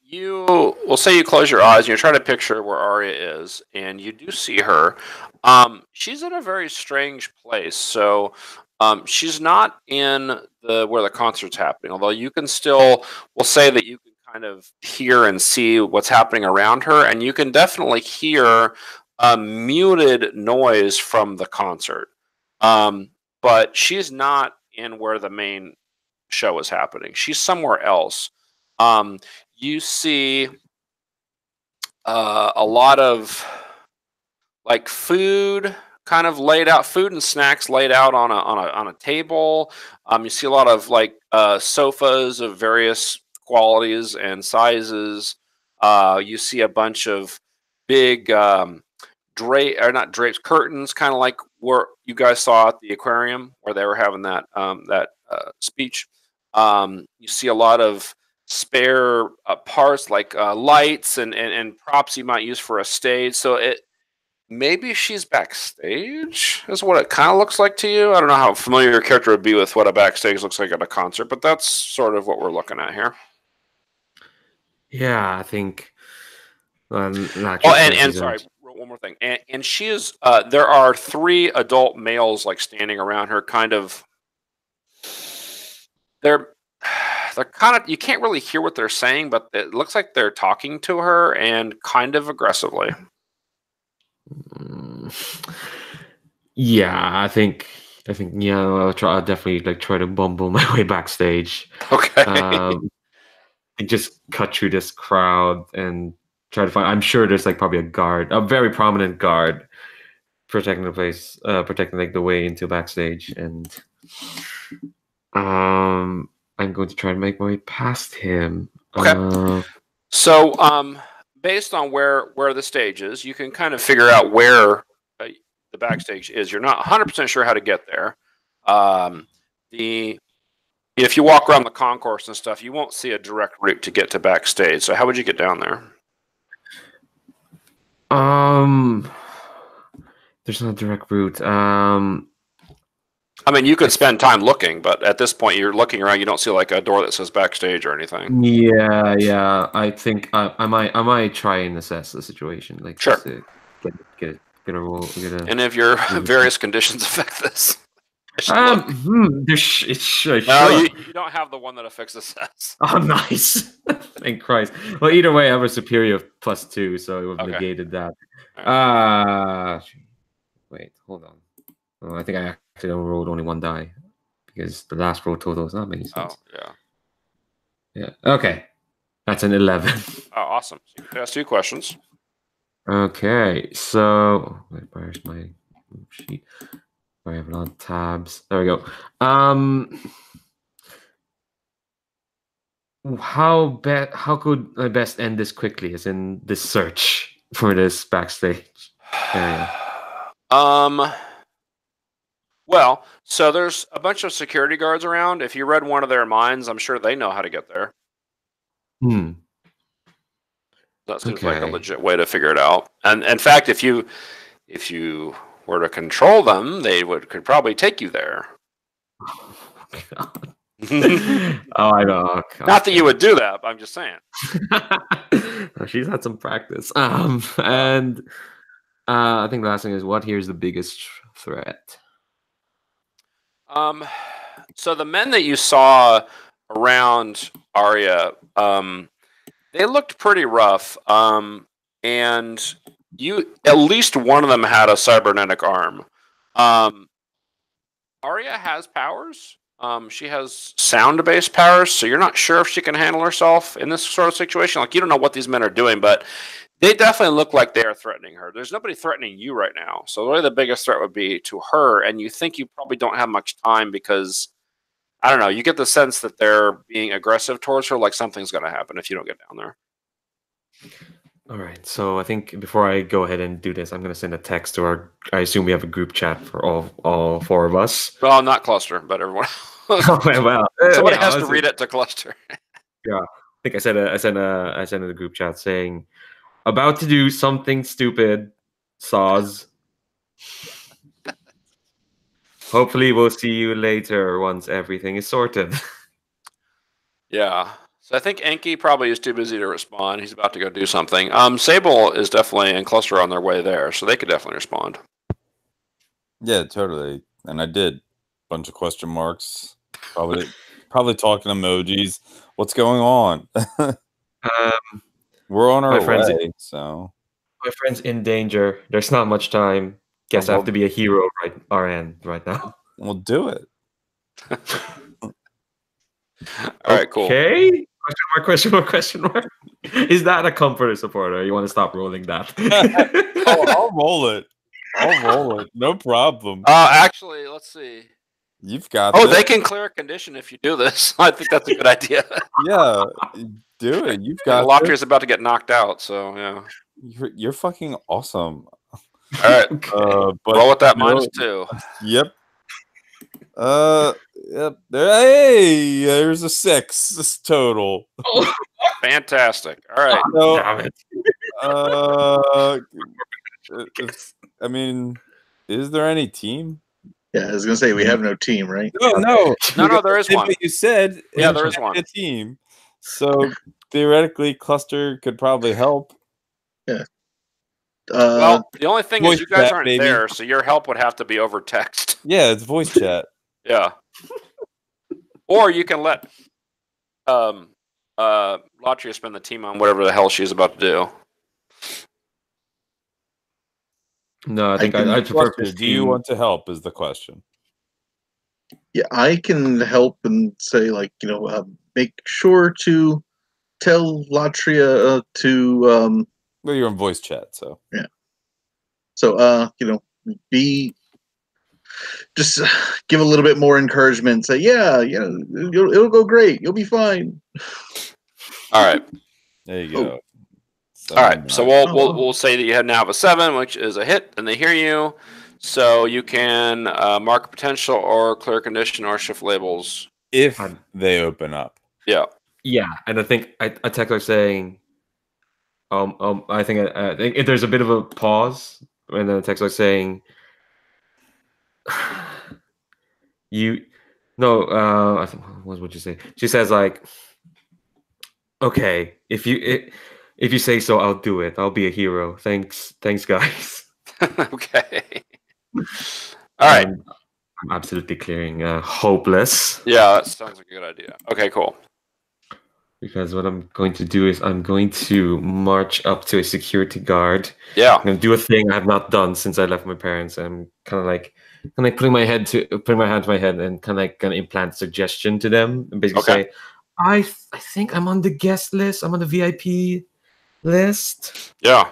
we'll say you close your eyes and you're trying to picture where Arya is, and you do see her. She's in a very strange place. So she's not in where the concert's happening, although you can we'll say that you can kind of hear and see what's happening around her, and you can definitely hear a muted noise from the concert. But she's not in where the main show is happening. She's somewhere else. You see a lot of like food kind of laid out, food and snacks laid out on a table. You see a lot of like sofas of various qualities and sizes. You see a bunch of big not drapes, curtains, kind of like where you guys saw at the aquarium where they were having that speech. You see a lot of spare parts like lights and props you might use for a stage. So maybe she's backstage is what it kind of looks like to you. I don't know how familiar your character would be with what a backstage looks like at a concert, but that's sort of what we're looking at here. Yeah, I think. And sorry, one more thing. And she is. There are 3 adult males like standing around her, kind of. They're kind of. You can't really hear what they're saying, but it looks like they're talking to her and kind of aggressively. Yeah, I think yeah, I'll definitely like try to bumble my way backstage. Okay. Just cut through this crowd and try to find. I'm sure there's like probably a very prominent guard protecting the place, protecting like the way into backstage, and I'm going to try and make my way past him. Okay. So, based on where the stage is, you can kind of figure out where the backstage is. You're not 100% sure how to get there. If you walk around the concourse and stuff, you won't see a direct route to get to backstage. So how would you get down there? There's no direct route. I mean, you could spend time looking, but at this point, you're looking around. You don't see like a door that says backstage or anything. Yeah. I think I might try and assess the situation. Like, sure. Get a roll. And if your various conditions affect this. No, you don't have the one that affects assess. Oh, nice! Thank Christ. Well, either way, I have a superior of +2, so it would have negated that. Right. Wait, hold on. Oh, I think I actually rolled only 1 die because the last roll total is not many sense. Oh, yeah. Okay, that's an 11. Oh, awesome! So you can ask 2 questions. Okay, so where's my sheet? I have a lot of tabs. There we go. How could I best end this quickly? As in this search for this backstage area. Well, so there's a bunch of security guards around. If you read one of their minds, I'm sure they know how to get there. That seems like a legit way to figure it out. And in fact, if you were to control them, they could probably take you there. Oh, God. I know. Not that you would do that, but I'm just saying. She's had some practice. And I think the last thing is, what here is the biggest threat? So the men that you saw around Arya, they looked pretty rough. And at least one of them had a cybernetic arm. Arya has powers. She has sound-based powers, so you're not sure if she can handle herself in this sort of situation. Like, you don't know what these men are doing, but they definitely look like they are threatening her. There's nobody threatening you right now. So really the biggest threat would be to her, and you think you probably don't have much time because, I don't know, you get the sense that they're being aggressive towards her, like something's going to happen if you don't get down there. All right, so I think before I go ahead and do this, I'm going to send a text to our. I assume we have a group chat for all 4 of us. Well, not Cluster, but everyone. Well, somebody has to read it to Cluster. Yeah, I think I sent a group chat saying, "About to do something stupid, saws. Hopefully, we'll see you later once everything is sorted." Yeah. So I think Enki probably is too busy to respond. He's about to go do something. Sable is definitely and Cluster on their way there, so they could definitely respond. Yeah, totally. And I did. Bunch of question marks. Probably talking emojis. What's going on? We're on our way. So my friend's in danger. There's not much time. Guess I have to be a hero right now. We'll do it. All right, cool. Okay. Question mark. Is that a comfort or supporter? You want to stop rolling that? I'll roll it. I'll roll it. No problem. Actually, let's see. You've got Oh, this. they can clear a condition if you do this. I think that's a good idea. Yeah, do it. You've got this. Latria's about to get knocked out, so yeah. You're fucking awesome. All right. But Roll with that no- -2. Yep. Yep. Hey, there's a 6. This total. Fantastic. All right. So, Damn it. I mean, is there any team? Yeah, I was gonna say we have no team, right? No. No, there is one. What you said. Yeah, there is one. A team. So theoretically, Cluster could probably help. Yeah. Well, the only thing is voice you guys chat, aren't baby. there, so your help would have to be over text. Yeah, it's voice chat. Yeah. Or you can let Latria spend the team on whatever the hell she's about to do. No, I think I prefer Cluster, this do you team. want to help? Is the question. yeah, I can help and say make sure to tell Latria to Well, you're in voice chat, so just give a little bit more encouragement. Say, it'll go great. You'll be fine. All right. there you go. All right. So we'll say that you now have a 7, which is a hit, and they hear you. So you can mark potential or clear condition or shift labels if they open up. Yeah. Yeah, and I think a Tekla saying, I think if there's a bit of a pause, and then a Tekla saying, I think what would you say? She says like, okay, if you say so, I'll do it. I'll be a hero. Thanks, guys. Okay. All right. I'm absolutely clearing hopeless. Yeah, that sounds like a good idea. Okay, cool. Because what I'm going to do is I'm going to march up to a security guard. Yeah. I'm going to do a thing I have not done since I left my parents. I'm kind of like putting my hand to my head and kind of like going to implant suggestion to them and basically say, I think I'm on the guest list. I'm on the VIP list. Yeah.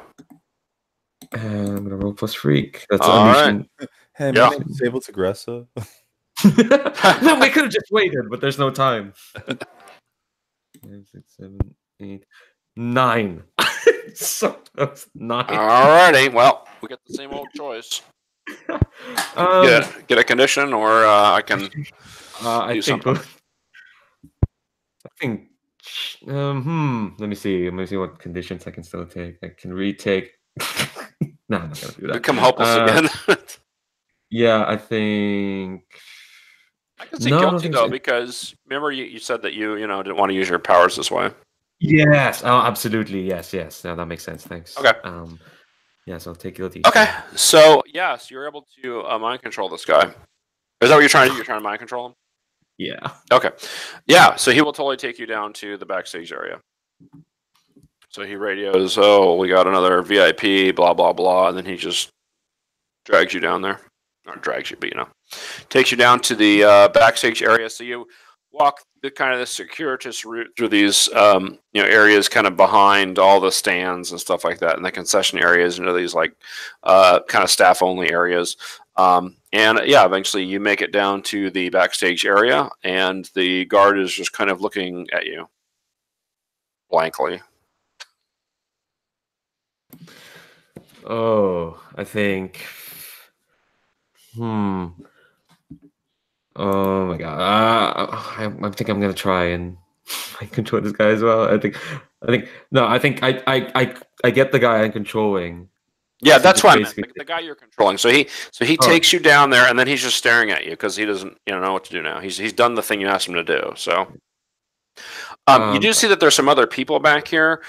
I'm gonna roll plus freak. That's all unleashing. right. Hey, my name is Able to Aggressive. No, we could have just waited, but there's no time. 5, 6, 7, 8, 9. So close. 9. Alrighty. Well, we got the same old choice. Get a condition, or I can do something. I think. Let me see. What conditions I can still take. I can retake. No, I'm not gonna do that. Become hopeless again. Yeah, I think. I can see guilty though, because remember you said that you didn't want to use your powers this way. Yes. Oh, absolutely. Yes. No, that makes sense. Thanks. Okay. Yes, I'll take guilty. Okay. So yes, you're able to mind control this guy. Is that what you're trying to do? You're trying to mind control him? Yeah. Okay. Yeah. So he will totally take you down to the backstage area. So he radios, "Oh, we got another VIP, blah blah blah," and then he just drags you down there. Not drags you, but takes you down to the backstage area. So you walk the kind of the circuitous route through these areas kind of behind all the stands and stuff like that, and the concession areas into these like kind of staff only areas. Eventually you make it down to the backstage area, and the guard is just kind of looking at you blankly. Oh, I think. Oh my god! I think I'm gonna try and control this guy as well. I think. No, I think I get the guy I'm controlling. Yeah, that's what I meant. The guy you're controlling. So he takes you down there, and then he's just staring at you because he doesn't know what to do now. He's done the thing you asked him to do. So you do see that there's some other people back here.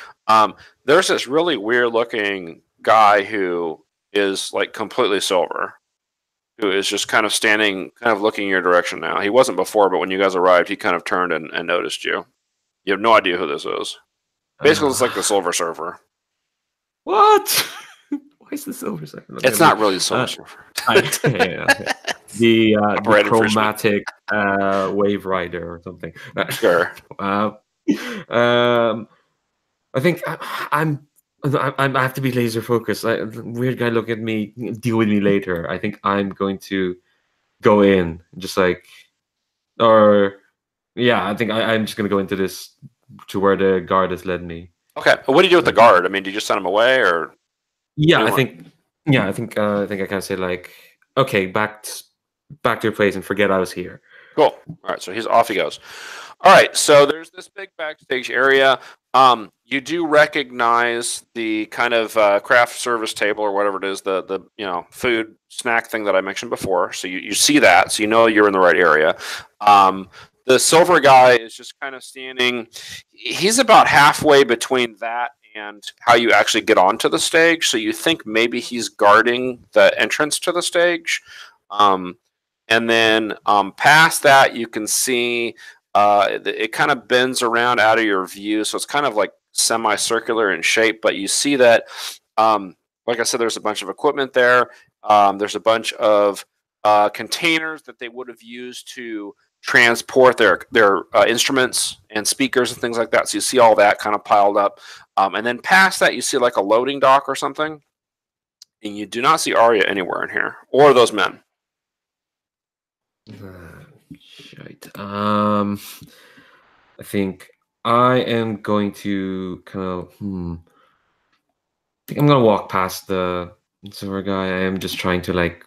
There's this really weird looking guy who is like completely silver, who is just kind of standing, kind of looking your direction now. He wasn't before, but when you guys arrived, he kind of turned and noticed you. You have no idea who this is. Basically, it's like the Silver Surfer. What? Why is the Silver Surfer? It's not really the Silver Surfer. The chromatic wave rider or something. Sure. I think I'm I have to be laser focused. Weird guy, look at me. Deal with me later. I think I'm going to go in, just like, or yeah. I think I'm just gonna go into this to where the guard has led me. Okay. What do you do with the guard? I mean, do you just send him away, or Yeah, do I you want- think. Yeah, I think. I think I can say like, okay, back to your place and forget I was here. Cool. All right. So he's off. He goes. All right. So there's this big backstage area. You do recognize the kind of craft service table or whatever it is, the food snack thing that I mentioned before. So you see that, so you know you're in the right area. The silver guy is just kind of standing. He's about halfway between that and how you actually get onto the stage. So you think maybe he's guarding the entrance to the stage. And then past that, you can see it kind of bends around out of your view. So it's kind of like semicircular in shape, but you see that, like I said, there's a bunch of equipment there. There's a bunch of containers that they would have used to transport their instruments and speakers and things like that. So you see all that kind of piled up. And then past that, you see like a loading dock or something. And you do not see Arya anywhere in here or those men. Shite. I think I am going to kind of. I think I'm gonna walk past the silver guy. I am just trying to like.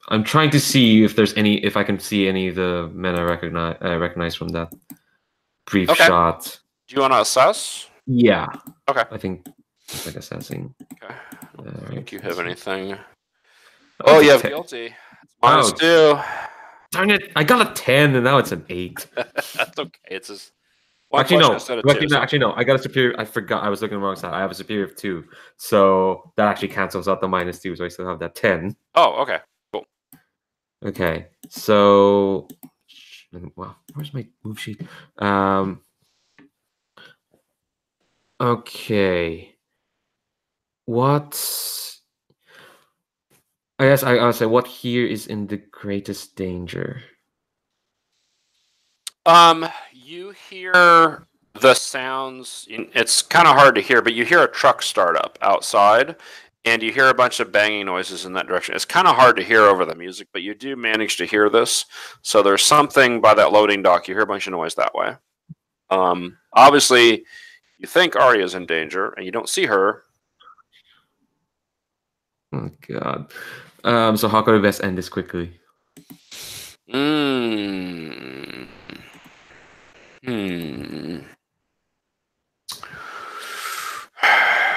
I'm trying to see if there's any, if I can see any of the men I recognize from that brief shot. Do you want to assess? Yeah. Okay. I think it's like assessing. Okay. I don't think you have anything. Oh, Oh, you have guilty. It's -2. Darn it! I got a 10 and now it's an 8. That's okay. It's just actually no. I got a superior. I forgot. I was looking at the wrong side. I have a superior of 2, so that actually cancels out the -2. So I still have that 10. Oh, okay. Cool. Okay, so wow, where's my move sheet? Okay, what? I guess I'll say what here is in the greatest danger. You hear the sounds. It's kind of hard to hear, but you hear a truck start up outside, and you hear a bunch of banging noises in that direction. It's kind of hard to hear over the music, but you do manage to hear this. So there's something by that loading dock. You hear a bunch of noise that way. Obviously, you think Arya's in danger, and you don't see her. Oh God. So how could we best end this quickly?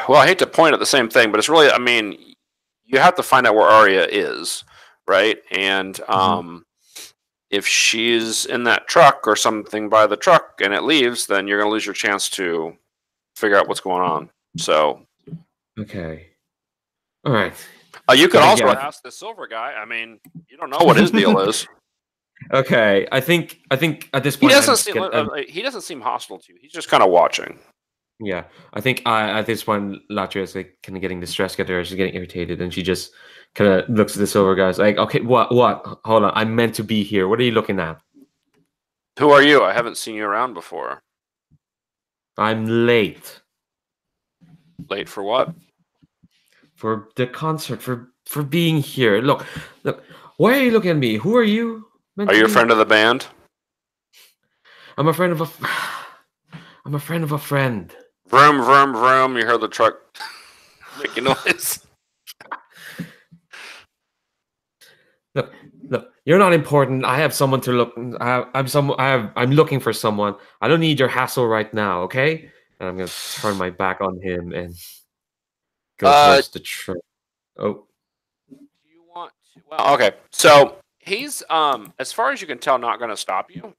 Well, I hate to point at the same thing, but it's really, I mean, you have to find out where Arya is, right? And if she's in that truck or something by the truck and it leaves, then you're going to lose your chance to figure out what's going on. So, okay, all right. You could also ask the silver guy. I mean, you don't know what his deal is. Okay, I think at this point he doesn't seem hostile to you. He's just kind of watching. Yeah, I think at this point Latria is like kind of getting distressed at her. She's getting irritated, and she just kind of looks at the silver guys like, "Okay, what? Hold on, I'm meant to be here. What are you looking at? Who are you? I haven't seen you around before. I'm late. Late for what? For the concert. For being here. Look. Why are you looking at me? Who are you? Are you a friend of the band? I'm a friend of a. I'm a friend of a friend. Vroom, vroom, vroom. You heard the truck making noise. Look. You're not important. I have someone to look. I'm looking for someone. I don't need your hassle right now. Okay. And I'm gonna turn my back on him and go towards the truck. Oh. Do you want to? Well, okay. So he's as far as you can tell, not going to stop you.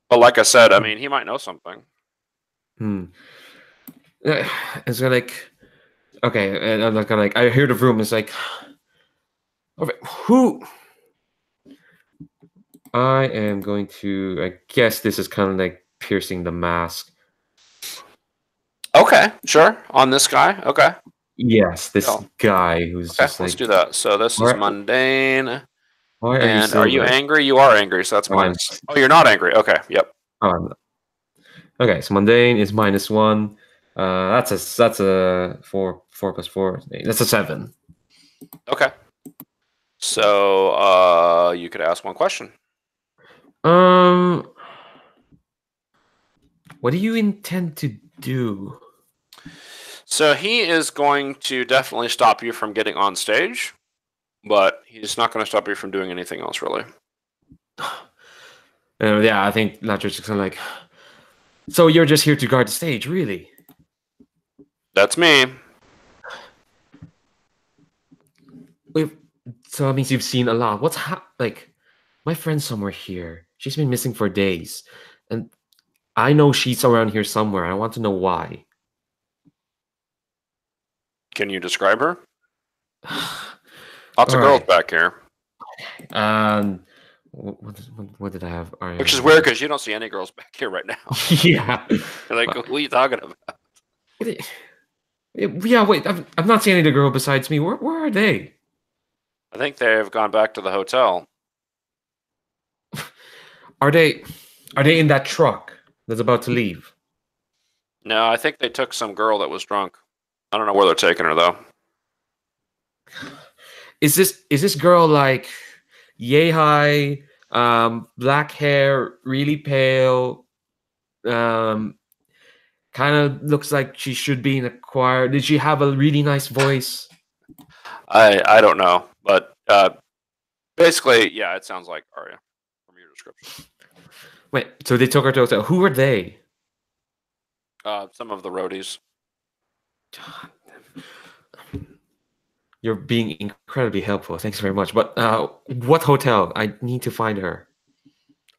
But like I said, I mean, he might know something. It's like, okay, and I'm not gonna like. I hear the room. It's like, okay, who? I am going to. I guess this is kind of like piercing the mask. Okay, sure. On this guy. Okay. Yes, this guy who's okay. Just let's like, do that. So this is mundane. Why are and you are you angry? You are angry. So that's minus. Oh, you're not angry. Okay. Yep. Okay, so mundane is -1. That's a 4 plus 4. That's a 7. Okay. So you could ask one question. What do you intend to do? So he is going to definitely stop you from getting on stage, but he's not going to stop you from doing anything else, really. Yeah, I think Latcher's just kind of like, so you're just here to guard the stage, really? That's me. So that means you've seen a lot. Like, my friend's somewhere here. She's been missing for days. And I know she's around here somewhere. I want to know why. Can you describe her? Lots of All girls right. back here. What did I have? Which is weird because you don't see any girls back here right now. Yeah. You're like, what are you talking about? Yeah, wait. I'm not seeing any other girl besides me. Where are they? I think they have gone back to the hotel. Are they in that truck that's about to leave? No, I think they took some girl that was drunk. I don't know where they're taking her though. Is this girl like yay high, black hair, really pale, kind of looks like she should be in a choir? Did she have a really nice voice? I don't know, but basically, yeah, it sounds like Arya from your description. Wait, so they took her to a hotel. Who are they? Some of the roadies. You're being incredibly helpful. Thanks very much. But what hotel? I need to find her.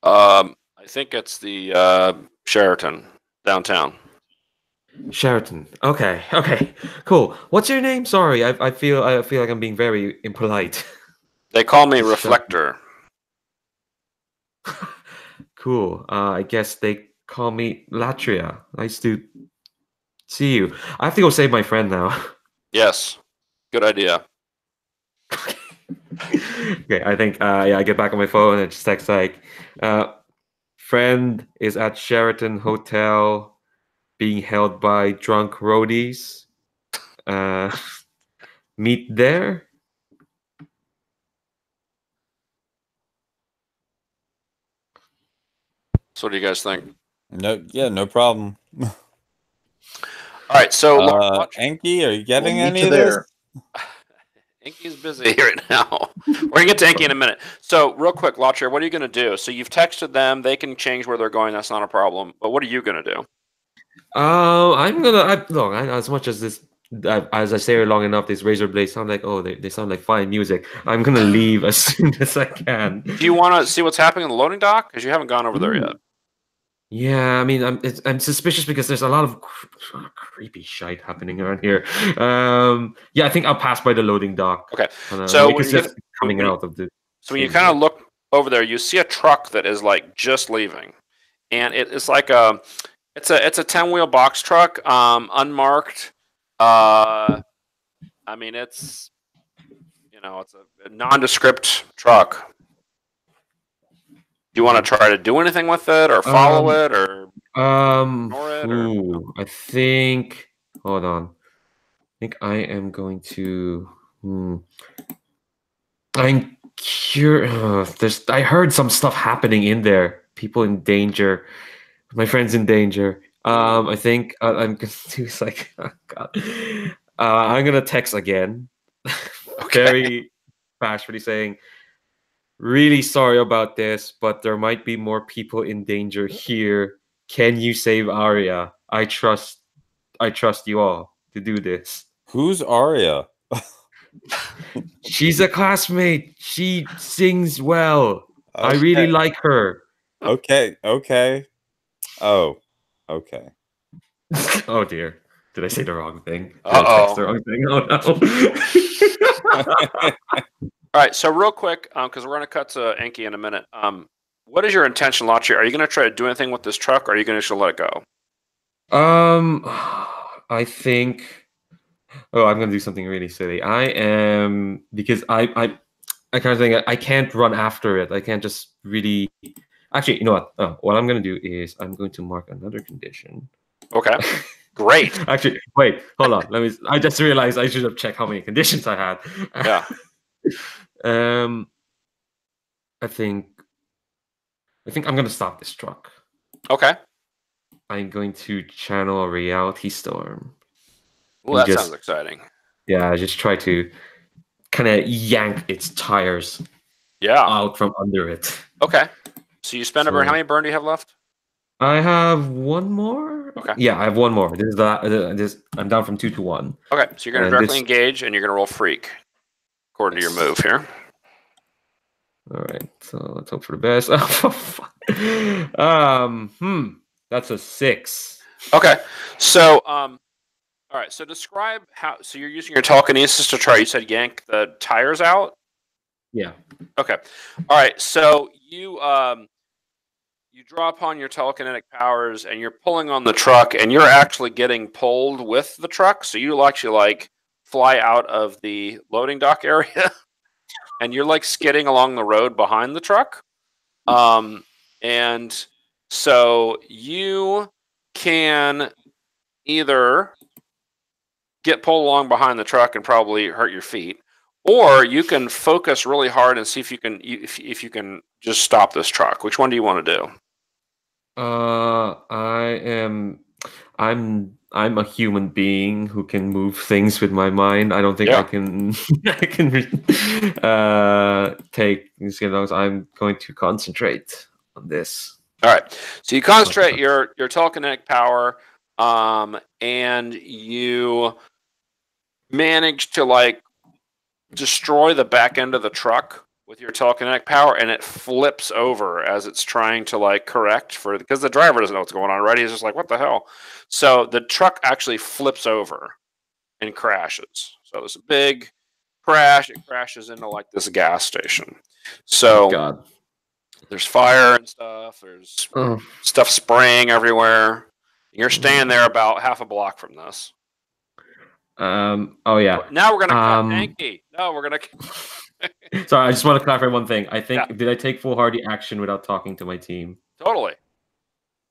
I think it's the Sheraton downtown. Sheraton. Okay. Cool. What's your name? Sorry, I feel like I'm being very impolite. They call me Reflector. Cool. I guess they call me Latria. Nice to see you. I have to go save my friend now. Yes, good idea. Okay, I think I get back on my phone and just text like, friend is at Sheraton Hotel being held by drunk roadies. Meet there. So what do you guys think? No problem. All right, so Enki, are you getting We'll meet any you of there. this? Inky's busy right now. We're gonna get to Inky in a minute. So real quick, Lotcher, what are you gonna do? So you've texted them; they can change where they're going. That's not a problem. But what are you gonna do? I'm gonna look. As much as this, as I say it long enough, these razor blades sound like they sound like fine music. I'm gonna leave as soon as I can. Do you want to see what's happening in the loading dock? Because you haven't gone over there yet. Yeah, I mean, I'm suspicious because there's a lot of creepy shite happening around here. Yeah, I think I'll pass by the loading dock. Okay, so it's just coming out of the. So when you kind of look over there, you see a truck that is like just leaving, and it's like it's a 10-wheel box truck, unmarked. I mean, it's it's a nondescript truck. Do you want to try to do anything with it, or follow it, or ignore it? Ooh, I think. Hold on. I think I am going to. I'm curious. I heard some stuff happening in there. People in danger. My friend's in danger. I think I'm gonna do is like, oh God. I'm gonna text again. Very bashfully saying, really sorry about this, but there might be more people in danger here. Can you save Arya? I trust you all to do this. Who's Arya? She's a classmate. She sings well. Okay. I really like her. Okay. Oh, okay. Oh dear. Did I say the wrong thing? Uh-oh. The wrong thing? Oh no. All right, so real quick, because we're going to cut to Enki in a minute. What is your intention, Lotcher? Are you going to try to do anything with this truck, or are you going to just let it go? I think. Oh, I'm going to do something really silly. I am because I kind of think I can't run after it. I can't just really. Actually, you know what? What I'm going to do is I'm going to mark another condition. Okay. Great. Actually, wait, hold on. I just realized I should have checked how many conditions I had. Yeah. I think I'm gonna stop this truck. Okay. I'm going to channel a reality storm. Well, that sounds exciting. Yeah, just try to kind of yank its tires out from under it. Okay. So you spend a burn. How many burn do you have left? I have one more. Okay. Yeah, I have one more. I'm down from 2 to 1. Okay, so you're going to directly engage, and you're going to roll freak, according to your move here. All right, so let's hope for the best. That's a 6. Okay, so all right. So describe how. So you're using your telekinesis to try. You said yank the tires out. Yeah. Okay. All right. So you draw upon your telekinetic powers, and you're pulling on the truck, and you're actually getting pulled with the truck. So you actually fly out of the loading dock area, and you're skidding along the road behind the truck. And so you can either get pulled along behind the truck and probably hurt your feet, or you can focus really hard and see if you can just stop this truck. Which one do you want to do? I'm a human being who can move things with my mind. I don't think I can take these. I'm going to concentrate on this. All right. So you concentrate your telekinetic power, and you manage to destroy the back end of the truck with your telekinetic power, and it flips over as it's trying to correct because the driver doesn't know what's going on, right? He's just like, what the hell? So the truck actually flips over and crashes. So there's a big crash. It crashes into this gas station. So there's fire and stuff. There's stuff spraying everywhere. You're staying there about half a block from this. Oh yeah. Now we're gonna cut Hanky. No, we're gonna. Sorry, I just want to clarify one thing. I think did I take foolhardy action without talking to my team? Totally.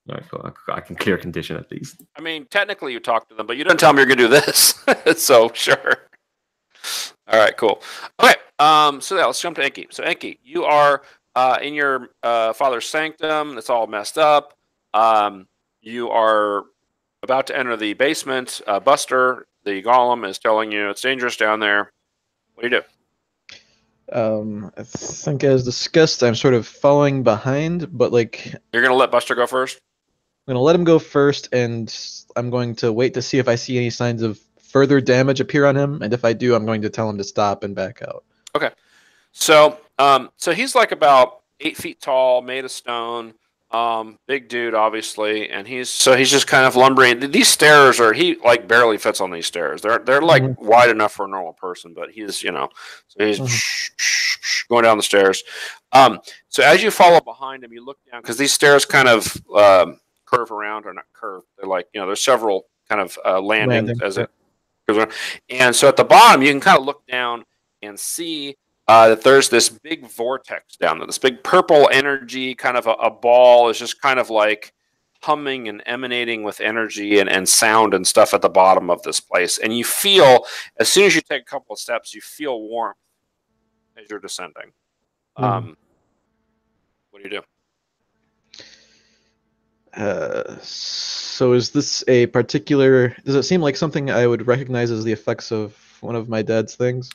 All right, cool. I can clear condition at least. I mean, technically you talked to them, but you didn't tell them you're gonna do this. So sure. All right, cool. Okay. So yeah, let's jump to Enki. So Enki, you are in your father's sanctum. It's all messed up. You are about to enter the basement. Buster, the golem, is telling you it's dangerous down there. What do you do? I think as discussed, I'm sort of following behind, but You're gonna let Buster go first? I'm gonna let him go first, and I'm going to wait to see if I see any signs of further damage appear on him, and if I do, I'm going to tell him to stop and back out. Okay. So so he's about 8 feet tall, made of stone, big dude, obviously, and he's just kind of lumbering. These stairs he barely fits on these stairs. They're wide enough for a normal person, but he's so he's going down the stairs. So as you follow behind him, you look down because these stairs kind of curve around, or not curve. They're there's several kind of landings as it goes around. And so at the bottom, you can kind of look down and see that there's this big vortex down there, this big purple energy, kind of a ball is just kind of humming and emanating with energy and sound and stuff at the bottom of this place. And you feel, as soon as you take a couple of steps, you feel warmth as you're descending. What do you do? So is this a particular... Does it seem like something I would recognize as the effects of one of my dad's things?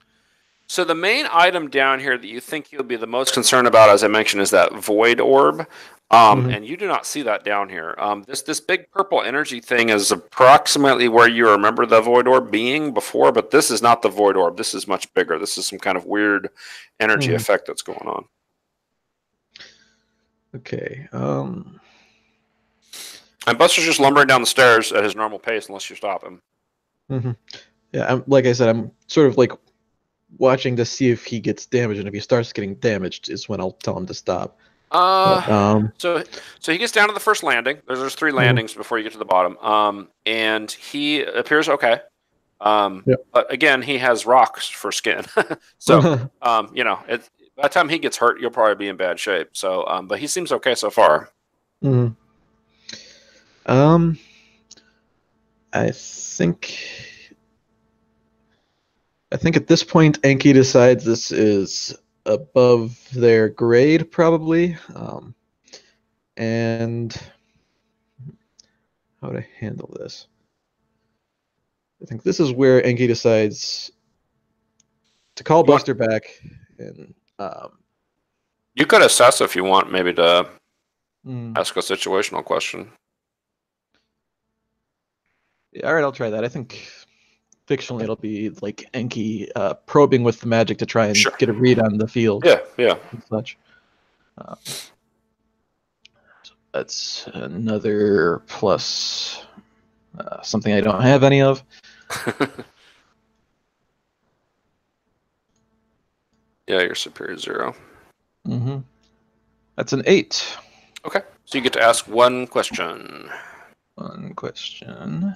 So the main item down here that you think you'll be the most concerned about, as I mentioned, is that void orb. And you do not see that down here. This big purple energy thing is approximately where you remember the void orb being before, but this is not the void orb. This is much bigger. This is some kind of weird energy effect that's going on. Okay. And Buster's just lumbering down the stairs at his normal pace unless you stop him. Yeah, like I said, I'm sort of watching to see if he gets damaged, and if he starts getting damaged is when I'll tell him to stop. So he gets down to the first landing. There's 3 landings before you get to the bottom. And he appears okay. But again, he has rocks for skin. So by the time he gets hurt, you'll probably be in bad shape. So but he seems okay so far. I think at this point, Enki decides this is above their grade, probably. And how would I handle this? I think this is where Enki decides to call Buster back, and you could assess if you want, maybe to ask a situational question. Yeah, all right, I'll try that. I think fictionally it'll be like Enki probing with the magic to try and get a read on the field. Yeah. And such. So that's another plus something I don't have any of. Yeah, you're superior 0. Mm-hmm. That's an 8. Okay, so you get to ask one question. One question.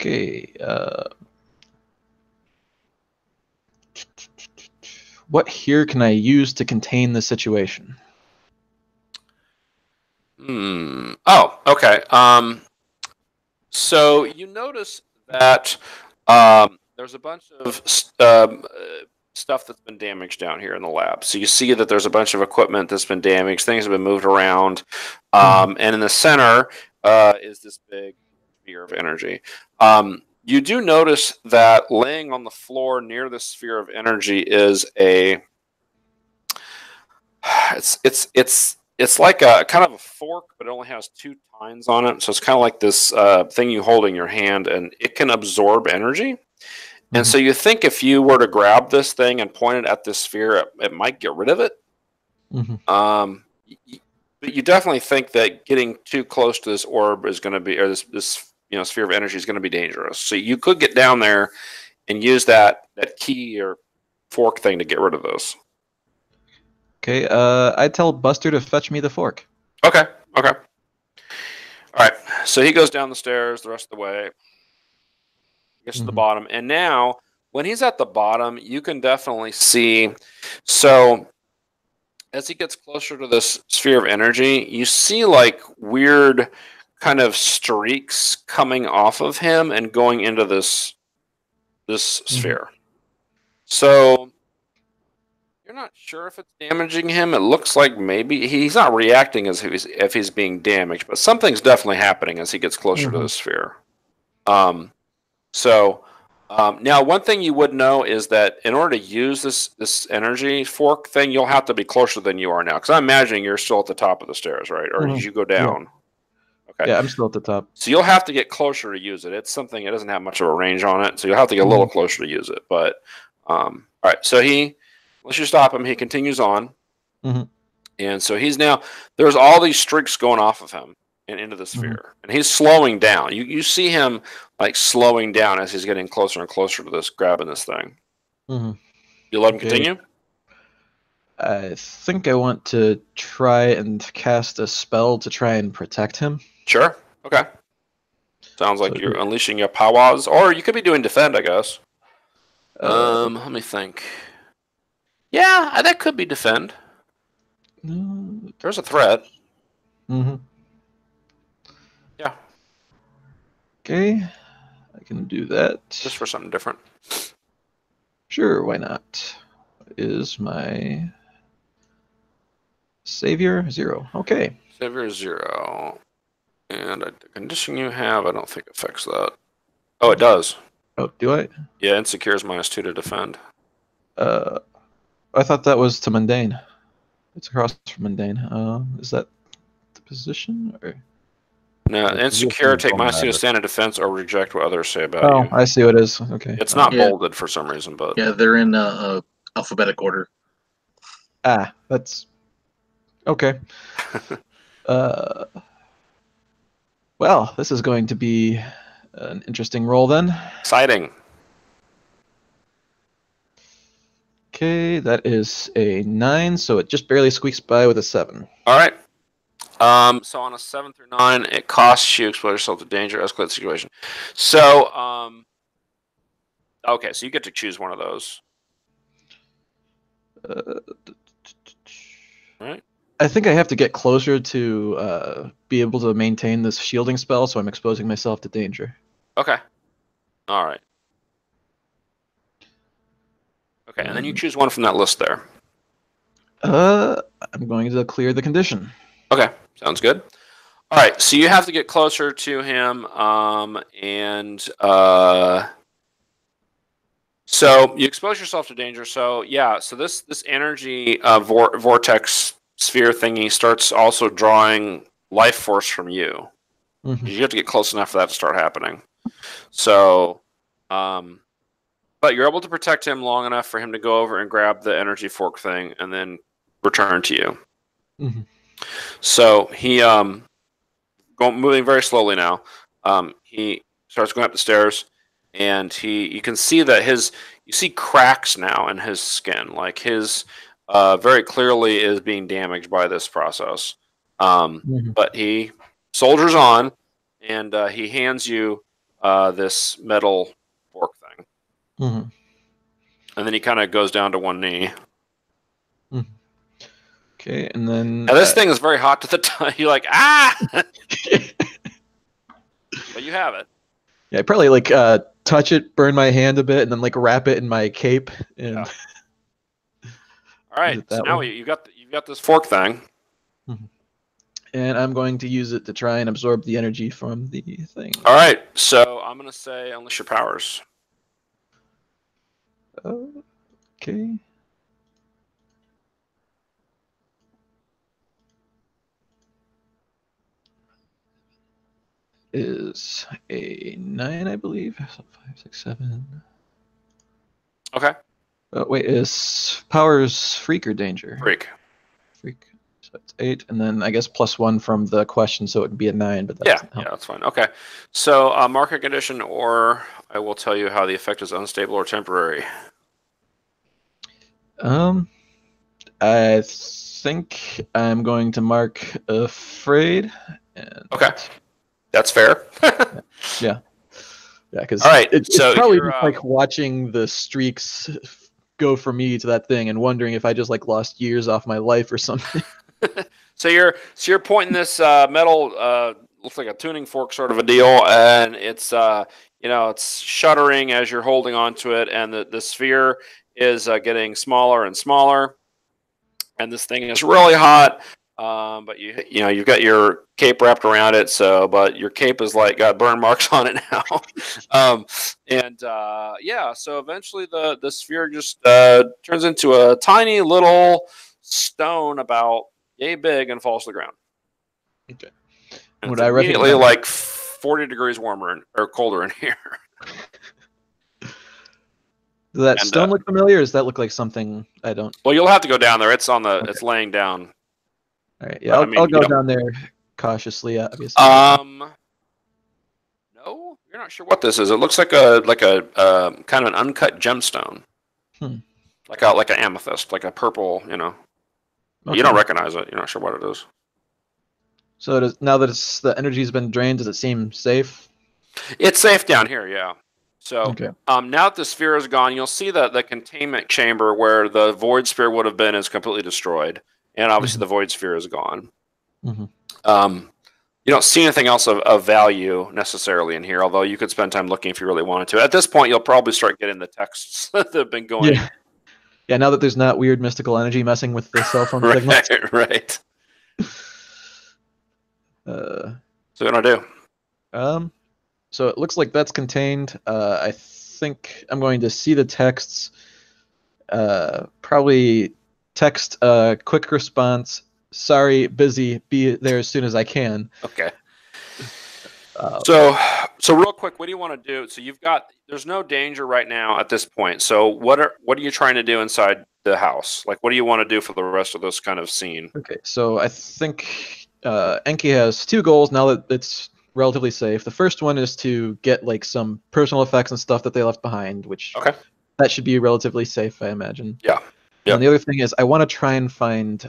Okay. What here can I use to contain the situation? Oh, okay. So you notice that there's a bunch of stuff that's been damaged down here in the lab. So you see that there's a bunch of equipment that's been damaged. Things have been moved around. And in the center is this big sphere of energy. You do notice that laying on the floor near the sphere of energy is a... It's like a kind of a fork, but it only has 2 tines on it. So it's kind of like this thing you hold in your hand, and it can absorb energy. And so you think if you were to grab this thing and point it at this sphere, it might get rid of it. But you definitely think that getting too close to this orb is going to be, or this sphere of energy is going to be dangerous. So you could get down there and use that key or fork thing to get rid of this. Okay, I tell Buster to fetch me the fork. Okay. All right, so he goes down the stairs the rest of the way. Gets to the bottom, and now when he's at the bottom, you can definitely see. So as he gets closer to this sphere of energy, you see like weird kind of streaks coming off of him and going into this sphere. So you're not sure if it's damaging him. It looks like maybe he's not reacting as if he's being damaged, but something's definitely happening as he gets closer to the sphere. Now one thing you would know is that in order to use this energy fork thing, you'll have to be closer than you are now. Because I'm imagining you're still at the top of the stairs, right? Or did you go down? Yeah. Okay. Yeah, I'm still at the top. So you'll have to get closer to use it. It's something, it doesn't have much of a range on it, so you'll have to get a little closer to use it. But all right, so once you stop him, he continues on. And so he's now, there's all these streaks going off of him and into the sphere. And he's slowing down. You see him like slowing down as he's getting closer and closer to this, grabbing this thing. You let him continue? I think I want to try and cast a spell to try and protect him. Sure. Okay. Sounds like you're unleashing your powers. Or you could be doing defend, I guess. Let me think. Yeah, that could be defend. There's a threat. Yeah. Okay. I can do that. Just for something different. Sure, why not? Is my savior 0? Okay. Savior 0. And the condition you have, I don't think affects that. Oh, it does. Oh, do I? Yeah, insecure is -2 to defend. I thought that was to mundane. It's across from mundane. Is that the position or? No, insecure take -2 to stand in defense or reject what others say about you. Oh, I see what it is. Okay. It's not bolded for some reason, but yeah, they're in alphabetic order. Ah, that's okay. Well, this is going to be an interesting roll then. Exciting. Okay, that is a 9, so it just barely squeaks by with a 7. All right. So on a 7 through 9, it costs you expose yourself to danger, escalate the situation. So, okay, so you get to choose one of those. Right? I think I have to get closer to be able to maintain this shielding spell, so I'm exposing myself to danger. Okay. All right. Okay, and then you choose one from that list there. I'm going to clear the condition. Okay, sounds good. All right, so you have to get closer to him, and so you expose yourself to danger. So yeah, so this energy vortex sphere thingy starts also drawing life force from you. Mhm. You have to get close enough for that to start happening. So, but you're able to protect him long enough for him to go over and grab the energy fork thing and then return to you. Mhm. So he moving very slowly now. He starts going up the stairs, and you can see that you see cracks now in his skin, like his very clearly is being damaged by this process. Mhm. But he soldiers on, and he hands you this metal fork thing, Mhm. and then he kind of goes down to one knee. Okay, and then Now this thing is very hot to the touch. You're like, ah, but you have it. yeah, I probably like touch it, burn my hand a bit, and then like wrap it in my cape. And Yeah. All right, it so that now way? you've got this fork thing. and I'm going to use it to try and absorb the energy from the thing. All right, so I'm gonna say unleash your powers. Okay. Is a 9, I believe. So 5, 6, 7. Okay, Oh, wait, is powers freak or danger? freak. Freak. So it's 8, and then I guess +1 from the question, so it would be a 9. But that Yeah, doesn't help. yeah, that's fine. Okay, so market condition, or I will tell you how the effect is unstable or temporary. I think I'm going to mark afraid. And Okay, that's fair. yeah, because All right, it's so probably you're, just like watching the streaks go from me to that thing and wondering if I just like lost years off my life or something. So you're pointing this metal looks like a tuning fork sort of a deal, and it's it's shuddering as you're holding onto it, and the sphere is getting smaller and smaller, and this thing is really hot. But you've got your cape wrapped around it, but your cape is like got burn marks on it now. So eventually the sphere just turns into a tiny little stone about yay big and falls to the ground. Okay. And Would it's I immediately recognize- like 40 degrees warmer or colder in here. Does that And, stone look familiar? Or does that look like something I don't? Well, you'll have to go down there. It's on the. Okay. It's laying down. All right, yeah, I mean, I'll go you don't- down there cautiously, obviously. No, you're not sure what this is. It looks like a kind of an uncut gemstone, like an amethyst, like a purple. Okay. You don't recognize it. You're not sure what it is. So now that the energy's been drained, does it seem safe? It's safe down here, yeah. So Okay. now that the sphere is gone, you'll see that the containment chamber where the void sphere would have been is completely destroyed, and obviously the void sphere is gone. Mhm. You don't see anything else of value necessarily in here, although you could spend time looking if you really wanted to. At this point, you'll probably start getting the texts that have been going. Yeah. Yeah. Now that there's not weird mystical energy messing with the cell phone signals. Right. So what do I do? So it looks like that's contained. I think I'm going to see the texts. Probably text a quick response. Sorry, busy. Be there as soon as I can. Okay. So real quick, what do you want to do? So there's no danger right now at this point. So what are you trying to do inside the house? Like, what do you want to do for the rest of this kind of scene? Okay, so I think Enki has 2 goals now that it's relatively safe. The first one is to get like some personal effects and stuff that they left behind, which that should be relatively safe, I imagine. Yeah. Yep. And the other thing is I want to try and find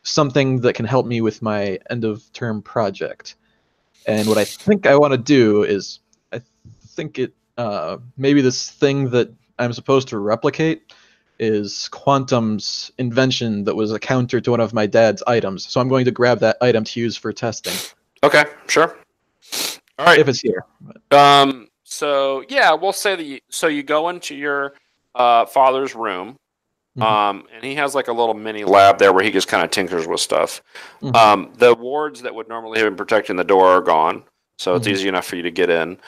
something that can help me with my end of term project. And what I think I want to do is maybe this thing that I'm supposed to replicate is Quantum's invention that was a counter to one of my dad's items. So I'm going to grab that item to use for testing. Okay, sure. All right. If it's here. So yeah, we'll say that. So you go into your father's room, and he has like a little mini lab there where he just kind of tinkers with stuff. The wards that would normally have been protecting the door are gone, so it's easy enough for you to get in.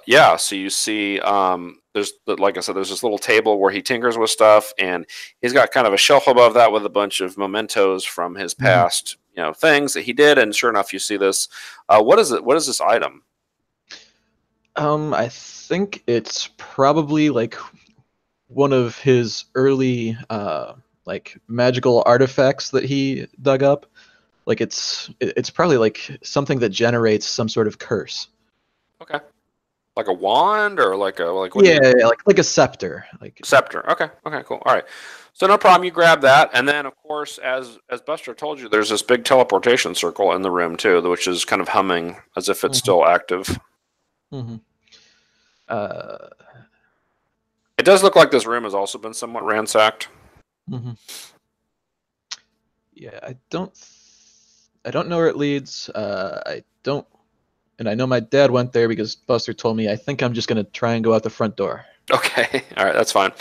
Yeah, so you see, there's, like I said, there's this little table where he tinkers with stuff, and he's got kind of a shelf above that with a bunch of mementos from his past, things that he did. And sure enough, you see this. What is it? What is this item? I think it's probably like one of his early like magical artifacts that he dug up. Like it's probably like something that generates some sort of curse. Okay. Like a wand or like what? Yeah, like a scepter. Like scepter. Okay. Okay. Cool. All right. So no problem. You grab that, and then of course, as Buster told you, there's this big teleportation circle in the room too, which is kind of humming as if it's still active. It does look like this room has also been somewhat ransacked. Yeah, I don't know where it leads. I don't, and I know my dad went there because Buster told me. I think I'm just gonna try and go out the front door. Okay, all right, that's fine.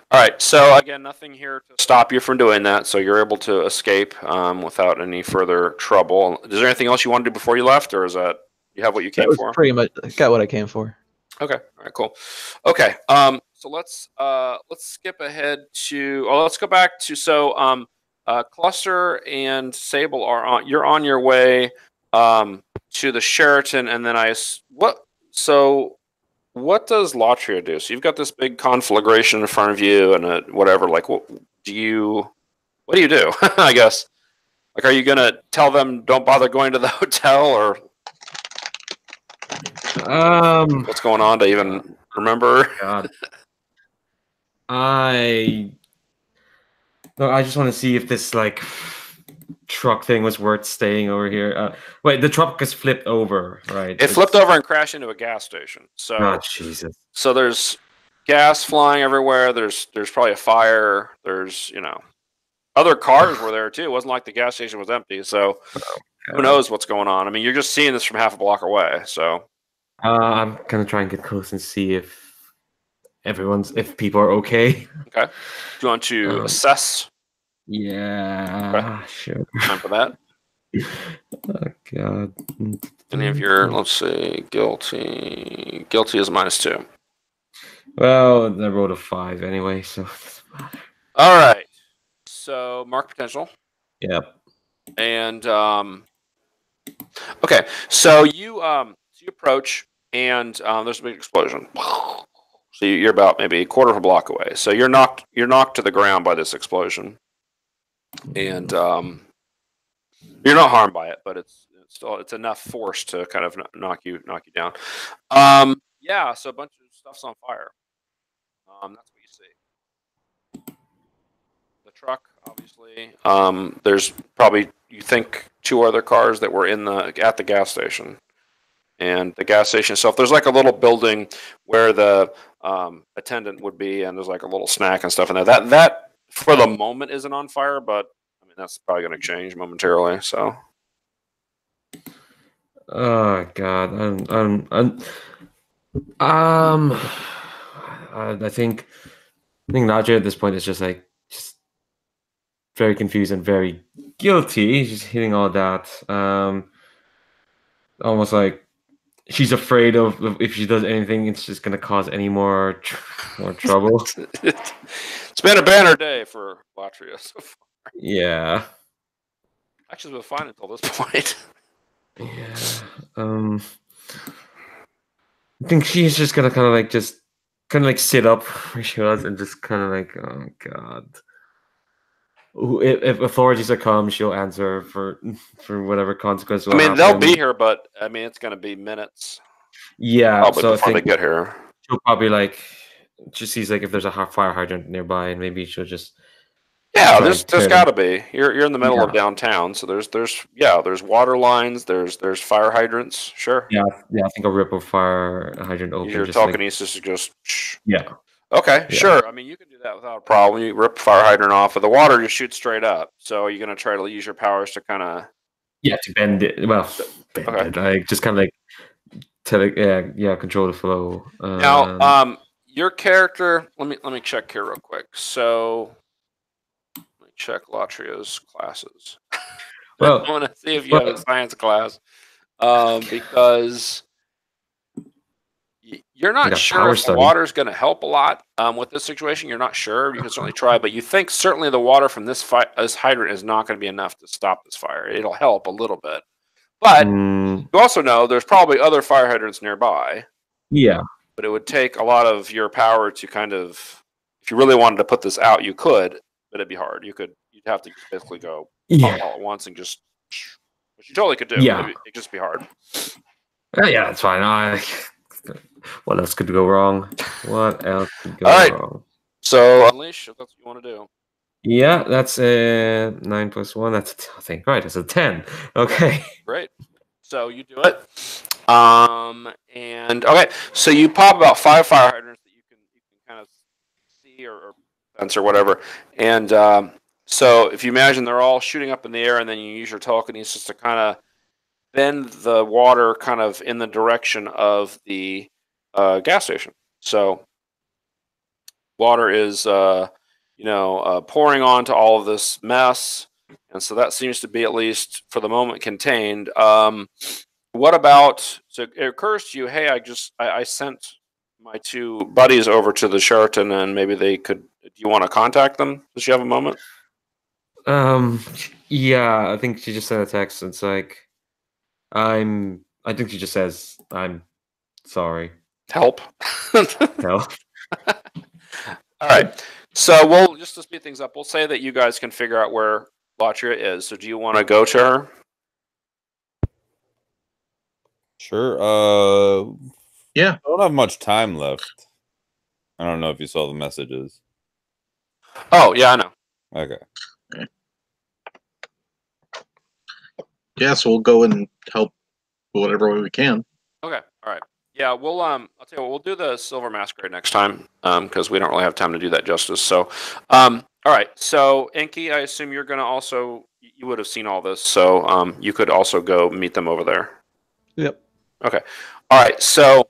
All right, so again, nothing here to stop you from doing that, so you're able to escape without any further trouble. Is there anything else you want to do before you left, or is that you have what you came for? Pretty much got what I came for. Okay, all right, cool. Okay, so let's skip ahead to. Oh, let's go back to Cluster and Sable are on. You're on your way to the Sheraton, and then what does Latria do? So you've got this big conflagration in front of you, and whatever. Like, what do you do? I guess. Like, are you gonna tell them don't bother going to the hotel, or what's going on to even remember? God. I just want to see if this like truck thing was worth staying over here. Wait, the truck is flipped over, right? It flipped over and crashed into a gas station. So, oh Jesus! So there's gas flying everywhere. There's probably a fire. There's other cars were there too. It wasn't like the gas station was empty. So who knows what's going on? I mean, you're just seeing this from half a block away. So I'm gonna try and get close and see if people are okay. Okay. Do you want to assess? Yeah, sure. Time for that. Oh God. Any of your, let's see, guilty. Guilty is -2. Well, I rolled a 5 anyway, so. All right. So mark potential. Yep. And okay, so you approach, and there's a big explosion. So you're about maybe a quarter of a block away. So you're knocked to the ground by this explosion, and you're not harmed by it, but it's enough force to kind of knock you down. Yeah. So a bunch of stuff's on fire. That's what you see. The truck, obviously. There's probably, you think, 2 other cars that were at the gas station. And the gas station itself, there's like a little building where the attendant would be, and there's like a little snack and stuff in there. That for the moment isn't on fire, but I mean that's probably going to change momentarily. So. Oh God, I think Nadia at this point is just very confused and very guilty. She's hitting all that. Almost like she's afraid of if she does anything, it's just gonna cause any more trouble. It's been a banner day for Latria so far. Yeah. Actually, it's been fine until this point. Yeah. I think she's just gonna kind of sit up where she was and just kind of like, oh God. If authorities are come, she'll answer for whatever consequence will happen. They'll be here, but I mean, it's going to be minutes. Yeah, probably before they get here. She'll probably just sees if there's a fire hydrant nearby, and maybe she'll just. Yeah, there's got to be. You're in the middle of downtown, so there's water lines, there's fire hydrants. Sure. Yeah. I think I'll rip a fire hydrant open. Your telekinesis is just. Yeah. Okay, Yeah. sure. I mean, you can do that without a problem. You rip the fire hydrant off, but the water just shoots straight up. So are you going to try to use your powers to kind of? Yeah, to bend it. Well, bend Okay. it. Like just kind of like control the flow. Now, your character. Let me check here real quick. So let me check Latria's classes. Well, I want to see if you have a science class, because you're I not got sure power if the study. water is going to help a lot with this situation. You're not sure. You can certainly try, but you think certainly the water from this hydrant is not going to be enough to stop this fire. It'll help a little bit, but Mm, you also know there's probably other fire hydrants nearby. yeah. But it would take a lot of your power to kind of, if you really wanted to put this out, you could, but it'd be hard. You'd have to basically go Yeah. all at once and just, which you totally could do. Yeah. It'd just be hard. Yeah, it's fine. What else could go wrong? What else could go All right. wrong? So unleash if that's what you want to do. Yeah, that's 9 plus 1. That's I think right. That's a 10. Okay. Great. So you do it. And okay, so you pop about 5 fire hydrants that you can kind of see or sense or whatever. And so if you imagine they're all shooting up in the air, and then you use your telekinesis to kind of bend the water kind of in the direction of the gas station. So water is pouring onto all of this mess, and so that seems to be, at least for the moment, contained. What about, so it occurs to you, hey, I sent my 2 buddies over to the Sheraton, and maybe they could, do you want to contact them? Does she have a moment? Yeah, I think she just sent a text. It's like, I think she just says, I'm sorry. Help. No. All right. So we'll, just to speed things up, we'll say that you guys can figure out where Latria is. So do you want to go to her? Sure. Yeah. I don't have much time left. I don't know if you saw the messages. Oh, yeah, I know. Okay. Yeah, so we'll go and help whatever way we can. Okay. All right. Yeah, we'll I'll tell you what, we'll do the Silver Masquerade next time, because we don't really have time to do that justice. So all right. So Enki, I assume you're gonna also, you would have seen all this, so you could also go meet them over there. Yep. Okay. All right. So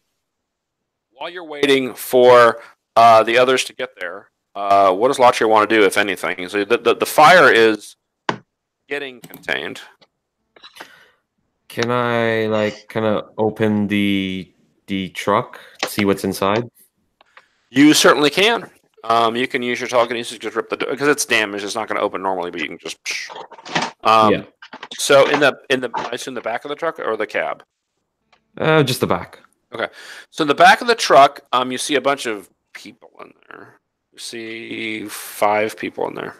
while you're waiting for the others to get there, what does Latria want to do, if anything? So the fire is getting contained. Can I like kind of open the truck, see what's inside? You certainly can. You can use your telekinesis to just rip the door, because it's damaged. It's not going to open normally, but you can just. Yeah. So I assume the back of the truck or the cab. Just the back. Okay. So in the back of the truck, you see a bunch of people in there. You see 5 people in there.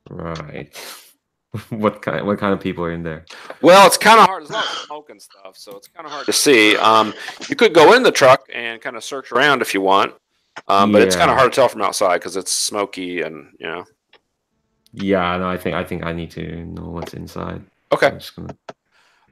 Right. What kind of people are in there? Well, it's kind of hard. There's a lot of smoke and stuff, so it's kind of hard to see. You could go in the truck and kind of search around if you want, but it's kind of hard to tell from outside because it's smoky and Yeah, no, I think I need to know what's inside. Okay. I'm just gonna...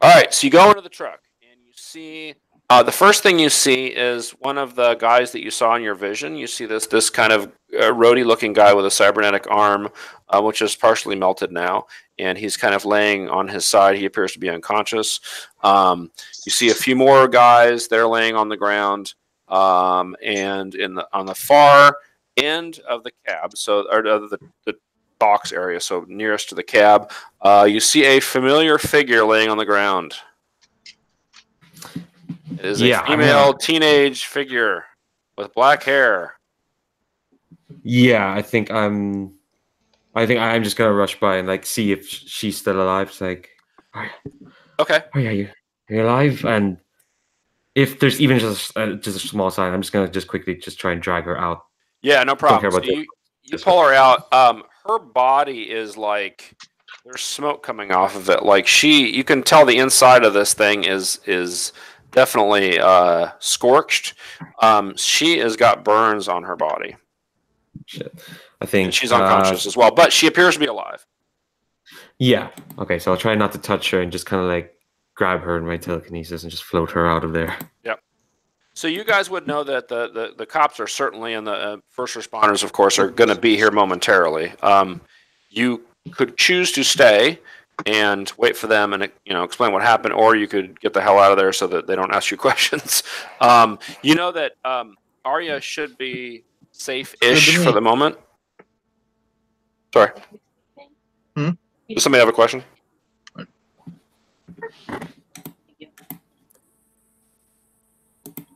All right, so you go into the truck and you see the first thing you see is one of the guys that you saw in your vision. You see this kind of roadie-looking guy with a cybernetic arm, which is partially melted now, and he's kind of laying on his side. He appears to be unconscious. You see a few more guys. They're laying on the ground, and on the far end of the cab, or the box area, so nearest to the cab, you see a familiar figure laying on the ground. It is a female teenage figure with black hair. Yeah, I think I'm just gonna rush by and like see if she's still alive. It's like, okay, are you alive? And if there's even just a small sign, I'm just gonna quickly try and drag her out. Yeah, no problem. So you pull her out. Her body is like, there's smoke coming off of it. Like you can tell the inside of this thing is definitely scorched. She has got burns on her body. Shit. I think and she's unconscious as well, but she appears to be alive. Yeah. Okay, so I'll try not to touch her and just kind of like grab her in my telekinesis and just float her out of there. Yep. So you guys would know that the cops are certainly, and the first responders, of course, are going to be here momentarily. You could choose to stay and wait for them and explain what happened, or you could get the hell out of there so that they don't ask you questions. You know that Arya should be safe-ish for the moment. Sorry. Does somebody have a question?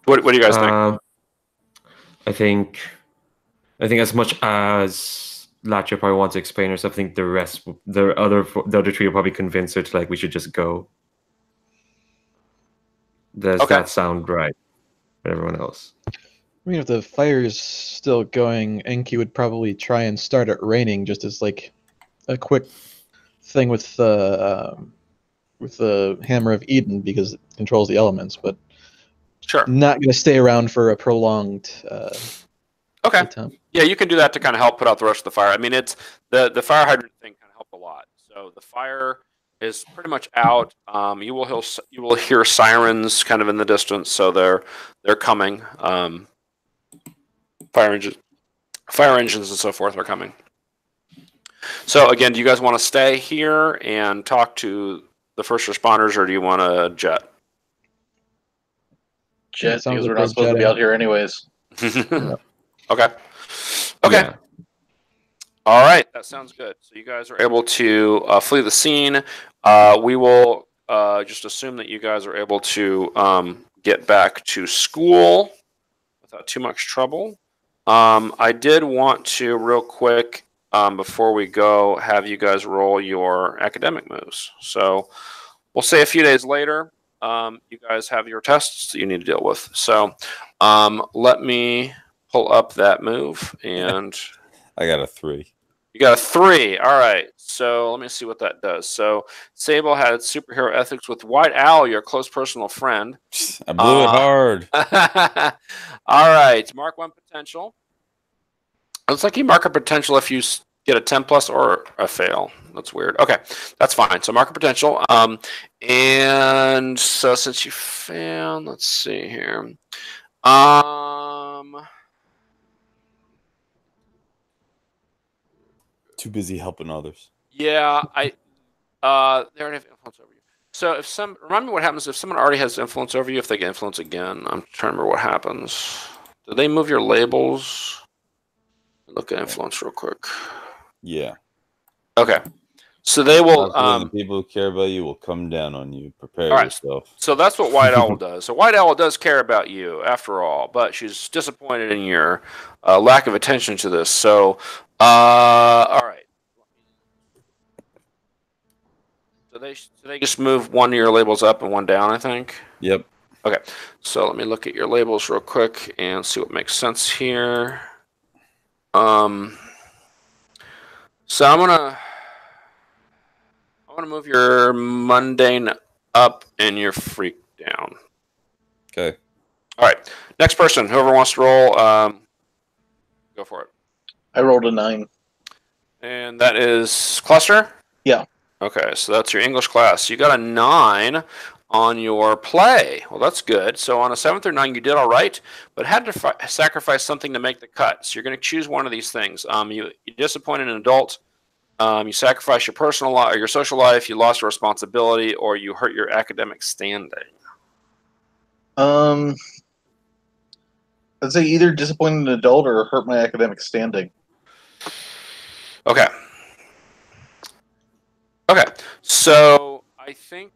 What do you guys think? I think as much as Latcha probably wants to explain herself, I think the other three will probably convince her to we should just go. Does that sound right for everyone else? I mean, if the fire is still going, Enki would probably try and start it raining just as a quick thing with the Hammer of Eden because it controls the elements, but not going to stay around for a prolonged time. Yeah, you can do that to kind of help put out the rest of the fire. I mean, it's the fire hydrant thing kind of helped a lot. So the fire is pretty much out. You will hear sirens kind of in the distance, so they're coming. Fire engines and so forth are coming. So again, do you guys want to stay here and talk to the first responders, or do you want to jet? Jet, because we're not supposed to be out here anyways. Okay. Yeah. All right, that sounds good. So you guys are able to flee the scene. We will just assume that you guys are able to get back to school without too much trouble. I did want to, real quick, before we go, have you guys roll your academic moves. So we'll say a few days later, you guys have your tests that you need to deal with. So let me pull up that move, and I got a 3. You got a 3. All right. So let me see what that does. So Sable had superhero ethics with White Owl, your close personal friend. I blew it hard. All right. Mark 1 potential. Looks like you mark a potential if you get a 10 plus or a fail. That's weird. Okay, that's fine. So mark a potential. And so since you failed, let's see here. Too busy helping others. Yeah, they already have influence over you. So remind me what happens if someone already has influence over you. If they get influence again, I'm trying to remember what happens. Do they move your labels? Look at influence real quick. Yeah. Okay. So they will. The people who care about you will come down on you. Prepare yourself. So that's what White Owl does. So White Owl does care about you, after all, but she's disappointed in your lack of attention to this. So, all right. So they just move one of your labels up and one down, I think. Yep. Okay. So let me look at your labels real quick and see what makes sense here. So I want to move your mundane up and your freak down. Okay. All right. Next person, whoever wants to roll, go for it. I rolled a 9. And that is cluster? Yeah. Okay, so that's your English class. You got a 9 on your play. Well, that's good. So on a 7 through 9, you did all right, but had to sacrifice something to make the cut. So you're going to choose one of these things. You disappointed an adult. You sacrifice your personal life or your social life. You lost a responsibility, or you hurt your academic standing. I'd say either disappointed an adult or hurt my academic standing. Okay. Okay. So I think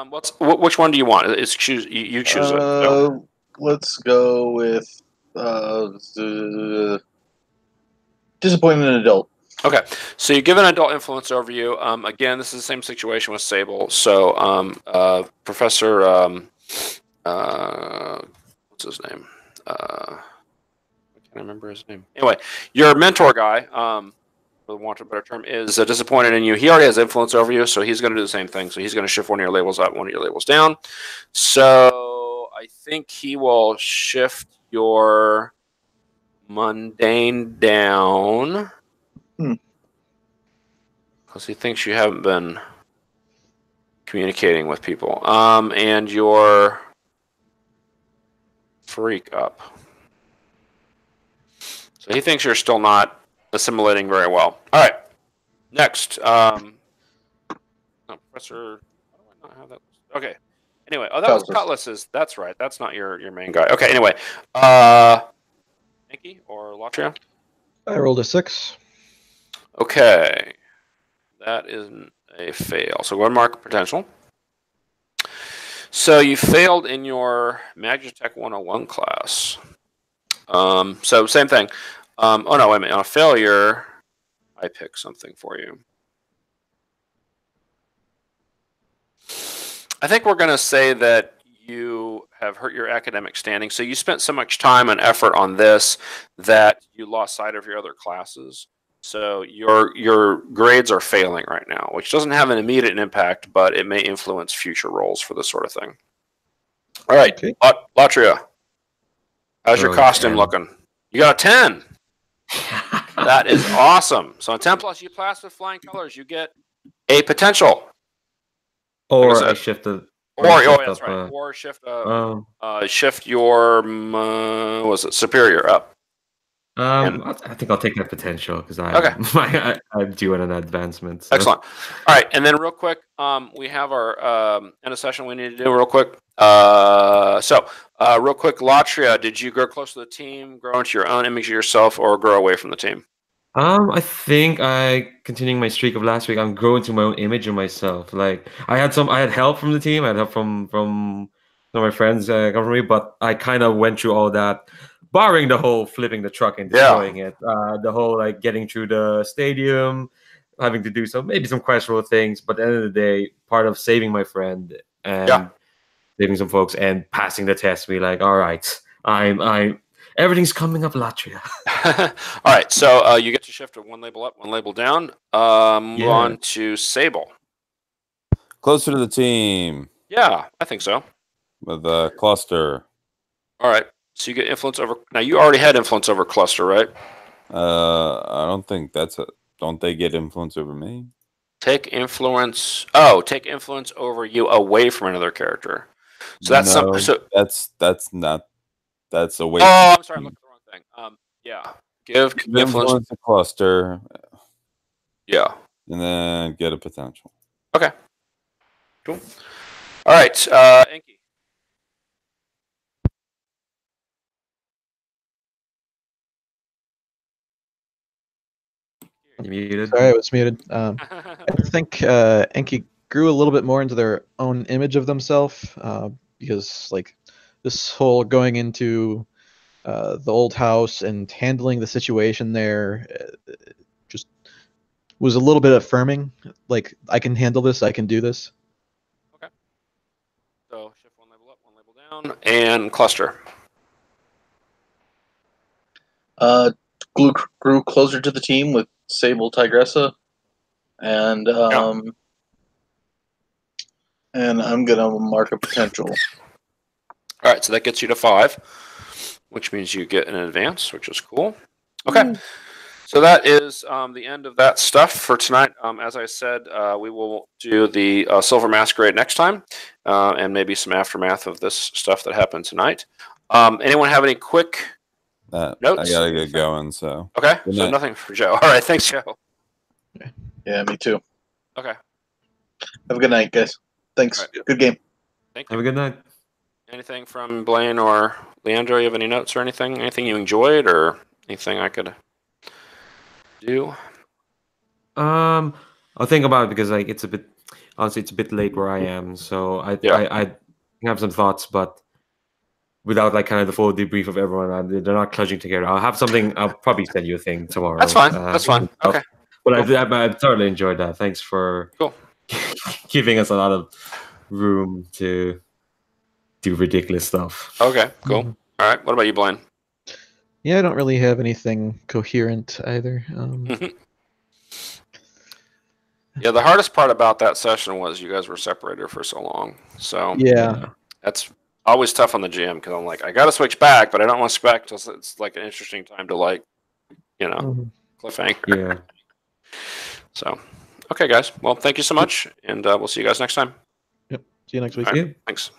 which one do you want? It's choose. You choose it. So. Let's go with disappointed an adult. Okay, so you give an adult influence over you. Again, this is the same situation with Sable. So, Professor, what's his name? I can't remember his name. Anyway, your mentor guy, for want of a better term, is disappointed in you. He already has influence over you, so he's going to do the same thing. So he's going to shift one of your labels up, one of your labels down. So I think he will shift your mundane down. Because he thinks you haven't been communicating with people. And your freak up. So he thinks you're still not assimilating very well. All right. Next. No, Professor. Why do I not have that? Okay. Anyway, that was Cutlass's. That's right. That's not your main guy. Okay. Anyway, Nikki or Latria? I rolled a 6. Okay. That is a fail. So go ahead and mark potential. So you failed in your Magitech 101 class. So same thing. Oh no, wait a minute. On a failure, I pick something for you. I think we're going to say that you have hurt your academic standing. So you spent so much time and effort on this that you lost sight of your other classes. So your grades are failing right now, which doesn't have an immediate impact, but it may influence future roles for this sort of thing. All right, okay. Latria, how's your costume looking? You got a 10. That is awesome. So on 10 plus, you pass with flying colors, you get a potential. Or I shift the. That's right. Or shift shift your was it superior up? I think I'll take that potential because I'm due on an advancement. So. Excellent. All right, and then real quick, we have our end of session we need to do real quick. Real quick, Latria, did you grow close to the team, grow into your own image of yourself, or grow away from the team? I think continuing my streak of last week, I'm growing to my own image of myself. Like I had help from the team, I had help from some of my friends covering me, but I kind of went through all that, barring the whole flipping the truck and destroying it, the whole like getting through the stadium, having to do maybe some questionable things, but at the end of the day, part of saving my friend and saving some folks and passing the test, be like, all right, I'm everything's coming up, Latria. All right, so you get to shift to one label up, one label down. Move on to Sable. Closer to the team. Yeah, I think so. With a cluster. All right, so you get influence over. Now you already had influence over cluster, right? I don't think that's a. Don't they get influence over me? Take influence. Oh, take influence over you away from another character. So that's that's not. That's away. Oh, I'm sorry, I'm looking at the wrong thing. Yeah, give influence a cluster. Yeah, and then get a potential. Okay, cool. All right, Enki. You muted. Sorry, I was muted. I think Enki grew a little bit more into their own image of themselves because, like, this whole going into the old house and handling the situation there just was a little bit affirming. Like, I can handle this. I can do this. Okay. So shift one label up, one label down, and cluster. Grew closer to the team with Sable Tigressa, and I'm gonna mark a potential. All right, so that gets you to 5, which means you get an advance, which is cool. Okay, so that is the end of that stuff for tonight. As I said, we will do the Silver Masquerade next time, and maybe some aftermath of this stuff that happened tonight. Anyone have any quick notes? I gotta get going. So okay, so nothing for Joe. All right, thanks, Joe. Yeah, me too. Okay. Have a good night, guys. Thanks. Right. Good game. Thank you. Have a good night. Anything from Blaine or Leandro? You have any notes or anything? Anything you enjoyed or anything I could do? I'll think about it because like it's a bit late where I am, so I have some thoughts, but without like kind of the full debrief of everyone, they're not clutching together. I'll have something. I'll probably send you a thing tomorrow. That's fine. That's fine. Okay. But cool. I thoroughly enjoyed that. Thanks for giving us a lot of room to do ridiculous stuff. Okay, cool. All right. What about you, Blaine? Yeah, I don't really have anything coherent either. Yeah, the hardest part about that session was you guys were separated for so long. So yeah, that's always tough on the GM because I'm like, I got to switch back, but I don't want to switch back because it's like an interesting time to like, cliffhanger. Yeah. So, okay, guys. Well, thank you so much, and we'll see you guys next time. Yep. See you next week. Right. Thanks.